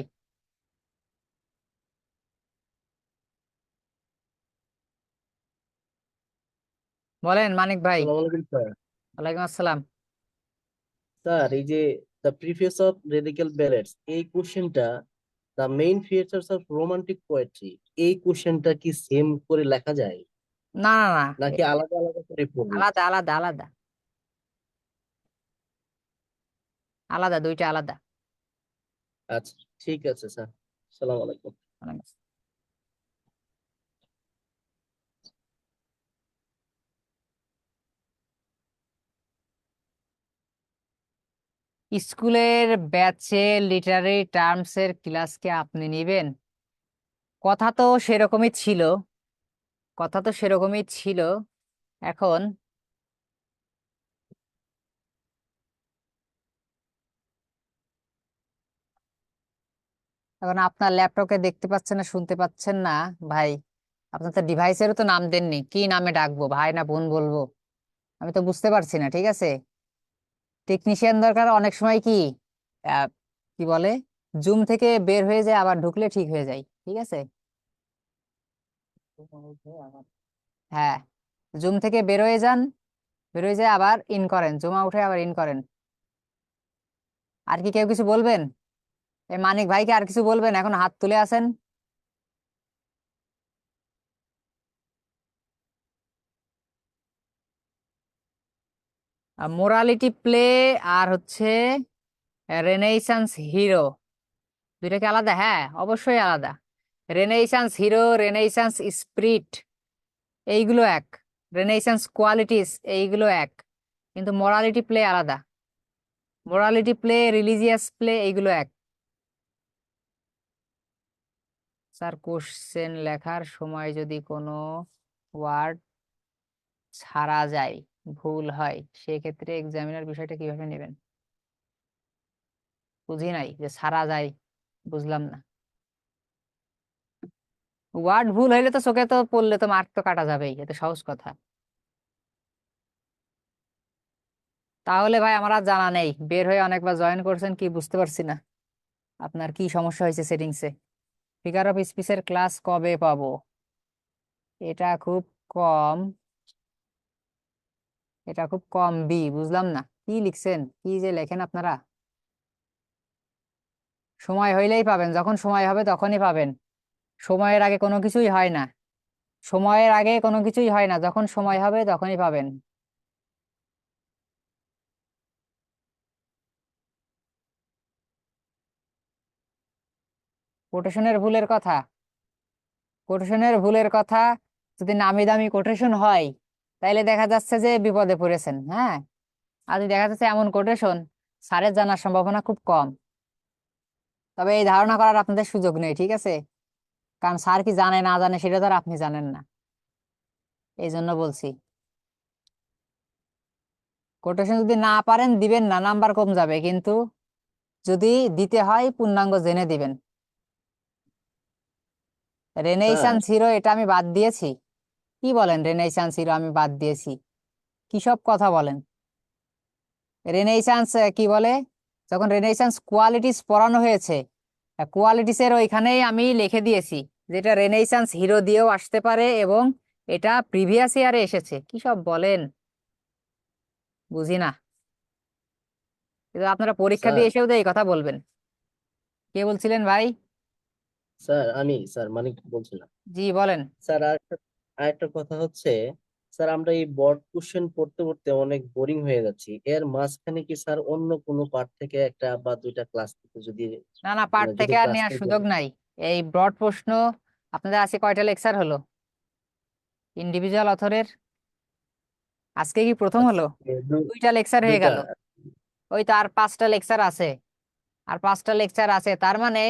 বলেন মানিক ভাই। আসসালামু আলাইকুম স্যার। ওয়ালাইকুম আসসালাম। স্যার, এই যে দ্য প্রিফেস অফ রেডিক্যাল ব্যালেটস, এই কোশ্চেনটা the main features of romantic poetry, এই কোশ্চেনটা কি সেম করে লেখা যায় না না না, নাকি আলাদা আলাদা করে পড়বো? আলাদা আলাদা আলাদা, আলাদা, দুইটা আলাদা। আচ্ছা, ঠিক আছে স্যার। আসসালামু আলাইকুম। স্কুলের ব্যাচে লিটারারি টার্মস এর ক্লাস কি আপনি নিবেন? কথা তো সেরকমই ছিল, কথা তো সেরকমই ছিল। এখন এখন আপনার ল্যাপটপে দেখতে পাচ্ছেন না, শুনতে পাচ্ছেন না ভাই? আপনার তো ডিভাইসেরও তো নাম দেননি, কি নামে ডাকবো, ভাই না বোন বলবো? আমি তো বুঝতে পারছি না, ঠিক আছে। টেকনিশিয়ান দরকার, অনেক সময় কি কি বলে, জুম থেকে বের হয়ে যায় আবার ঢুকলে ঠিক হয়ে যায়, ঠিক আছে। হ্যাঁ, জুম থেকে বের হয়ে যান, বের হয়ে যায় আবার ইন করেন, জুমা উঠে আবার ইন করেন। আর কি কেউ কিছু বলবেন? এই মানিক ভাইকে আর কিছু বলবেন? এখন হাত তুলে আছেন। মোরালিটি প্লে আর হচ্ছে রেনেসান্স হিরো, দুইটা কি আলাদা? হ্যাঁ, অবশ্যই আলাদা। রেনেসান্স হিরো, রেনেসান্স স্পিরিট, এইগুলো এক, রেনেসান্স কোয়ালিটিস এইগুলো এক, কিন্তু মোরালিটি প্লে আলাদা। মোরালিটি প্লে, রিলিজিয়াস প্লে এইগুলো এক। স্যার কোশ্চেন লেখার সময় যদি কোনো ওয়ার্ড ছাড়া যায়, ভুল হয়, সেক্ষেত্রে এক্সামিনার বিষয়টা কিভাবে নেবেন? বুঝি নাই, যে ছাড়া যায় বুঝলাম না। ওয়ার্ড ভুল হইলে তো চোখে তো পড়লে তো মার্ক তো কাটা যাবেই, এটা সহজ কথা। তাহলে ভাই আমার আর জানা নেই, বের হয়ে অনেকবার জয়েন করছেন, কি বুঝতে পারছি না আপনার কি সমস্যা হয়েছে সেটিংসে। ফিগার অফ স্পিচের ক্লাস কবে পাবো? এটা খুব কম, এটা খুব কম বি, বুঝলাম না কি লিখছেন, কি যে লেখেন আপনারা। সময় হইলেই পাবেন, যখন সময় হবে তখনই পাবেন। সময়ের আগে কোনো কিছুই হয় না, সময়ের আগে কোনো কিছুই হয় না, যখন সময় হবে তখনই পাবেন। কোটেশনের ভুলের কথা, কোটেশনের ভুলের কথা, যদি নামি দামি কোটেশন হয় তাইলে দেখা যাচ্ছে যে বিপদে পড়েছেন, হ্যাঁ। আর যদি দেখা যাচ্ছে এমন কোটেশন স্যারের জানার সম্ভাবনা খুব কম, তবে এই ধারণা করার আপনাদের সুযোগ নেই, ঠিক আছে? কারণ স্যার কি জানে না জানে সেটা তো আর আপনি জানেন না, এই জন্য বলছি। কোটেশন যদি না পারেন দিবেন না, নাম্বার কম যাবে, কিন্তু যদি দিতে হয় পূর্ণাঙ্গ জেনে দিবেন। স্যার রেনেসান্স হিরো এটা আমি বাদ দিয়েছি? কি বলেন রেনেসান্স হিরো আমি বাদ দিয়েছি? কি সব কথা বলেন? রেনেসান্স কি বলে, যখন রেনেসান্স কোয়ালিটিস পড়ানো হয়েছে, কোয়ালিটিস এর ওইখানেই আমি লিখে দিয়েছি যেটা রেনেসান্স হিরো দিয়েও আসতে পারে এবং এটা প্রিভিয়াস ইয়ারে এসেছে। কি সব বলেন, বুঝি না। কিন্তু আপনারা পরীক্ষা স্যার দিয়ে এসেও তো এই কথা বলবেন। কে বলছিলেন ভাই? স্যার আমি স্যার মানিক বলছিলাম। জি বলেন। স্যার আরেকটা কথা হচ্ছে, স্যার আমরা এই বোর্ড কোশ্চেন পড়তে পড়তে অনেক বোরিং হয়ে যাচ্ছি। এর মাঝখানে কি স্যার অন্য কোনো পার্ট থেকে একটা বা দুইটা ক্লাস থেকে যদি না না, পার্ট মানে যদি থেকে আর ক্লাস নেওয়ার নিতে সুযোগ নাই। এই ব্রড প্রশ্ন আপনাদের আজকে কয়টা লেকচার হলো ইন্ডিভিজুয়াল অথরের? আজকে কি প্রথম হলো? দুইটা লেকচার হয়ে দুইটা। গেল। ওই তো আর 5টা লেকচার আছে, আর 5টা লেকচার আছে, তার মানে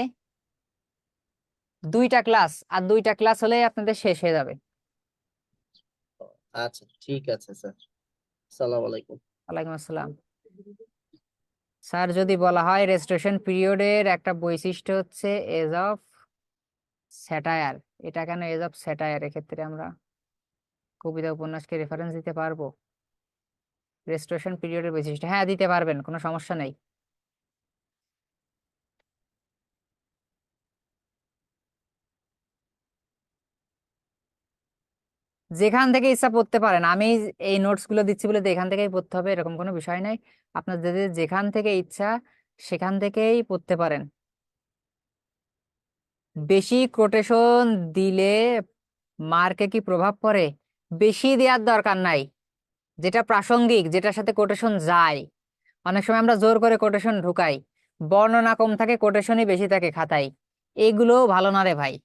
2টা ক্লাস, আর 2টা ক্লাস হলে আপনাদের শেষ হয়ে যাবে। আচ্ছা ঠিক আছে স্যার। সালাম আলাইকুম। ওয়ালাইকুম আসসালাম। স্যার যদি বলা হয় রেস্ট্রিকশন পিরিয়ডের একটা বৈশিষ্ট্য হচ্ছে এজ অফ স্যাটায়ার, এটা কেন এজ অফ স্যাটায়ার? এক্ষেত্রে আমরা কবিতা উপন্যাসকে রেফারেন্স দিতে পারবো? রেস্ট্রিকশন পিরিয়ডের বৈশিষ্ট্য, হ্যাঁ দিতে পারবেন, কোনো সমস্যা নেই। যেখান থেকে ইচ্ছা পড়তে পারেন, আমি এই নোটস গুলো দিচ্ছি বলে তো এখান থেকেই পড়তে হবে এরকম কোনো বিষয় নাই। আপনার যদি যেখান থেকে ইচ্ছা সেখান থেকেই পড়তে পারেন। বেশি কোটেশন দিলে মার্কে কি প্রভাব পড়ে? বেশি দেওয়ার দরকার নাই, যেটা প্রাসঙ্গিক, যেটার সাথে কোটেশন যায়। অনেক সময় আমরা জোর করে কোটেশন ঢুকাই, বর্ণনা কম থাকে কোটেশনই বেশি থাকে খাতায়, এগুলোও ভালো না রে ভাই।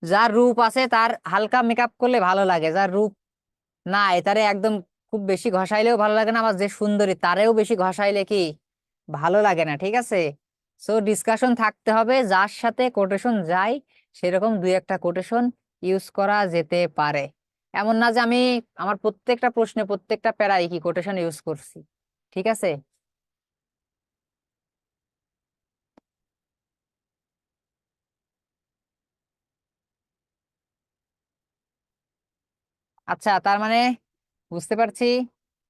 যার রূপ আছে তার হালকা মেকআপ করলে ভালো লাগে, যার রূপ নাই তারে একদম খুব বেশি ঘষাইলেও ভালো লাগে না, আবার যে সুন্দরী তারেও বেশি ঘষাইলে কি ভালো লাগে না, ঠিক আছে? সো ডিসকাশন থাকতে হবে, যার সাথে কোটেশন যায় সেরকম দুই একটা কোটেশন ইউজ করা যেতে পারে। এমন না যে আমি আমার প্রত্যেকটা প্রশ্নে প্রত্যেকটা প্যারায় কি কোটেশন ইউজ করছি, ঠিক আছে? আচ্ছা, তার মানে বুঝতে পারছি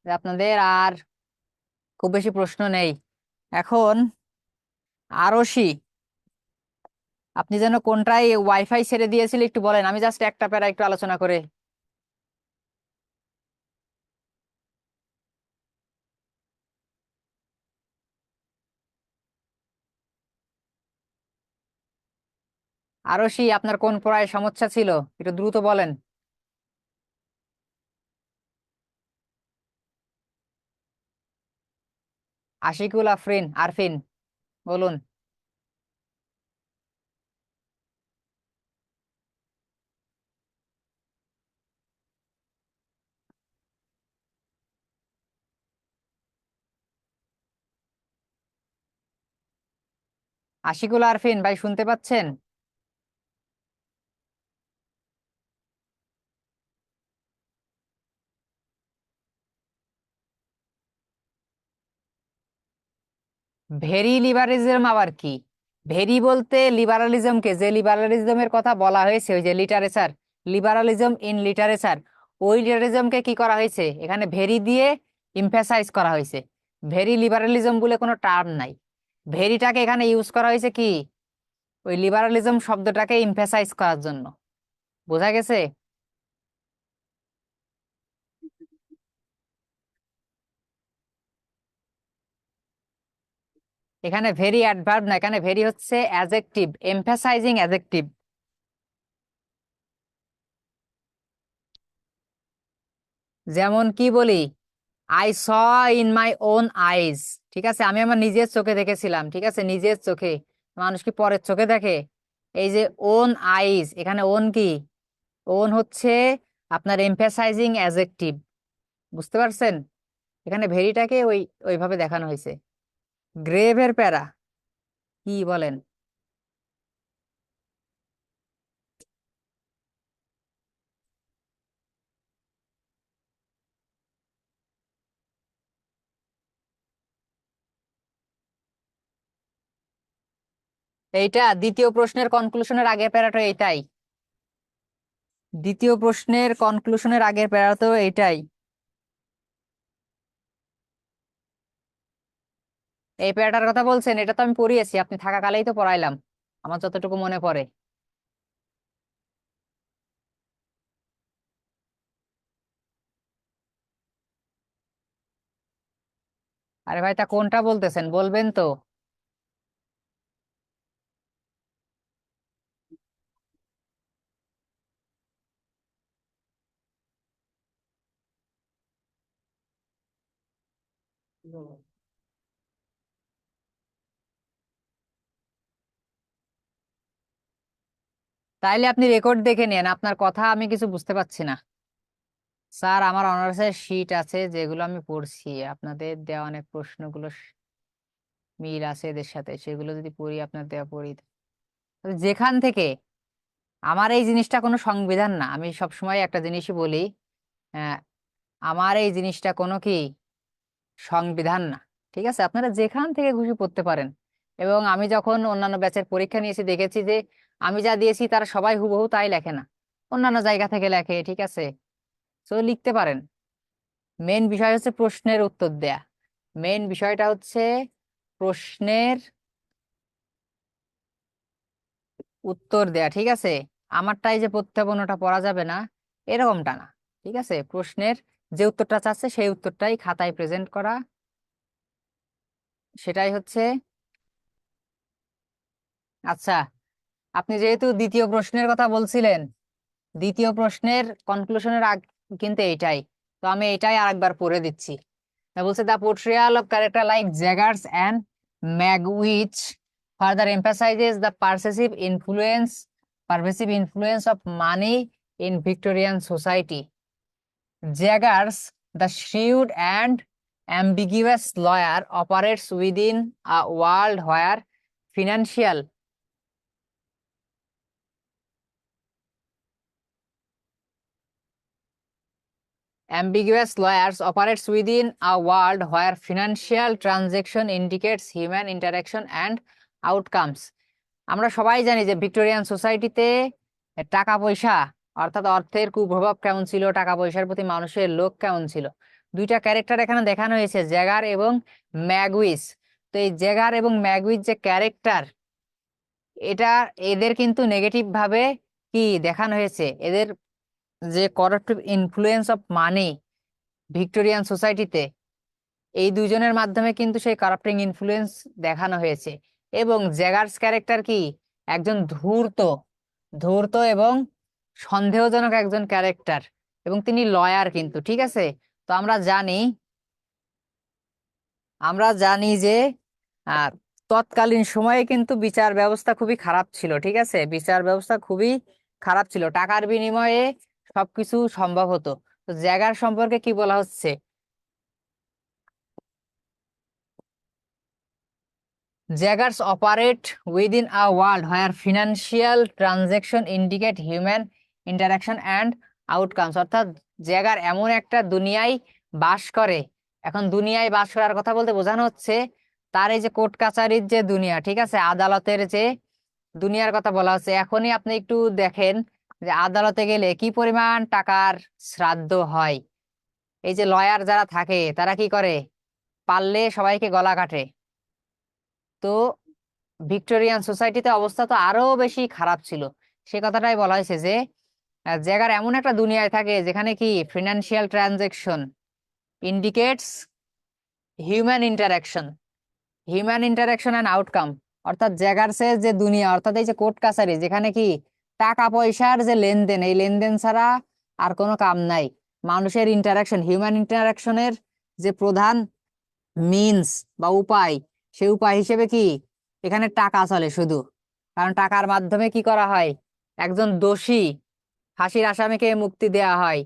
যে আপনাদের আর খুব বেশি প্রশ্ন নেই এখন। আরশি, আপনি যেন কোনটায় ওয়াইফাই ছেড়ে দিয়েছিল একটু বলেন, আমি জাস্ট একটা প্যারা একটু আলোচনা করে। আরশি, আপনার কোন পড়ায় সমস্যা ছিল একটু দ্রুত বলেন। আশিকুল আফরিন আরফিন, বলুন। আশিকুল আরফিন ভাই শুনতে পাচ্ছেন? ভেরি লিবারালিজম আবার কি? ভেরি বলতে লিবারালিজমকে, যে লিবারালিজমের কথা বলা হয়েছে ওই যে লিটারেচার, লিবারালিজম ইন লিটারেচার, ওই লিটারেজমকে কি করা হয়েছে এখানে ভেরি দিয়ে ইমফাসাইজ করা হয়েছে। ভেরি লিবারালিজম বলে কোনো টার্ম নাই। ভেরিটাকে এখানে ইউজ করা হয়েছে কি ওই লিবারালিজম শব্দটাকে ইমফাসাইজ করার জন্য। বোঝা গেছে? এখানে ভেরি অ্যাডভার্ব না, এখানে ভেরি হচ্ছে অ্যাডজেক্টিভ, এমফাসাইজিং অ্যাডজেক্টিভ। যেমন কি বলি, I saw in my own eyes. ঠিক আছে, আমি আমার নিজের চোখে দেখেছিলাম। ঠিক আছে, নিজের চোখে। মানুষ কি পরের চোখে দেখে? এই যে ওন আইজ, এখানে ওন কি, ওন হচ্ছে আপনার এমফাসাইজিং অ্যাডজেক্টিভ। বুঝতে পারছেন? এখানে ভেরিটাকে ওইভাবে দেখানো হয়েছে। গ্রেভের প্যারা কি বলেন? এইটা দ্বিতীয় প্রশ্নের কনক্লুশনের আগের প্যারাটা এইটাই। দ্বিতীয় প্রশ্নের কনক্লুশনের আগের প্যারা তো এইটাই। এই প্যারাটার কথা বলছেন, এটা তো আমি পড়িয়েছি, আপনি থাকাকালেই তো পড়াইলাম, আমার যতটুকু মনে পড়ে। আরে ভাই, তা কোনটা বলতেছেন বলবেন তো? তাইলে আপনি রেকর্ড দেখে নেন, আপনার কথা আমি কিছু বুঝতে পারছি না। স্যার, আমার অনার্সের শিট আছে যেগুলো আমি পড়ছি, আপনাদের দেওয়া অনেক প্রশ্নগুলো মিল আছে এদের সাথে, সেগুলো যদি পড়ি, আপনার দেওয়া পড়ি, যেখান থেকে আমার এই জিনিসটা কোনো সংবিধান না, আমি সবসময় একটা জিনিসই বলি, আহ, আমার এই জিনিসটা কোনো কি সংবিধান না। ঠিক আছে, আপনারা যেখান থেকে খুশি পড়তে পারেন। এবং আমি যখন অন্যান্য ব্যাচের পরীক্ষা নিয়েছি দেখেছি যে আমি যা দিয়েছি তারা সবাই হুবহু তাই লেখে না, অন্যান্য জায়গা থেকে লেখে। ঠিক আছে, তো লিখতে পারেন। মেন বিষয় হচ্ছে প্রশ্নের উত্তর দেয়া। মেন বিষয়টা হচ্ছে প্রশ্নের উত্তর দেয়া। ঠিক আছে, আমারটাই যে পড়তে হবে অন্যটা পড়া যাবে না, এরকমটা না। ঠিক আছে, প্রশ্নের যে উত্তরটা চাচ্ছে সেই উত্তরটাই খাতায় প্রেজেন্ট করা, সেটাই হচ্ছে। আচ্ছা, আপনি যেহেতু দ্বিতীয় প্রশ্নের কথা বলছিলেন, দ্বিতীয় প্রশ্নের কনক্লুশনের আগ কিন্তু এইটাই, তো আমি এটাই আরেকবার পড়ে দিচ্ছি। তা বলছে the portrayal of character like Jaggers and Magwitch further emphasises the pervasive influence of money in Victorian society. Jaggers, the shrewd and ambiguous lawyer, operates within a world where financial ambiguous lawyers operates within a world where financial transaction indicates human interaction and outcomes. আমরা সবাই জানি যে Victorian সোসাইটিতে টাকা পয়সা, অর্থাৎ অর্থের কুপ্রভাব কেমন ছিল, টাকা পয়সার প্রতি মানুষের লোভ কেমন ছিল। দুইটা ক্যারেক্টার এখানে দেখানো হয়েছে, জ্যাগার এবং ম্যাগুইস। তো এই জ্যাগার এবং ম্যাগুইস যে ক্যারেক্টার, এটা এদের কিন্তু নেগেটিভ ভাবে কি দেখানো হয়েছে, এদের যে করাপ্টিভ ইনফ্লুয়েন্স অফ মানি ভিক্টোরিয়ান সোসাইটিতে, এই দুইজনের মাধ্যমে কিন্তু সেই কারাপ্টিং ইনফ্লুয়েন্স দেখানো হয়েছে। এবং জ্যাগার্স ক্যারেক্টার কি একজন ধূর্ত, ধূর্ত এবং সন্দেহজনক একজন ক্যারেক্টার, এবং তিনি লয়ার কিন্তু। ঠিক আছে, তো আমরা জানি যে আহ তৎকালীন সময়ে কিন্তু বিচার ব্যবস্থা খুবই খারাপ ছিল। ঠিক আছে, বিচার ব্যবস্থা খুবই খারাপ ছিল, টাকার বিনিময়ে সবকিছু সম্ভব হতো। তো জ্যাগার সম্পর্কে কি বলা হচ্ছে? Jaggers operate within a world where financial transaction indicate human interaction and outcomes. অর্থাৎ জ্যাগার এমন একটা দুনিয়ায় বাস করে। এখন দুনিয়ায় বাস করার কথা বলতে বোঝানো হচ্ছে তার এই যে কোর্ট কাচারির যে দুনিয়া, ঠিক আছে, আদালতের যে দুনিয়ার কথা বলা হচ্ছে। এখনই আপনি একটু দেখেন যে আদালতে গেলে কি পরিমাণ টাকার শ্রাদ্ধ হয়। এই যে লয়ার যারা থাকে তারা কি করে, পারলে সবাইকে গলা কাটে। তো ভিক্টোরিয়ান সোসাইটিতে অবস্থা তো আরো বেশি খারাপ ছিল। সে কথাটাই বলা হয়েছে যে জায়গার এমন একটা দুনিয়ায় থাকে যেখানে কি financial transaction indicates human interaction and outcome. অর্থাৎ জ্যাগার্সের যে দুনিয়া, অর্থাৎ এই যে কোর্ট কাছারি, যেখানে কি টাকা পয়সার যে লেনদেন, এই লেনদেন ছাড়া আর কোনো কাম নাই। মানুষের ইন্টারাকশন, হিউম্যান ইন্টারাকশনের যে প্রধান মিনস বা উপায়, সেই উপায় হিসেবে কি এখানে টাকা চলে শুধু। কারণ টাকার মাধ্যমে কি করা হয়, একজন দোষী ফাঁসির আসামিকে মুক্তি দেয়া হয়,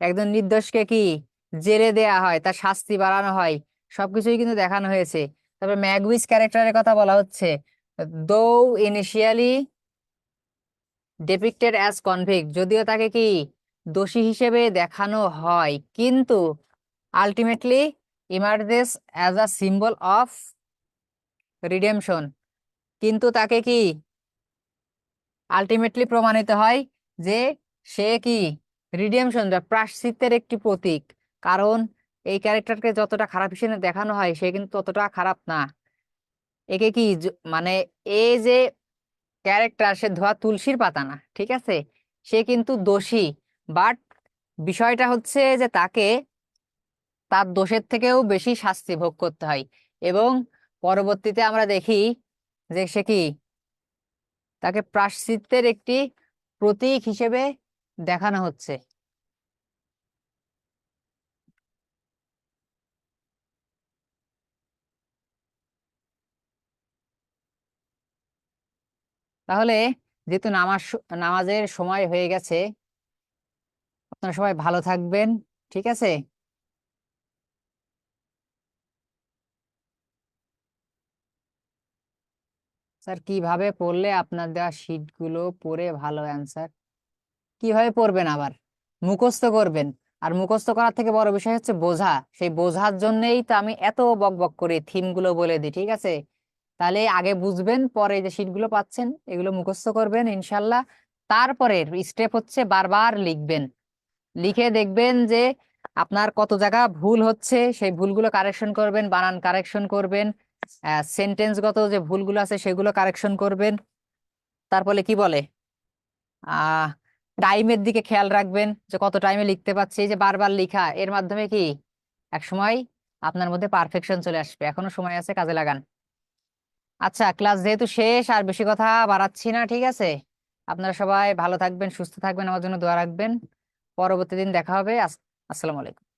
একজন নির্দোষকে কি জেলে দেয়া হয়, তার শাস্তি বাড়ানো হয়। সবকিছুই কিন্তু দেখানো হয়েছে। তবে ম্যাগউইচ ক্যারেক্টারের কথা বলা হচ্ছে, দো ইনিশিয়ালি ডেপিক্টেড অ্যাজ কনভিক্ট, যদিও তাকে কি দোষী হিসেবে দেখানো হয়, কিন্তু ultimately ইমার্জেস as a symbol of redemption. কিন্তু তাকে কি আলটিমেটলি প্রমাণিত হয় যে সে কি রিডেমশন বা প্রায়শ্চিত্তের একটি প্রতীক। কারণ এই ক্যারেক্টারকে যতটা খারাপ হিসেবে দেখানো হয় সে কিন্তু ততটা খারাপ না। একে কি মানে এই যে ক্যারেক্টার, সে ধোয়া তুলসীর পাতা না, ঠিক আছে, সে কিন্তু দোষী। বাট বিষয়টা হচ্ছে যে তাকে তার দোষের থেকেও বেশি শাস্তি ভোগ করতে হয়। এবং পরবর্তীতে আমরা দেখি যে সে কি তাকে প্রায়শ্চিত্তের একটি প্রতীক হিসেবে দেখানো হচ্ছে। তাহলে যেহেতু নামাজের সময় হয়ে গেছে, আপনারা সবাই ভালো থাকবেন, ঠিক আছে। স্যার কিভাবে পড়লে আপনার দেওয়া শীট গুলো পড়ে ভালো অ্যান্সার? কিভাবে পড়বেন আবার? মুখস্থ করবেন। আর মুখস্থ করার থেকে বড় বিষয় হচ্ছে বোঝা। সেই বোঝার জন্যই তো আমি এত বক বক করে থিম গুলো বলে দিই, ঠিক আছে। তাহলে আগে বুঝবেন, পরে যে শীট গুলো পাচ্ছেন এগুলো মুখস্থ করবেন ইনশাল্লাহ। তারপরে স্টেপ হচ্ছে বারবার লিখবেন। লিখে দেখবেন যে আপনার কত জায়গা ভুল হচ্ছে, সেই ভুলগুলো কারেকশন করবেন, বানান কারেকশন করবেন, সেন্টেন্সগত যে ভুলগুলো আছে সেগুলো কারেকশন করবেন। তারপরে কি বলে, আহ টাইমের দিকে খেয়াল রাখবেন যে কত টাইমে লিখতে পারছি। এই যে বারবার লিখা, এর মাধ্যমে কি এক সময় আপনার মধ্যে পারফেকশন চলে আসবে। এখনো সময় আছে, কাজে লাগান। আচ্ছা, ক্লাস যেহেতু শেষ, আর বেশি কথা বাড়াচ্ছি না, ঠিক আছে। আপনারা সবাই ভালো থাকবেন, সুস্থ থাকবেন, আমার জন্য দোয়া রাখবেন। পরবর্তী দিন দেখা হবে। আসসালামু আলাইকুম।